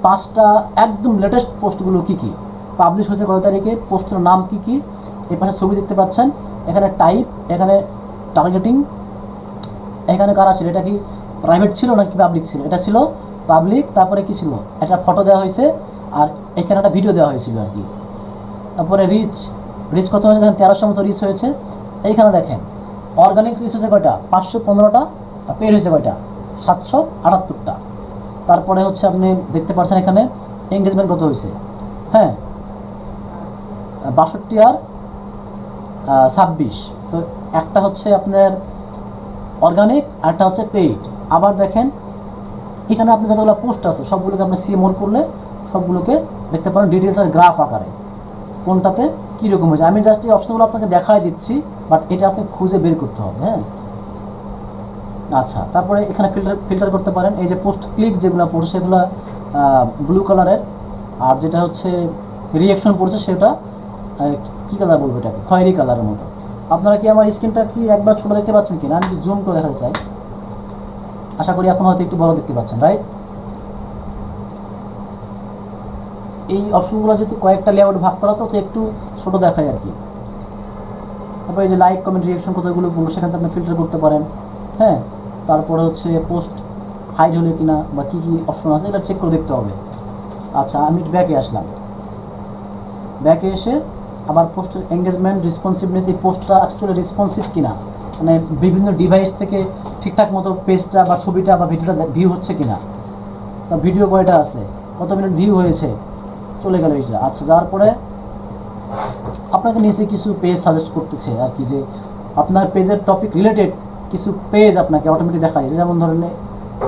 Speaker 1: 5টা একদম লেটেস্ট পোস্টগুলো কী কী পাবলিশ হয়েছে, কত তারিখে, পোস্টের নাম কী কী, এই পাশে ছবি দেখতে পাচ্ছেন, এখানে টাইপ, এখানে টার্গেটিং, এখানে কারা ছিল, এটা কি প্রাইভেট ছিল নাকি পাবলিক ছিল, এটা ছিল পাবলিক। তারপরে কি ছিল, একটা ফটো দেওয়া হয়েছে, আর এখানে একটা ভিডিও দেওয়া হয়েছিল আর কি। তারপরে রিচ কত হয়েছে, দেখেন 1300 মতো রিচ হয়েছে। এইখানে দেখেন অর্গানিক রিচ হয়েছে কয়টা 515টা, আর পেড হয়েছে কয়টা 778টা। তারপরে হচ্ছে আপনি দেখতে পাচ্ছেন এখানে এঙ্গেজমেন্ট কত হয়েছে, হ্যাঁ 62 আর 26। তো একটা হচ্ছে আপনার অর্গানিক, আরটা হচ্ছে পেইড। আবার দেখেন এখানে আপনি যতগুলো পোস্ট আছে সবগুলোকে আপনি সিএমওর করলে সবগুলোকে দেখতে পারেন ডিটেলস আর গ্রাফ আকারে কোনটাতে কীরকম হয়েছে। আমি জাস্ট এই অপশনগুলো আপনাকে দেখাই দিচ্ছি, বাট এটা আপনি খুঁজে বের করতে হবে, হ্যাঁ। আচ্ছা, তারপরে এখানে ফিল্টার করতে পারেন। এই যে পোস্ট ক্লিক যেগুলো পড়ছে সেগুলো ব্লু কালারের, আর যেটা হচ্ছে রিয়াকশন পড়ছে সেটা কী কালার বলবো এটাকে, খয়েরি কালারের মতো। আপনারা কি আমার স্ক্রিনটা কি একবার ছোটো দেখতে পাচ্ছেন কিনা? আমি জুম করে দেখাতে চাই, আশা করি এখন হয়তো একটু বড় দেখতে পাচ্ছেন, রাইট? এই অপশনগুলো যেহেতু কয়েকটা লেআউট ভাগ করা তো একটু ছোটো দেখায় আর কি। তারপরে এই যে লাইক কমেন্ট রিয়াকশন কতগুলো বলবো সেখান থেকে আপনি ফিল্টার করতে পারেন, হ্যাঁ। তারপরে হচ্ছে পোস্ট হাইড হলে কিনা বা কী কী অপশন আছে এটা চেক করে দেখতে হবে। আচ্ছা, আমি ব্যাকে আসলাম, ব্যাকে এসে আবার পোস্টের এঙ্গেজমেন্ট রেসপন্সিভনেস, এই পোস্টটা অ্যাকচুয়ালি রেসপন্সিভ কিনা, মানে বিভিন্ন ডিভাইস থেকে ঠিকঠাক মতো পেজটা বা ছবিটা বা ভিডিওটা ভিউ হচ্ছে কিনা, তা ভিডিও কয়টা আছে, কত মিনিট ভিউ হয়েছে, চলে গেল এইটা। আচ্ছা, যাওয়ার পরে আপনাকে নিচে কিছু পেজ সাজেস্ট করতেছে আর কি, যে আপনার পেজের টপিক রিলেটেড কিছু পেজ আপনাকে অটোমেটিক দেখায়। যেমন ধরেন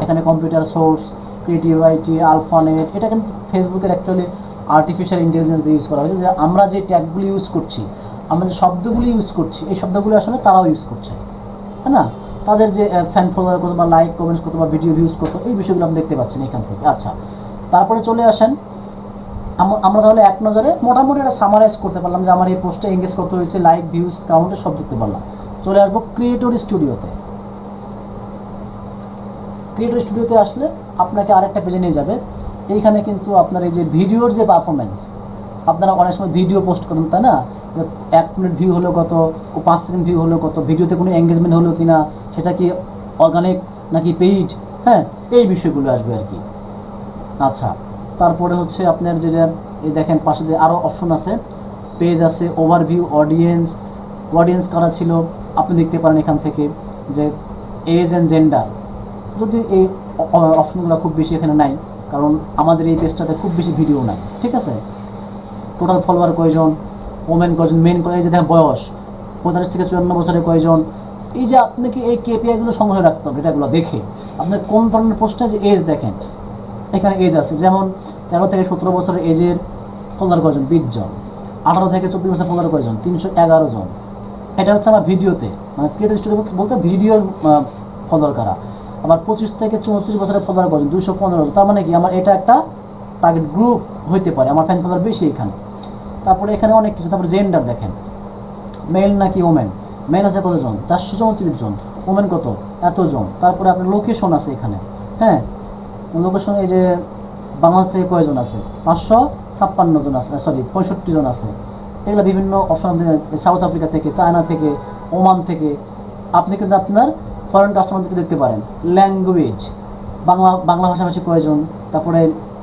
Speaker 1: এখানে কম্পিউটার সোর্স, ক্রিয়েটিভ আইটি, আলফানেট, এটা কিন্তু ফেসবুকের অ্যাকচুয়ালি আর্টিফিশিয়াল ইন্টেলিজেন্স দিয়ে ইউজ করা হয়েছে। যে আমরা যে ট্যাগগুলি ইউজ করছি, আমরা যে শব্দগুলি ইউজ করছি, এই শব্দগুলি আসলে তারাও ইউজ করছে, তাই না? তাদের যে ফ্যান ফলোয়ার কত বা লাইক কমেন্টস কত বা ভিডিও ভিউজ কত, এই বিষয়গুলো আপনি দেখতে পাচ্ছেন এখান থেকে। আচ্ছা, তারপরে চলে আসেন, আমরা তাহলে এক নজরে মোটামুটি একটা সামারাইজ করতে পারলাম যে আমার এই পোস্টে এঙ্গেজ কত হয়েছে, লাইক ভিউজ কাউন্টে সব দেখতে পারলাম। চলে আসবো ক্রিয়েটর স্টুডিওতে। ক্রিয়েটর স্টুডিওতে আসলে আপনাকে আরেকটা পেজে নিয়ে যাবে। এইখানে কিন্তু আপনার এই যে ভিডিওর যে পারফরমেন্স, আপনারা অনেক সময় ভিডিও পোস্ট করেন, তাই না? 1 মিনিট ভিউ হলো কত, ও 5 সেকেন্ড ভিউ হলো কত, ভিডিওতে কোনো এঙ্গেজমেন্ট হলো কি না, সেটা কি অর্গানিক নাকি পেইড, হ্যাঁ, এই বিষয়গুলো আসবে আর কি। আচ্ছা, তারপরে হচ্ছে আপনার যেটা এই দেখেন পাশে যে আরও অপশন আছে, পেজ আছে, ওভারভিউ, অডিয়েন্স কারা ছিল আপনি দেখতে পারেন এখান থেকে, যে এজ অ্যান্ড জেন্ডার। যদি এই অপশনগুলো খুব বেশি এখানে নাই, কারণ আমাদের এই পেজটাতে খুব বেশি ভিডিও নাই, ঠিক আছে। টোটাল ফলোয়ার কয়জন, ওমেন কয়জন, মেন কয়, যে দেখেন বয়স 45 থেকে 54 বছরের কয়জন। এই যে আপনাকে এই কেপিআইগুলো সংগ্রহ রাখতে হবে, এটাগুলো দেখে আপনার কোন ধরনের পোস্টে যে এজ দেখেন, এখানে এজ আছে, যেমন 13 থেকে 17 বছরের এজের ফলোয়ার কয়জন 20 জন, 18 থেকে 24 বছর ফলোয়ার কয়জন 311 জন। এটা হচ্ছে আমার ভিডিওতে, মানে ক্রিয়েটর স্টুডিও বলতে ভিডিওর ফলোয়ার কারা। আবার 25 থেকে 34 বছরের ফলোয়ার কয়জন 215 জন। তার মানে কি আমার এটা একটা টার্গেট গ্রুপ হইতে পারে, আমার ফ্যান ফলোয়ার বেশি এখানে। তারপরে এখানে অনেক কিছু। তারপরে জেন্ডার দেখেন, মেল নাকি ওমেন, মেল আছে কতজন 434 জন, ওমেন কত এতজন। তারপরে আপনার লোকেশন আছে এখানে, হ্যাঁ, লোকেশন এই যে বাংলাদেশ থেকে কয়জন আছে 556 জন আছে, সরি 65 জন আছে। এগুলো বিভিন্ন অপশন, সাউথ আফ্রিকা থেকে, চায়না থেকে, ওমান থেকে। আপনি কিন্তু আপনার ফরেন কাস্টমারদেরকে দেখতে পারেন। ল্যাঙ্গুয়েজ, বাংলা ভাষাভাষী কয়জন, তারপরে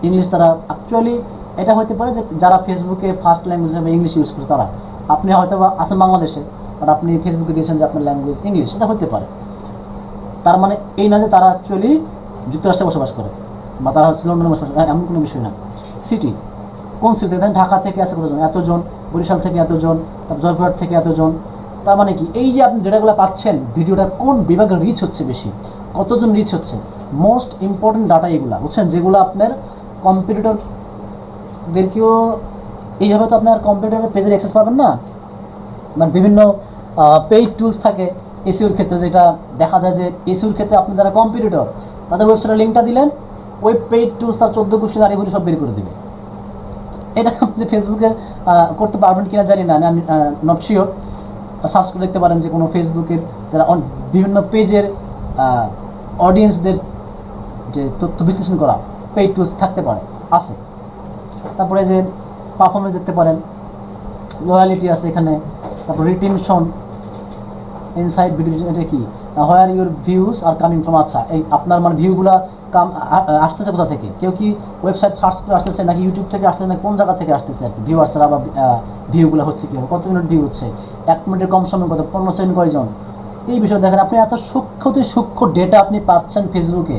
Speaker 1: ইংলিশ। তারা অ্যাকচুয়ালি এটা হতে পারে যে যারা ফেসবুকে ফার্স্ট ল্যাঙ্গুয়েজ হিসেবে ইংলিশ ইউজ করছে তারা, আপনি হয়তো বা আছেন বাংলাদেশে, বাট আপনি ফেসবুকে দিয়েছেন যে আপনার ল্যাঙ্গুয়েজ ইংলিশ, এটা হতে পারে। তার মানে এই না যে তারা অ্যাকচুয়ালি যুক্তরাষ্ট্রে বসবাস করে বা তারা হচ্ছে লন্ডনে বসবাস করে, এমন কোনো বিষয় না। সিটি, কোন সিটিতে দেখেন, ঢাকা থেকে আছে কতজন এতজন, বরিশাল থেকে এতজন, তারপর জয়পুরহাট থেকে এতজন। তার মানে কি এই যে আপনি ডেটাগুলো পাচ্ছেন, ভিডিওটা কোন বিভাগের রিচ হচ্ছে বেশি, কতজন রিচ হচ্ছে, মোস্ট ইম্পর্টেন্ট ডাটা এগুলো, বুঝছেন, যেগুলো আপনার কম্পিউটারদেরকেও এইভাবে তো আপনার কম্পিউটারের পেজের অ্যাক্সেস পাবেন না। মানে বিভিন্ন পেইড টুলস থাকে এসইওর ক্ষেত্রে, যেটা দেখা যায় যে এসইওর ক্ষেত্রে আপনি যারা কম্পিউটার তাদের ওয়েবসাইটের লিঙ্কটা দিলেন, ওই পেইড টুলস তার 14 গোষ্ঠী নারী ঘুরে সব বের করে দেবে। এটা আপনি ফেসবুকে করতে পারবেন কিনা জানি না, আমি নট শিওর। সার্চ করে দেখতে পারেন যে কোনো ফেসবুকের যারা বিভিন্ন পেজের অডিয়েন্সদের যে তথ্য বিশ্লেষণ করা পেইড টুলস থাকতে পারে, আছে। তারপরে যে পারফরমেন্স দেখতে পারেন, লয়ালিটি আছে এখানে, তারপর রিটেনশন, ইনসাইড ভিডিও, এটা কি, where your views are coming from. আচ্ছা, এই আপনার মানে ভিউগুলো আসতেছে কোথা থেকে, কেউ কি ওয়েবসাইট সার্চ করে আসতেছে নাকি ইউটিউব থেকে আসতেছে, না কোন জায়গা থেকে আসতেছে আর কি, ভিউয়ার্সরা বা ভিউগুলো হচ্ছে কীভাবে, কত মিনিট ভিউ হচ্ছে, 1 মিনিটের কম সময় কত, 15 সেকেন্ড কয়জন, এই বিষয়ে দেখেন, আপনি এত সূক্ষ্ম ডেটা আপনি পাচ্ছেন ফেসবুকে,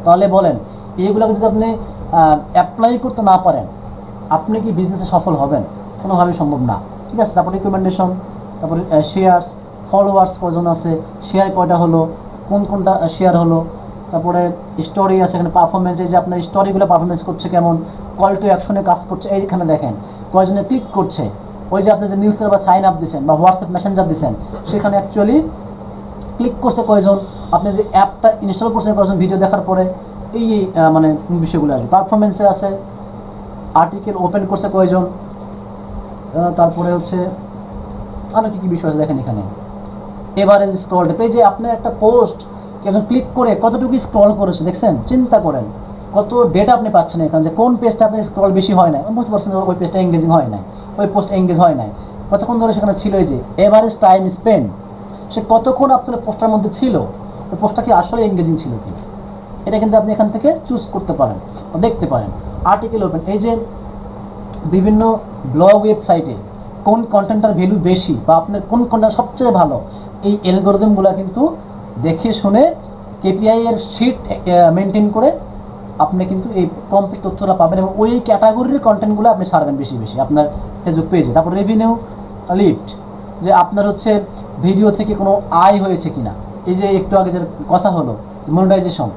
Speaker 1: তাহলে বলেন এইগুলোকে যদি আপনি অ্যাপ্লাই করতে না পারেন, আপনি কি বিজনেসে সফল হবেন? কোনোভাবেই সম্ভব না। ঠিক আছে, তারপরে রিকমেন্ডেশন, তারপরে শেয়ার্স, ফলোয়ার্স কজন আছে, শেয়ার কয়টা হলো, কোনটা শেয়ার হলো, তারপরে স্টোরি আছে এখানে, পারফরমেন্স, এই যে আপনার স্টোরিগুলো পারফরমেন্স করছে কেমন, কল টু অ্যাকশনে কাজ করছে, এইখানে দেখেন কয়জনে ক্লিক করছে, ওই যে আপনি যে নিউজ পেপার বা সাইন আপ দিচ্ছেন বা হোয়াটসঅ্যাপ মেসেঞ্জার দিচ্ছেন, সেখানে অ্যাকচুয়ালি ক্লিক করছে কয়জন, আপনি যে অ্যাপটা ইনস্টল করছেন কয়জন ভিডিও দেখার পরে, এই মানে বিষয়গুলো আসবে। পারফরমেন্সে আছে আর্টিকেল ওপেন করছে কয়জন, তারপরে হচ্ছে আরও কী বিষয় আছে দেখেন এখানে। এভারেজ স্ক্রল পেজে আপনার একটা পোস্ট একজন ক্লিক করে কতটুকু স্ক্রল করেছে দেখছেন, চিন্তা করেন কত ডেটা আপনি পাচ্ছেন এখানে, যে কোন পেজটা আপনার স্ক্রল বেশি হয় না, বুঝতে পারছেন ওই পেজটা এঙ্গেজিং হয় না, ওই পোস্ট এঙ্গেজ হয় নাই, কতক্ষণ ধরে সেখানে ছিল, এই যে এভারেজ টাইম স্পেন্ড, সে কতক্ষণ আপনার পোস্টার মধ্যে ছিল, ওই পোস্টটা কি আসলে এঙ্গেজিং ছিল কি, এটা কিন্তু আপনি এখান থেকে চুজ করতে পারেন, দেখতে পারেন। আর্টিকেল ওপেন, এই যে বিভিন্ন ব্লগ ওয়েবসাইটে কোন কন্টেন্টটার ভ্যালু বেশি বা আপনার কোন কন্টেন্ট সবচেয়ে ভালো, এই অ্যালগরিদমগুলো কিন্তু দেখে শুনে কেপিআই এর শিট মেনটেন করে আপনি কিন্তু এই কমপ্লিট তথ্যটা পাবেন, এবং ওই ক্যাটাগরির কন্টেন্টগুলো আপনি ছাড়বেন বেশি বেশি আপনার ফেসবুক পেজে। তারপর রেভিনিউ লিফট, যে আপনার হচ্ছে ভিডিও থেকে কোনো আয় হয়েছে কিনা, এই যে একটু আগে যে কথা হলো মনিটাইজেশন,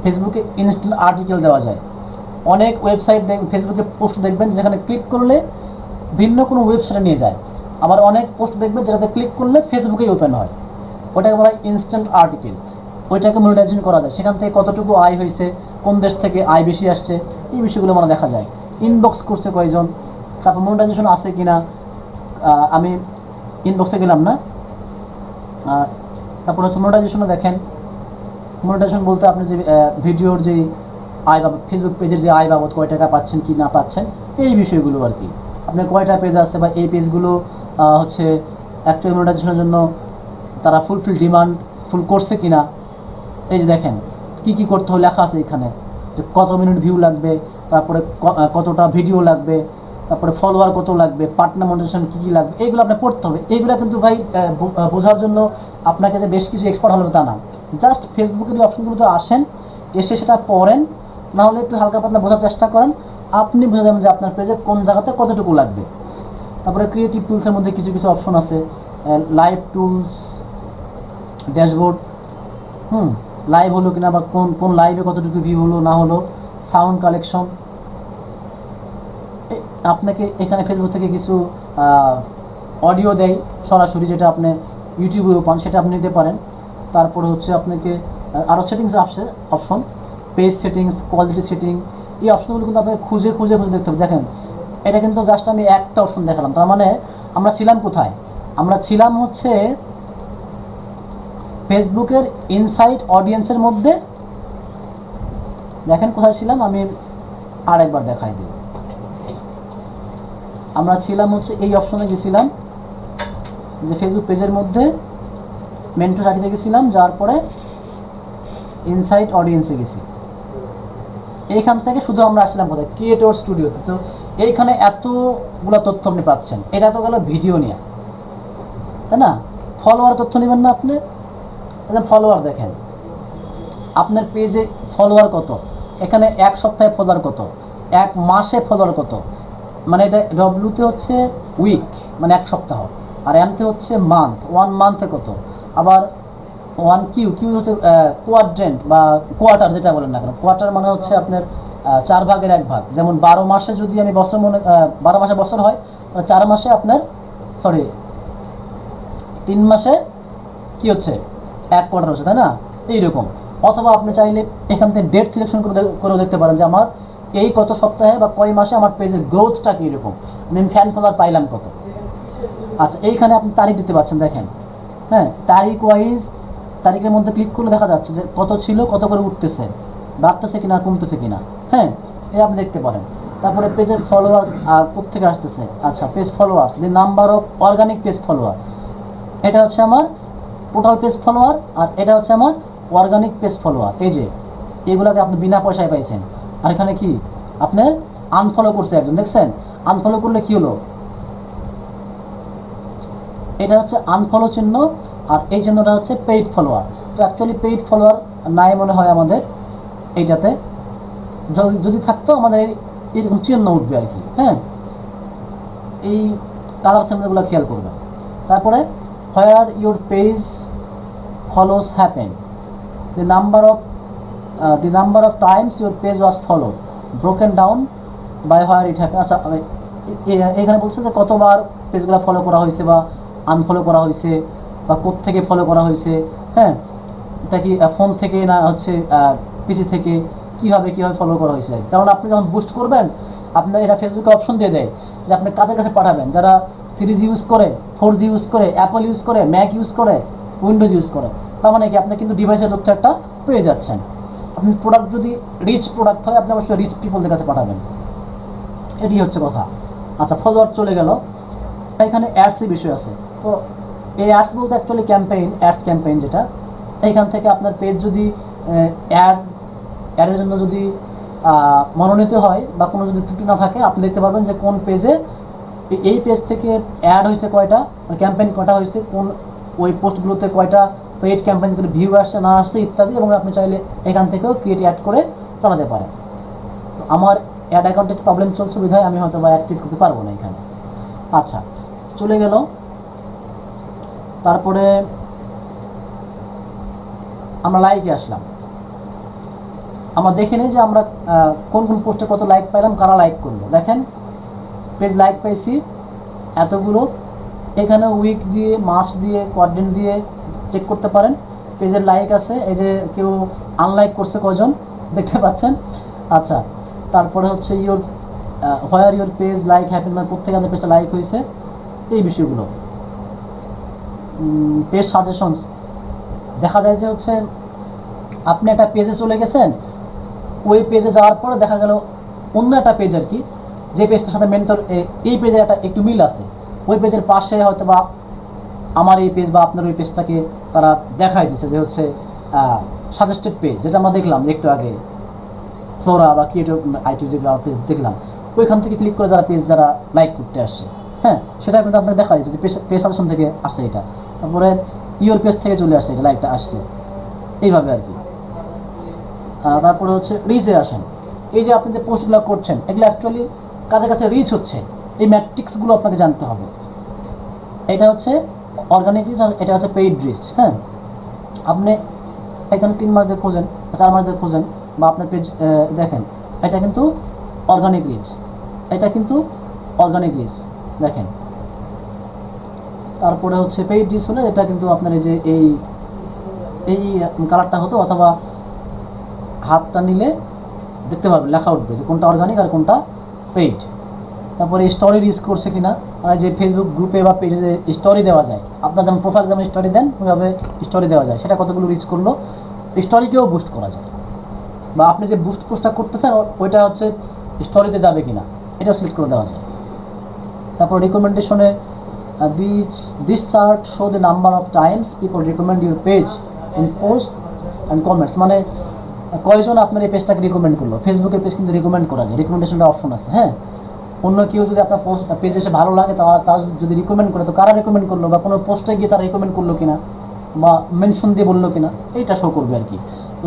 Speaker 1: ফেসবুকে ইনস্ট্যান্ট আর্টিকেল দেওয়া যায়, অনেক ওয়েবসাইট ফেসবুকে পোস্ট দেখবেন যেখানে ক্লিক করলে ভিন্ন কোনো ওয়েবসাইটে নিয়ে যায়, আবার অনেক পোস্ট দেখবেন যেটাতে ক্লিক করলে ফেসবুকেই ওপেন হয়, ওটাকে বলা হয় ইনস্ট্যান্ট আর্টিকেল, ওইটাকে মনিটাইজেশন করা যায়, সেখান থেকে কতটুকু আয় হয়েছে, কোন দেশ থেকে আয় বেশি আসছে, এই বিষয়গুলো মানে দেখা যায়। ইনবক্স করছে কয়জন, তারপর মনিটাইজেশন আছে কিনা, আমি ইনবক্সে গেলাম না, তারপর হচ্ছে মনিটাইজেশনও দেখেন। মনিটাইজেশন বলতে আপনি যে ভিডিওর যে আয় বাবদ, ফেসবুক পেজের যে আয় বাবদ কয় টাকা পাচ্ছেন কি না পাচ্ছেন, এই বিষয়গুলো আর কি, আপনার কয়টা পেজ আছে বা এই পেজগুলো হচ্ছে অ্যাকচুয়ালি মনিটাইজেশনের জন্য তারা ডিমান্ড ফুল করছে কিনা, এই যে দেখেন কি কি করতে হবে লেখা আছে এখানে, কত মিনিট ভিউ লাগবে, তারপরে কতটা ভিডিও লাগবে, তারপরে ফলোয়ার কত লাগবে, পার্টনার মনিটাইজেশন কী কী লাগবে, এইগুলো আপনার পড়তে হবে। এইগুলো কিন্তু ভাই বোঝার জন্য আপনাকে যে বেশ কিছু এক্সপার্ট হলে তা না, জাস্ট ফেসবুকের এই অপশনগুলোতে আসেন, এসে সেটা পড়েন, না হলে একটু হালকা পাতলা বোঝার চেষ্টা করেন, আপনি বুঝে যাবেন যে আপনার পেজে কোন জায়গাতে কতটুকু লাগবে। তারপরে ক্রিয়েটিভ টুলসের মধ্যে কিছু কিছু অপশন আছে, লাইভ টুলস, ড্যাশবোর্ড, লাইভ হলো কিনা বা কোন লাইভে কতটুকু ভিউ হলো না হলো, সাউন্ড কালেকশন, আপনাকে এখানে ফেসবুক থেকে কিছু অডিও দেয় সরাসরি, যেটা আপনি ইউটিউবেও পান, সেটা আপনি নিতে পারেন। তারপরে হচ্ছে আপনাকে আরও সেটিংস আসছে option, page settings, quality setting, এই অপশনগুলো কিন্তু আপনাকে খুঁজে দেখতে হবে। দেখেন এটা কিন্তু জাস্ট আমি একটা অপশন দেখালাম, তার মানে আমরা ছিলাম কোথায়, আমরা ছিলাম হচ্ছে ফেসবুকের ইনসাইট অডিয়েন্সের মধ্যে। দেখেন কোথায় ছিলাম, আমি আরেকবার দেখাই দিই। আমরা ছিলাম হচ্ছে এই অপশনে গেছিলাম, যে ফেসবুক পেজের মধ্যে মেন্টর সাইটে গেছিলাম, যার পরে ইনসাইট অডিয়েন্সে গেছি, এইখান থেকে শুধু আমরা আসলাম কোথায়, ক্রিয়েটর স্টুডিওতে। তো এইখানে এতগুলো তথ্য আপনি পাচ্ছেন, এটা তো গেল ভিডিও নিয়ে, তাই না? ফলোয়ার তথ্য নেবেন না আপনি, ফলোয়ার দেখেন আপনার পেজে ফলোয়ার কত, এখানে এক সপ্তাহে ফলোয়ার কত, এক মাসে ফলোয়ার কত, মানে এটা ডব্লিউতে হচ্ছে উইক মানে এক সপ্তাহ, আর এমতে হচ্ছে মান্থ, 1 মান্থে কত, আবার 1 কিউ হচ্ছে কোয়াড্রেন্ট বা কোয়ার্টার, যেটা বলেন না কেন, কোয়ার্টার মানে হচ্ছে আপনার 4 ভাগের 1 ভাগ। যেমন 12 মাসে যদি আমি বছর 12 মাসে বছর হয়, তাহলে 4 মাসে আপনার 3 মাসে কি হচ্ছে 1 কোয়ার্টার হচ্ছে, তাই না? এইরকম। অথবা আপনি চাইলে এখান থেকে ডেট সিলেকশন করেও দেখতে পারেন যে আমার এই কত সপ্তাহে বা কয় মাসে আমার পেজের গ্রোথটা কীরকম, আমি ফ্যান ফলোয়ার পাইলাম কত। আচ্ছা, এইখানে আপনি তারিখ দিতে পারছেন, দেখেন, হ্যাঁ, তারিখ ওয়াইজ, তারিখের মধ্যে ক্লিক করলে দেখা যাচ্ছে যে কত ছিল, কত করে উঠতেছে, বাড়তেছে কিনা, কমতেছে কিনা, হ্যাঁ, এটা আপনি দেখতে পারেন। তারপরে পেজের ফলোয়ার কোথেকে আসতেছে, আচ্ছা, page followers, the number of organic page follower, এটা হচ্ছে আমার টোটাল পেজ ফলোয়ার, আর এটা হচ্ছে আমার অর্গানিক পেজ ফলোয়ার। এই যে এগুলোকে আপনি বিনা পয়সায় পাইছেন। আর এখানে কি আপনার আনফলো করছে একজন, দেখছেন? আনফলো করলে কি হলো, এটা হচ্ছে আনফলো চিহ্ন, আর এই চিহ্নটা হচ্ছে পেইড ফলোয়ার। তো অ্যাকচুয়ালি পেইড ফলোয়ার নাই মনে হয় আমাদের এইটাতে, যদি থাকতো আমাদের এরকম চিহ্ন উঠবে আর কি। হ্যাঁ, এই কালার সিম্বলগুলো খেয়াল করবেন। তারপরে where your page follows happen, the number of times your page was followed broken down by where it happened। আচ্ছা, এখানে বলছে যে কতবার পেজগুলো ফলো করা হয়েছে বা আনফলো করা হয়েছে বা কোত্থেকে ফলো করা হয়েছে। হ্যাঁ, এটা কি ফোন থেকে না হচ্ছে পিসি থেকে, কীভাবে ফলো করা হয়েছে। কারণ আপনি যখন বুস্ট করবেন আপনার এটা ফেসবুকে অপশন দিয়ে দেয় যে আপনি কাদের কাছে পাঠাবেন, যারা 3G ইউজ করে, 4G ইউজ করে, অ্যাপল ইউজ করে, ম্যাক ইউজ করে, উইন্ডোজ ইউজ করে। তার মানে কি আপনি কিন্তু ডিভাইসের তথ্য একটা পেয়ে যাচ্ছেন। আপনি প্রোডাক্ট যদি রিচ প্রোডাক্ট হয় আপনি অবশ্যই রিচ পিপলদের কাছে পাঠাবেন, এটি হচ্ছে কথা। আচ্ছা, ফলোয়ার চলে গেল। এখানে অ্যাডসের বিষয় আছে। তো এই অ্যাডস বলতে অ্যাকচুয়ালি অ্যাডস ক্যাম্পেইন, যেটা এইখান থেকে আপনার পেজ যদি অ্যাডের জন্য যদি মনোনীত হয় বা কোনো যদি ত্রুটি না থাকে, আপনি দেখতে পারবেন যে কোন পেজে এই পেজ থেকে অ্যাড হয়েছে কয়টা, ক্যাম্পেইন কয়টা হয়েছে, কোন ওই পোস্টগুলোতে কয়টা পেইড ক্যাম্পেইন করে ভিউ আসছে না আসছে ইত্যাদি। এবং আপনি চাইলে এখান থেকেও ক্রিয়েট অ্যাড করে চালাতে পারেন। তো আমার অ্যাড অ্যাকাউন্টে প্রবলেম চলছে বিধায় আমি হয়তো বা অ্যাড ক্রিয়েট করতে পারবো না এখানে। আচ্ছা, চলে গেল। তারপরে আমরা লাইকে আসলাম। আমরা দেখে নিই যে আমরা কোন কোন পোস্টে কত লাইক পাইলাম, কারা লাইক করলো। দেখেন, পেজ লাইক পাইছি এতগুলো। এখানে উইক দিয়ে, মাস দিয়ে, কোয়ার্ডিন দিয়ে চেক করতে পারেন। পেজের লাইক আছে, এই যে কেউ আনলাইক করছে কজন দেখতে পাচ্ছেন। আচ্ছা, তারপরে হচ্ছে where your page like happen, মানে কোথেকে আমাদের পেজটা লাইক হয়েছে, এই বিষয়গুলো। পেজ সাজেশনস দেখা যায় যে হচ্ছে আপনি একটা পেজে চলে গেছেন, ওই পেজে যাওয়ার পরে দেখা গেল অন্য একটা পেজ আর কি, যে পেজটার সাথে মেন্টর এই পেজের একটু মিল আছে, ওই পেজের পাশে হয়তো বা আমার এই পেজ বা আপনার ওই পেজটাকে তারা দেখাই দিচ্ছে যে হচ্ছে সাজেস্টেড পেজ, যেটা আমরা দেখলাম একটু আগে ফ্লোরা বা ক্রিয়েটিভ আইটি যেগুলো পেজ দেখলাম, ওইখান থেকে ক্লিক করে যারা লাইক করতে আসছে। হ্যাঁ, সেটা কিন্তু আপনাকে দেখা যাচ্ছে যে পেজ সাজেশন থেকে আসছে এটা, তারপরে ইওর পেজ থেকে চলে আসছে এটা, লাইকটা আসছে এইভাবে আর কি। তারপরে হচ্ছে রিচে আসেন। এই যে আপনি যে পোস্টগুলো করছেন এগুলো অ্যাকচুয়ালি কাদের কাছে রিচ হচ্ছে, এই ম্যাট্রিক্সগুলো আপনাকে জানতে হবে। এটা হচ্ছে অর্গানিক রিচ আর এটা হচ্ছে পেইড রিচ। হ্যাঁ, আপনি এখানে 3 মাস দিয়ে খোঁজেন, 4 মাস দিয়ে খোঁজেন, বা আপনার পেজ দেখেন, এটা কিন্তু অর্গানিক রিচ, এটা কিন্তু অর্গানিক রিচ দেখেন। তারপরে হচ্ছে পেইড রিচ হলে এটা কিন্তু আপনার এই যে এই কালারটা হতো, অথবা হাতটা নিলে দেখতে পারবেন, লেখা উঠবে যে কোনটা অর্গানিক আর কোনটা পেইড। তারপরে স্টোরি রিচ করছে কিনা, যে ফেসবুক গ্রুপে বা পেজে স্টোরি দেওয়া যায়, আপনার যেমন প্রোফাইল যেমন স্টোরি দেন ওইভাবে স্টোরি দেওয়া যায়, সেটা কতগুলো রিচ করলো, স্টোরিকেও বুস্ট করা যায়। বা আপনি যে বুস্ট পোস্টটা করতেছেন ওইটা হচ্ছে স্টোরিতে যাবে কিনা এটাও সিলেক্ট করে দেওয়া যায়। তারপর রিকমেন্ডেশনে this chart show the number of times people recommend your page in post and comments, মানে কয়জন আপনার এই পেজটাকে রিকমেন্ড করলো। ফেসবুকের পেজ কিন্তু রিকমেন্ড করা যায়, রিকমেন্ডেশনটা অপশন আছে। হ্যাঁ, অন্য কেউ যদি আপনার পেজ এসে ভালো লাগে তারা যদি রিকমেন্ড করে, তো কারা রিকমেন্ড করলো বা কোনো পোস্টে গিয়ে তারা রিকমেন্ড করলো কিনা বা মেনশন দিয়ে বললো কিনা, এইটা শো করবে আর কি।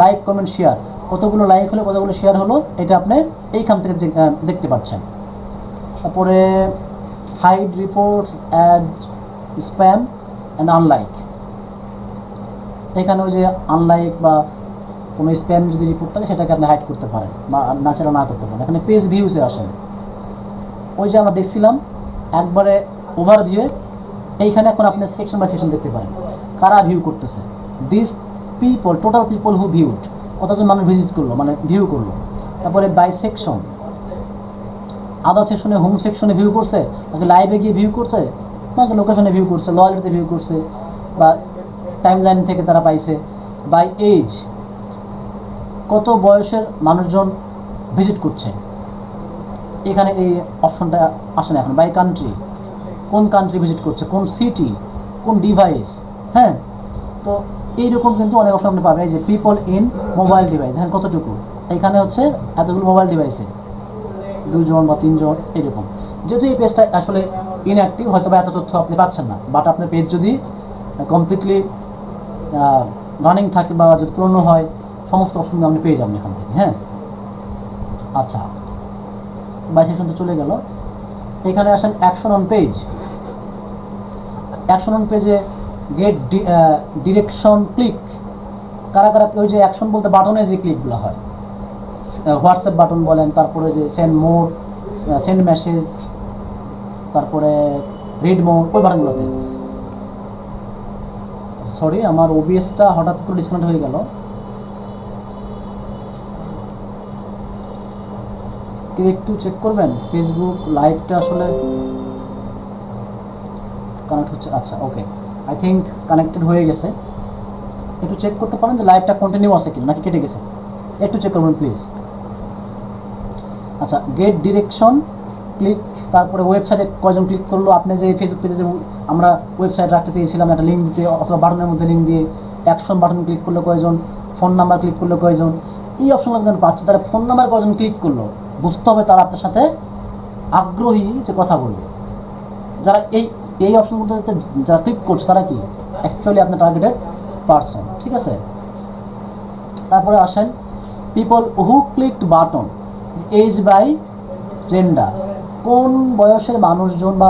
Speaker 1: লাইক, কমেন্ট, শেয়ার, কতগুলো লাইক হলো কতগুলো শেয়ার হলো এটা আপনি এইখান থেকে দেখতে পাচ্ছেন। তারপরে hide reports, ad, spam and unlike. এখানে ওই যে আনলাইক বা কোনো স্প্যাম যদি রিপোর্ট থাকে সেটাকে আপনি হাইড করতে পারেন বা নাচারা না করতে পারেন। এখানে পেজ ভিউসে আসেন, ওই যে আমরা দেখছিলাম একবারে ওভারভিউয়ে, এইখানে এখন আপনি সেকশন বাই সেকশন দেখতে পারেন কারা ভিউ করতেছে। This people, total people who viewed, কতজন মানুষ ভিজিট করলো মানে ভিউ করলো। তারপরে বাই সেকশন, আদার সেকশনে, হোম সেকশনে ভিউ করছে, নাকি লাইভে গিয়ে ভিউ করছে, নাকি লোকেশনে ভিউ করছে, লয়ালিটিতে ভিউ করছে, বা টাইম লাইন থেকে তারা পাইছে। বাই এজ, কত বয়সের মানুষজন ভিজিট করছে, এখানে এই অপশনটা আসে না এখন। বাই কান্ট্রি, কোন কান্ট্রি ভিজিট করছে, কোন সিটি, কোন ডিভাইস। হ্যাঁ, তো এইরকম কিন্তু অনেক অপশন আপনি পাবেন। এই যে পিপল ইন মোবাইল ডিভাইস, দেখেন কতটুকু, এখানে হচ্ছে এতগুলো মোবাইল ডিভাইসে 2 জন বা 3 জন এরকম। যেহেতু এই পেজটা আসলে ইনঅ্যাক্টিভ, হয়তো বা এত তথ্য আপনি পাচ্ছেন না, বাট আপনার পেজ যদি কমপ্লিটলি রানিং থাকে বা যদি পুরনো হয়, সমস্ত অপশন আপনি পেয়ে যাবেন এখান থেকে। হ্যাঁ, আচ্ছা, বাই সেকশন তো চলে গেল। এখানে আসেন action on page. Action on পেজে গেট ডিরেকশন ক্লিক, কারা কারা ওই যে অ্যাকশন বলতে বাটনে যে ক্লিকগুলো হয়, হোয়াটসঅ্যাপ বাটন বলেন, তারপরে যে সেন্ড মোর, সেন্ড মেসেজ, তারপরে রিড মোর, ওই বাটনগুলোতে। সরি, আমার ওবিএসটা হঠাৎ করে ডিসকানেক্ট হয়ে গেল। কেউ একটু চেক করবেন ফেসবুক লাইভটা আসলে কানেক্ট হচ্ছে? আচ্ছা, ওকে, আই থিঙ্ক কানেক্টেড হয়ে গেছে। একটু চেক করতে পারেন যে লাইভটা কন্টিনিউ আছে কিনা, নাকি কেটে গেছে, একটু চেক করবেন প্লিজ। আচ্ছা, গেট ডিরেকশন ক্লিক, তারপরে ওয়েবসাইটে কয়জন ক্লিক করলো, আপনি যে ফেসবুক পেজে যে আমরা ওয়েবসাইট রাখতে চেয়েছিলাম একটা লিঙ্ক দিতে, অথবা বাটনের মধ্যে লিঙ্ক দিয়ে, অ্যাকশন বাটন ক্লিক করলো কয়জন, ফোন নাম্বার ক্লিক করলো কয়জন, এই অপশনগুলো যেন পাচ্ছে। তারা ফোন নাম্বার কয়জন ক্লিক করলো, বুঝতে হবে তারা আপনার সাথে আগ্রহী যে কথা বলবে। যারা এই অপশনগুলোতে যারা ক্লিক করছে তারা কি অ্যাকচুয়ালি আপনার টার্গেটেড পারসন, ঠিক আছে। তারপরে আসেন people who clicked button, age by gender, কোন বয়সের মানুষজন বা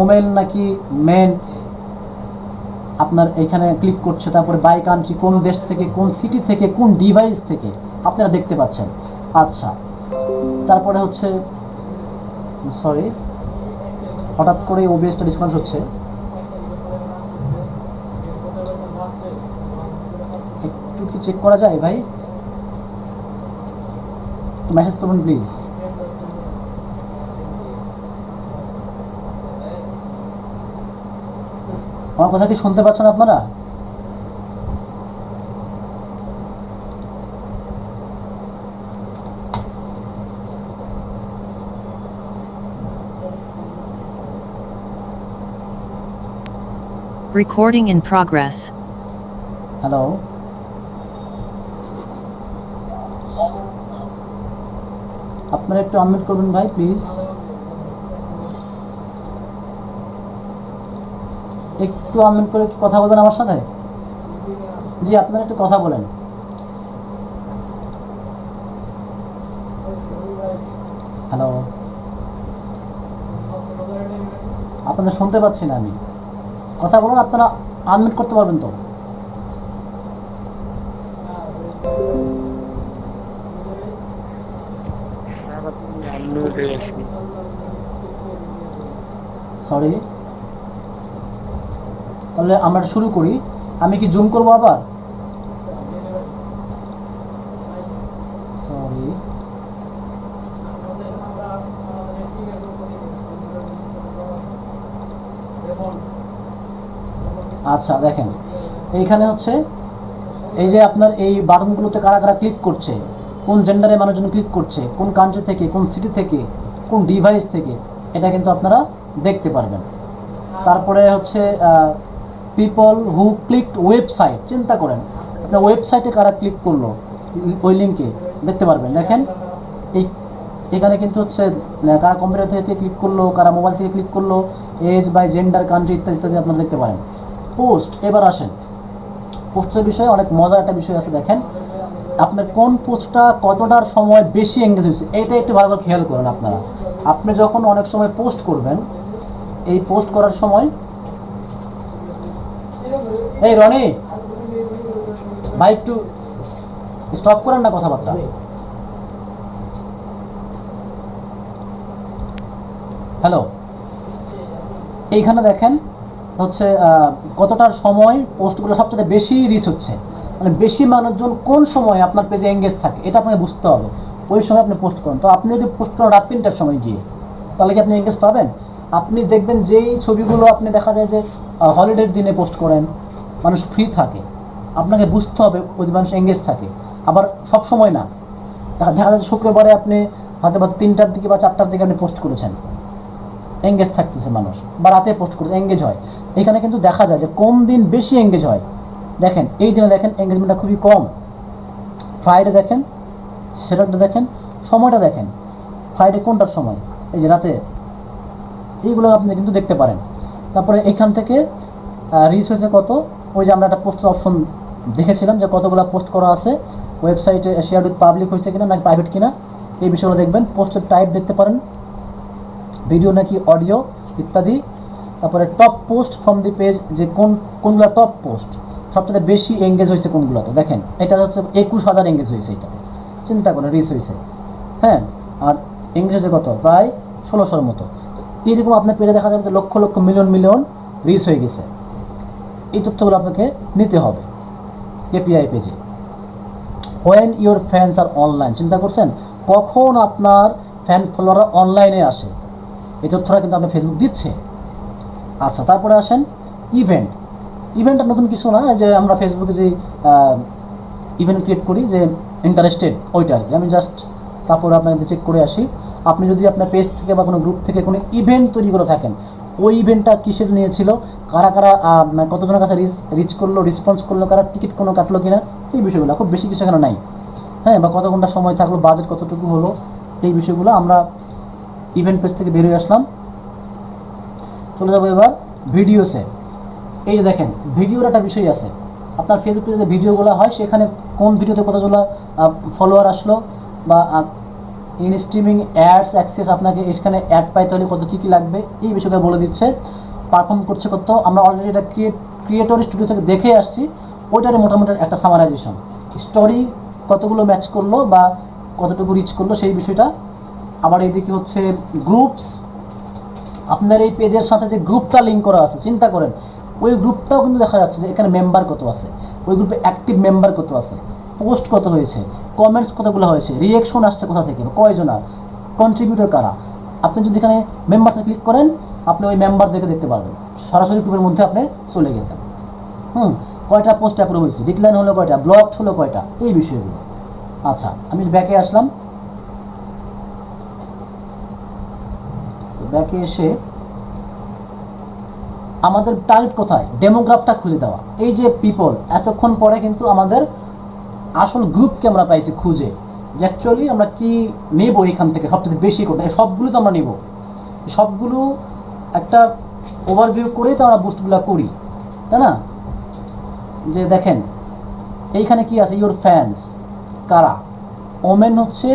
Speaker 1: ওমেন নাকি মেন আপনার এখানে ক্লিক করছে। তারপরে বাই কান্ট্রি, কোন দেশ থেকে, কোন সিটি থেকে, কোন ডিভাইস থেকে আপনারা দেখতে পাচ্ছেন। আচ্ছা, তারপরে হচ্ছে সরি, হঠাৎ করে ওবিএসটা ডিসকানেক্ট হচ্ছে, একটু কি চেক করা যায় ভাই? মেসেজ করুন প্লিজ। আমার কথা কি শুনতে পাচ্ছেন আপনারা?
Speaker 2: Recording in progress.
Speaker 1: হ্যালো, আপনারা একটু আনমিউট করবেন ভাই প্লিজ, একটু আনমিউট করে কি কথা বলবেন আমার সাথে? জি, আপনারা একটু কথা বলেন। হ্যালো, আপনাদের শুনতে পাচ্ছি না আমি, কথা বলুন। আপনারা আনমিউট করতে পারবেন তো? সরি, তাহলে আমরা শুরু করি। আমি কি জুম করবো আবার? সরি, আচ্ছা দেখেন, এইখানে হচ্ছে এই যে আপনার এই বাটনগুলোতে কারা কারা ক্লিক করছে, কোন জেন্ডারে মানুষজন ক্লিক করছে, কোন কান্ট্রি থেকে, কোন সিটি থেকে, কোন ডিভাইস থেকে, এটা কিন্তু আপনারা দেখতে পারবেন। তারপরে হচ্ছে পিপল হু ক্লিকড ওয়েবসাইট, চিন্তা করেন আপনার ওয়েবসাইটে কারা ক্লিক করলো, ওই লিঙ্কে দেখতে পারবেন। দেখেন এখানে কিন্তু হচ্ছে কারা কম্পিউটার থেকে ক্লিক করলো, কারা মোবাইল থেকে ক্লিক করলো, এজ বাই জেন্ডার, কান্ট্রি ইত্যাদি ইত্যাদি আপনারা দেখতে পারেন। পোস্ট, এবার আসেন পোস্টের বিষয়ে অনেক মজার একটা বিষয় আছে। দেখেন আপনার কোন পোস্টটা কতটার সময় বেশি এঙ্গেজ হয়েছে, এটা একটু ভালো করে খেয়াল করেন আপনারা। আপনি যখন অনেক সময় পোস্ট করবেন, এই পোস্ট করার সময়, এই রনি ভাই একটু স্টপ করেন না কথাবার্তা। হ্যালো, এইখানে দেখেন হচ্ছে কতটার সময় পোস্টগুলো সবচেয়ে বেশি রিচ হচ্ছে, মানে বেশি মানুষজন কোন সময় আপনার পেজে এঙ্গেজ থাকে এটা আপনাকে বুঝতে হবে। ওই সময় আপনি পোস্ট করেন। তো আপনি যদি পোস্ট করেন রাত 3টার সময় গিয়ে, তাহলে কি আপনি এঙ্গেজ পাবেন? আপনি দেখবেন যেই ছবিগুলো আপনি দেখা যায় যে হলিডের দিনে পোস্ট করেন, মানুষ ফ্রি থাকে, আপনাকে বুঝতে হবে ওই মানুষ এঙ্গেজ থাকে। আবার সব সময় না, দেখা যায় শুক্রবারে আপনি হয়তো বা 3টার দিকে বা 4টার দিকে আপনি পোস্ট করেছেন, এঙ্গেজ থাকতেছে মানুষ, বা রাতে পোস্ট করছে এঙ্গেজ হয়। এখানে কিন্তু দেখা যায় যে কোন দিন বেশি এঙ্গেজ হয়। দেখেন এই দিনে দেখেন এঙ্গেজমেন্টটা খুবই কম। ফ্রাইডে দেখেন, স্যাটারডে দেখেন, সময়টা দেখেন, ফ্রাইডে কোনটার সময়, এই যে রাতে, এইগুলো আপনি কিন্তু দেখতে পারেন। তারপরে এখান থেকে রিচ হয়েছে কত, ওই যে আমরা একটা পোস্টের অপশন দেখেছিলাম যে কতগুলো পোস্ট করা আছে, ওয়েবসাইটে শেয়ার উইথ পাবলিক হয়েছে কিনা নাকি প্রাইভেট কিনা, এই বিষয়গুলো দেখবেন। পোস্টের টাইপ দেখতে পারেন, ভিডিও নাকি অডিও ইত্যাদি। তারপরে top post from the page, যে কোনগুলো টপ পোস্ট, সবচেয়ে বেশি এঙ্গেজ হয়েছে কোনগুলোতে, দেখেন এটা হচ্ছে 21,000 এঙ্গেজ হয়েছে, এটাতে চিন্তা করেন রিচ হয়েছে, হ্যাঁ। আর এঙ্গেজ হয়েছে কত, প্রায় 1600-র মতো। এরকম আপনার পেজে দেখা যাবে যে lakh lakh million million rich হয়ে গেছে। এই তথ্যগুলো আপনাকে নিতে হবে কেপিআই পেজে। When your fans are online, চিন্তা করছেন কখন আপনার ফ্যান ফলোয়াররা অনলাইনে আসে, এই তথ্যটা কিন্তু আপনার ফেসবুক দিচ্ছে। আচ্ছা, তারপরে আসেন ইভেন্ট। ইভেন্টটা নতুন কিছু না, যে আমরা ফেসবুকে যে ইভেন্ট ক্রিয়েট করি, যে ইন্টারেস্টেড ওইটা আর কি। আমি জাস্ট তারপরে আপনাদের চেক করে আসি। আপনি যদি আপনার পেজ থেকে বা কোনো গ্রুপ থেকে কোনো ইভেন্ট তৈরি করে থাকেন, ওই ইভেন্টটা কিসের নিয়েছিল, কারা কারা কতজনের কাছে রিচ করলো, রেসপন্স করলো, কারা টিকিট কোনো কাটলো কিনা, এই বিষয়গুলো খুব বেশি কিছু এখানে নাই, হ্যাঁ। বা কত ঘন্টা সময় থাকলো, বাজেট কতটুকু হলো, এই বিষয়গুলো আমরা ইভেন্ট পেজ থেকে বেরিয়ে আসলাম। চলে যাবো এবার ভিডিওসে। এই যে দেখেন ভিডিওর একটা বিষয় আছে, আপনার ফেসবুক পেজে যে ভিডিওগুলো হয় সেখানে কোন ভিডিওতে কতগুলো ফলোয়ার আসলো, বা ইন স্ট্রিমিং অ্যাডস অ্যাক্সেস, আপনাকে এখানে অ্যাড পাইতে হলে কত কী কী লাগবে, এই বিষয়টা বলে দিচ্ছে। পারফর্ম করছে কত, আমরা অলরেডি এটা ক্রিয়েটর স্টুডিও থেকে দেখে আসছি, ওইটার মোটামুটি একটা সামারাইজেশন। স্টোরি কতগুলো ম্যাচ করলো বা কতটুকু রিচ করলো সেই বিষয়টা। আবার এইদিকে হচ্ছে গ্রুপস, আপনার এই পেজের সাথে যে গ্রুপটা লিঙ্ক করা আছে, চিন্তা করেন ওই গ্রুপটাও কিন্তু দেখা যাচ্ছে যে এখানে মেম্বার কত আছে, ওই গ্রুপে অ্যাক্টিভ মেম্বার কত আছে, পোস্ট কত হয়েছে, কমেন্টস কতগুলো হয়েছে, রিয়েকশন আসছে কোথা থেকে, কয়জনার, কন্ট্রিবিউটর কারা। আপনি যদি এখানে মেম্বারসে ক্লিক করেন, আপনি ওই মেম্বার দেখতে পারবেন, সরাসরি গ্রুপের মধ্যে আপনি চলে গেছেন। কয়টা পোস্ট অ্যাপ্রুভ হয়েছে, ডিক্লাইন হলো কয়টা, ব্লকড হলো কয়টা, এই বিষয়গুলো। আচ্ছা, আমি ব্যাকে আসলাম। ব্যাকে এসে আমাদের টার্গেট কোথায়, ডেমোগ্রাফটা খুঁজে দেওয়া। এই যে পিপল, এতক্ষণ পরে কিন্তু আমাদের আসল গ্রুপকে আমরা পাইছি খুঁজে, যে অ্যাকচুয়ালি আমরা কি নেব এখান থেকে সবচেয়ে বেশি কোনটা, সবগুলো তো আমরা নেব, সবগুলো একটা ওভারভিউ করেই তো আমরা বুস্টগুলো করি, তাই না। যে দেখেন এইখানে কি আছে, ইউর ফ্যান্স কারা, ওমেন হচ্ছে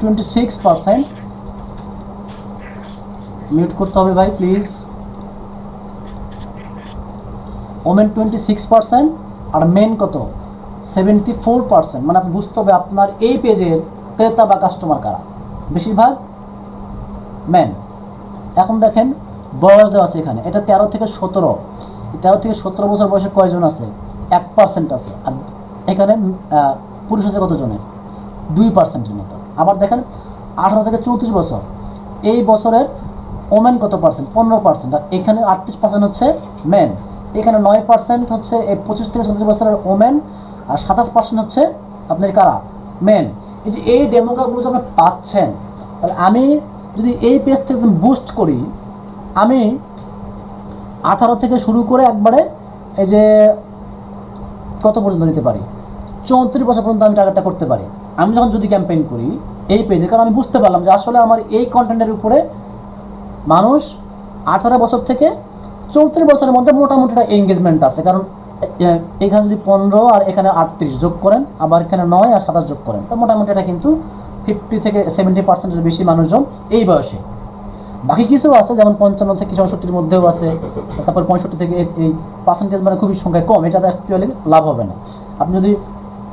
Speaker 1: 26%, মিউট করতে হবে ভাই প্লিজ। ওমেন 26%, আর মেন কত 74%। মানে আপনি বুঝতে হবে আপনার এই পেজের ক্রেতা বা কাস্টমার কারা, বেশিরভাগ মেন। এখন দেখেন বয়স দেওয়া আছে এখানে, এটা 13 থেকে 17, 13 থেকে 17 বছর বয়সে কয়জন আছে, 1% আছে। আর এখানে পুরুষ আছে কতজনের, 2%-এর মতো। আবার দেখেন 18 থেকে 34 বছর, এই বছরের ওমেন কত পার্সেন্ট, 15%। আর এখানে 38% হচ্ছে মেন। এখানে 9% হচ্ছে এই 25 থেকে 34 বছরের ওমেন, আর 27% হচ্ছে আপনার কারা, মেন। এই যে এই ডেমোগ্রাফগুলো আপনি পাচ্ছেন, তাহলে আমি যদি এই পেজ থেকে বুস্ট করি, আমি 18 থেকে শুরু করে একবারে এই যে কত পর্যন্ত নিতে পারি, 34 বছর পর্যন্ত আমি টার্গেটটা করতে পারি। আমি যখন যদি ক্যাম্পেইন করি এই পেজে, কারণ আমি বুঝতে পারলাম যে আসলে আমার এই কন্টেন্টের উপরে মানুষ 18 বছর থেকে 34 বছরের মধ্যে মোটামুটি একটা এঙ্গেজমেন্ট আছে। কারণ এখানে যদি 15 আর এখানে 38 যোগ করেন, আবার এখানে 9 আর 27 যোগ করেন, তো মোটামুটি এটা কিন্তু 50 থেকে 70%-এর বেশি মানুষজন এই বয়সে। বাকি কিছু আছে যেমন 55 থেকে 64-র মধ্যেও আছে, তারপর 65 থেকে এই পার্সেন্টেজ মানে খুবই সংখ্যায় কম, এটাতে অ্যাকচুয়ালি লাভ হবে না। আপনি যদি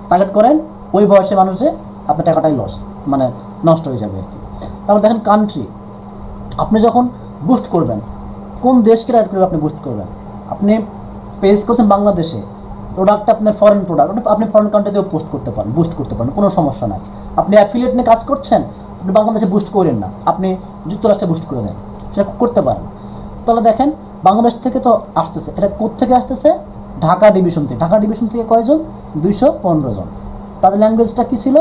Speaker 1: টার্গেট করেন ওই বয়সে মানুষ, যে আপনার টাকাটাই লস, মানে নষ্ট হয়ে যাবে আর কি। তারপর দেখেন কান্ট্রি, আপনি যখন বুস্ট করবেন কোন দেশকে টার্গেট করে আপনি বুস্ট করবেন। আপনি পেজ করছেন বাংলাদেশে, প্রোডাক্টটা আপনার ফরেন প্রোডাক্ট, আপনি ফরেন কান্ট্রিতেও পোস্ট করতে পারেন, বুস্ট করতে পারেন, কোনো সমস্যা নাই। আপনি অ্যাফিলিয়েট নিয়ে কাজ করছেন, আপনি বাংলাদেশে বুস্ট করেন না, আপনি যুক্তরাষ্ট্রে বুস্ট করে দেন, সেটা করতে পারেন। তাহলে দেখেন বাংলাদেশ থেকে তো আসতেছে, এটা কোত্থেকে আসতেছে, ঢাকা ডিভিশন থেকে। ঢাকা ডিভিশন থেকে কয়জন, 215 জন। তাদের ল্যাঙ্গুয়েজটা কী ছিল,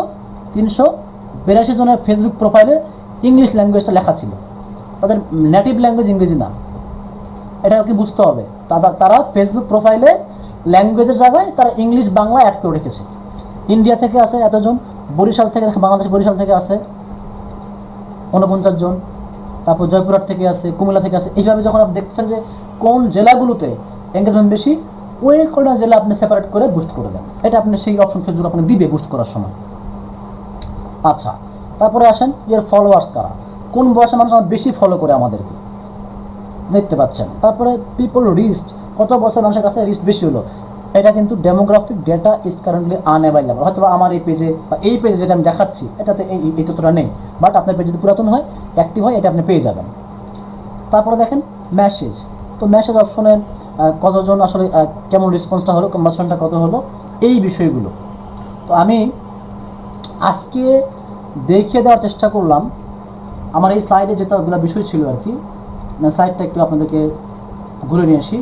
Speaker 1: 382 জনের ফেসবুক প্রোফাইলে ইংলিশ ল্যাঙ্গুয়েজটা লেখা ছিল, তাদের নেটিভ ল্যাঙ্গুয়েজ ইংরেজি না, এটা কি বুঝতে হবে। তারা ফেসবুক প্রোফাইলে ল্যাঙ্গুয়েজের জায়গায় তারা ইংলিশ বাংলা অ্যাড করে রেখেছে। ইন্ডিয়া থেকে আছে এতজন, বরিশাল থেকে, বাংলাদেশ বরিশাল থেকে আছে 49 জন, তারপর জয়পুরহাট থেকে আছে, কুমিল্লা থেকে আছে। এইভাবে যখন আপনি দেখছেন যে কোন জেলাগুলোতে এঙ্গেজমেন্ট বেশি, ওই কটা জেলা আপনি সেপারেট করে বুস্ট করে দেন। এটা আপনি সেই অপশন ফেসবুক আপনাকে দিবে বুস্ট করার সময়। আচ্ছা, তারপরে আসেন এর ফলোয়ার্স কারা, কোন বয়সে মানুষ আমার বেশি ফলো করে আমাদেরকে দেখতে পাচ্ছেন। তারপরে পিপল রিস্ট, কত বছর মানুষের কাছে রিস্ট বেশি হলো, এটা কিন্তু demographic data is currently unavailable. হয়তো আমার এই পেজে বা এই পেজে যেটা আমি দেখাচ্ছি এটাতে এই তথ্যটা নেই, বাট আপনার পেজ যদি পুরাতন হয়, অ্যাক্টিভ হয়, এটা আপনি পেয়ে যাবেন। তারপরে দেখেন মেসেজ, তো মেসেজ অপশনে কতজন আসলে কেমন রেসপন্সটা হলো, কনভার্সনটা কত হলো, এই বিষয়গুলো। তো আমি আজকে দেখিয়ে দেওয়ার চেষ্টা করলাম। আমার এই স্লাইডে যেগুলো বিষয় ছিল আর কি, স্লাইডটা একটু আপনাদেরকে ঘুরে নিয়ে আসি।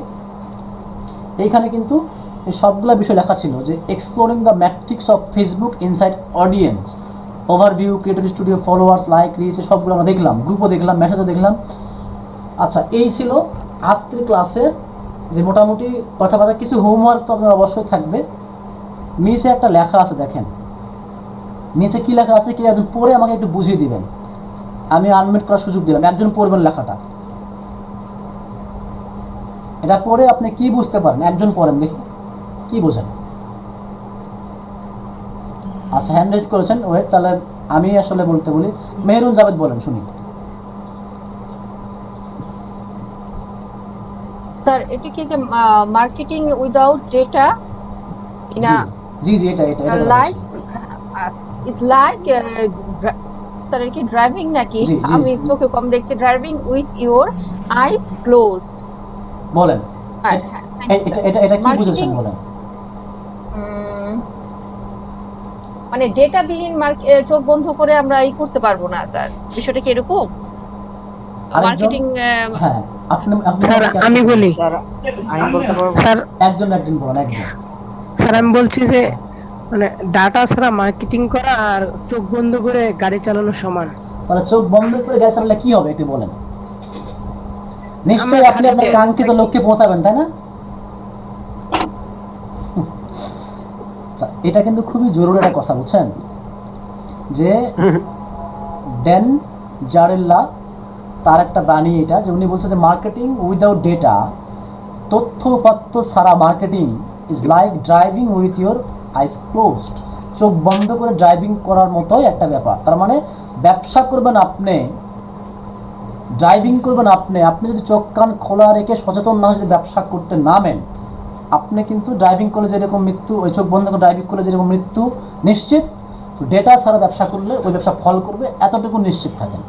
Speaker 1: এইখানে কিন্তু এই সবগুলো বিষয় লেখা ছিল যে exploring the matrix of Facebook inside audience, overview, creator studio, followers, like, reach, সবগুলো আমরা দেখলাম, গ্রুপও দেখলাম, মেসেজও দেখলাম। আচ্ছা, এই ছিল আজকের ক্লাসের যে মোটামুটি কথাবার্তা। কিছু হোমওয়ার্ক তো আপনার অবশ্যই থাকবে। নিচে একটা লেখা আছে, দেখেন নিচে কি লেখা আছে, কি একজন পড়ে আমাকে একটু বুঝিয়ে দিবেন। আমি আনমিউট করার সুযোগ দিলাম, একজন পড়বেন লেখাটা, এটা পড়ে আপনি কি বুঝতে পারেন, একজন পড়েন দেখি কি বোঝেন। আচ্ছা, হ্যান্ড রেজ করেছেন, ওয়েট, তাহলে আমি আসলে বলতে বলি। মেহরুন জাভেদ বলেন শুনি।
Speaker 10: স্যার এটা কি যে marketing without data in a
Speaker 1: জি জি, এটা
Speaker 10: লাইক ইজ লাইক স্যার কি ড্রাইভিং নাকি?
Speaker 1: জি, জি।
Speaker 10: আমি চোখে কম দেখছি। Driving with your eyes closed
Speaker 1: বলেন এটা কি বুঝেছেন
Speaker 10: Marketing-
Speaker 1: বলেন।
Speaker 10: মানে ডেটা বিহীন চোখ বন্ধ করে আমরা এই করতে পারবো না স্যার, বিষয়টা কি এরকম?
Speaker 1: আরেকজন?
Speaker 10: মার্কেটিং
Speaker 1: হ্যাঁ, আপনি
Speaker 13: স্যার আমি বলি,
Speaker 11: আমি বলতে পারবো।
Speaker 13: স্যার
Speaker 1: একজন বলেন, একজন।
Speaker 13: স্যার আমি বলছি যে মানে ডাটা ছাড়া মার্কেটিং করা আর চোখ বন্ধ করে গাড়ি চালানো সমান।
Speaker 1: তাহলে চোখ বন্ধ করে গ্যাস চালালে কি হবে একটু বলেন। নিশ্চয়ই
Speaker 13: আমরা
Speaker 1: আপনি আপনার
Speaker 13: খালি
Speaker 1: কাঙ্ক্ষিত লক্ষ্যে পৌঁছাবেন, তাই না? আচ্ছা, এটা কিন্তু খুবই জরুরি একটা কথা, বুঝছেন, যে ড্যান জারেল্লা তার একটা বাণী এটা, যে উনি বলছে যে মার্কেটিং উইদাউট ডেটা, তথ্য উপাত্ত ছাড়া marketing is like driving with your eyes closed, চোখ বন্ধ করে ড্রাইভিং করার মতোই একটা ব্যাপার। তার মানে ব্যবসা করবেন আপনি, ড্রাইভিং করবেন আপনি, আপনি যদি চোখ কান খোলা রেখে সচেতন না হয়ে যদি ব্যবসা করতে নামেন, আপনি কিন্তু ড্রাইভিং করলে যেরকম মৃত্যু, ওই চোখ বন্ধ করে ড্রাইভিং করলে যেরকম মৃত্যু নিশ্চিত, ডেটা ছাড়া ব্যবসা করলে ওই ব্যবসা ফল করবে, এতটুকু নিশ্চিত থাকেন।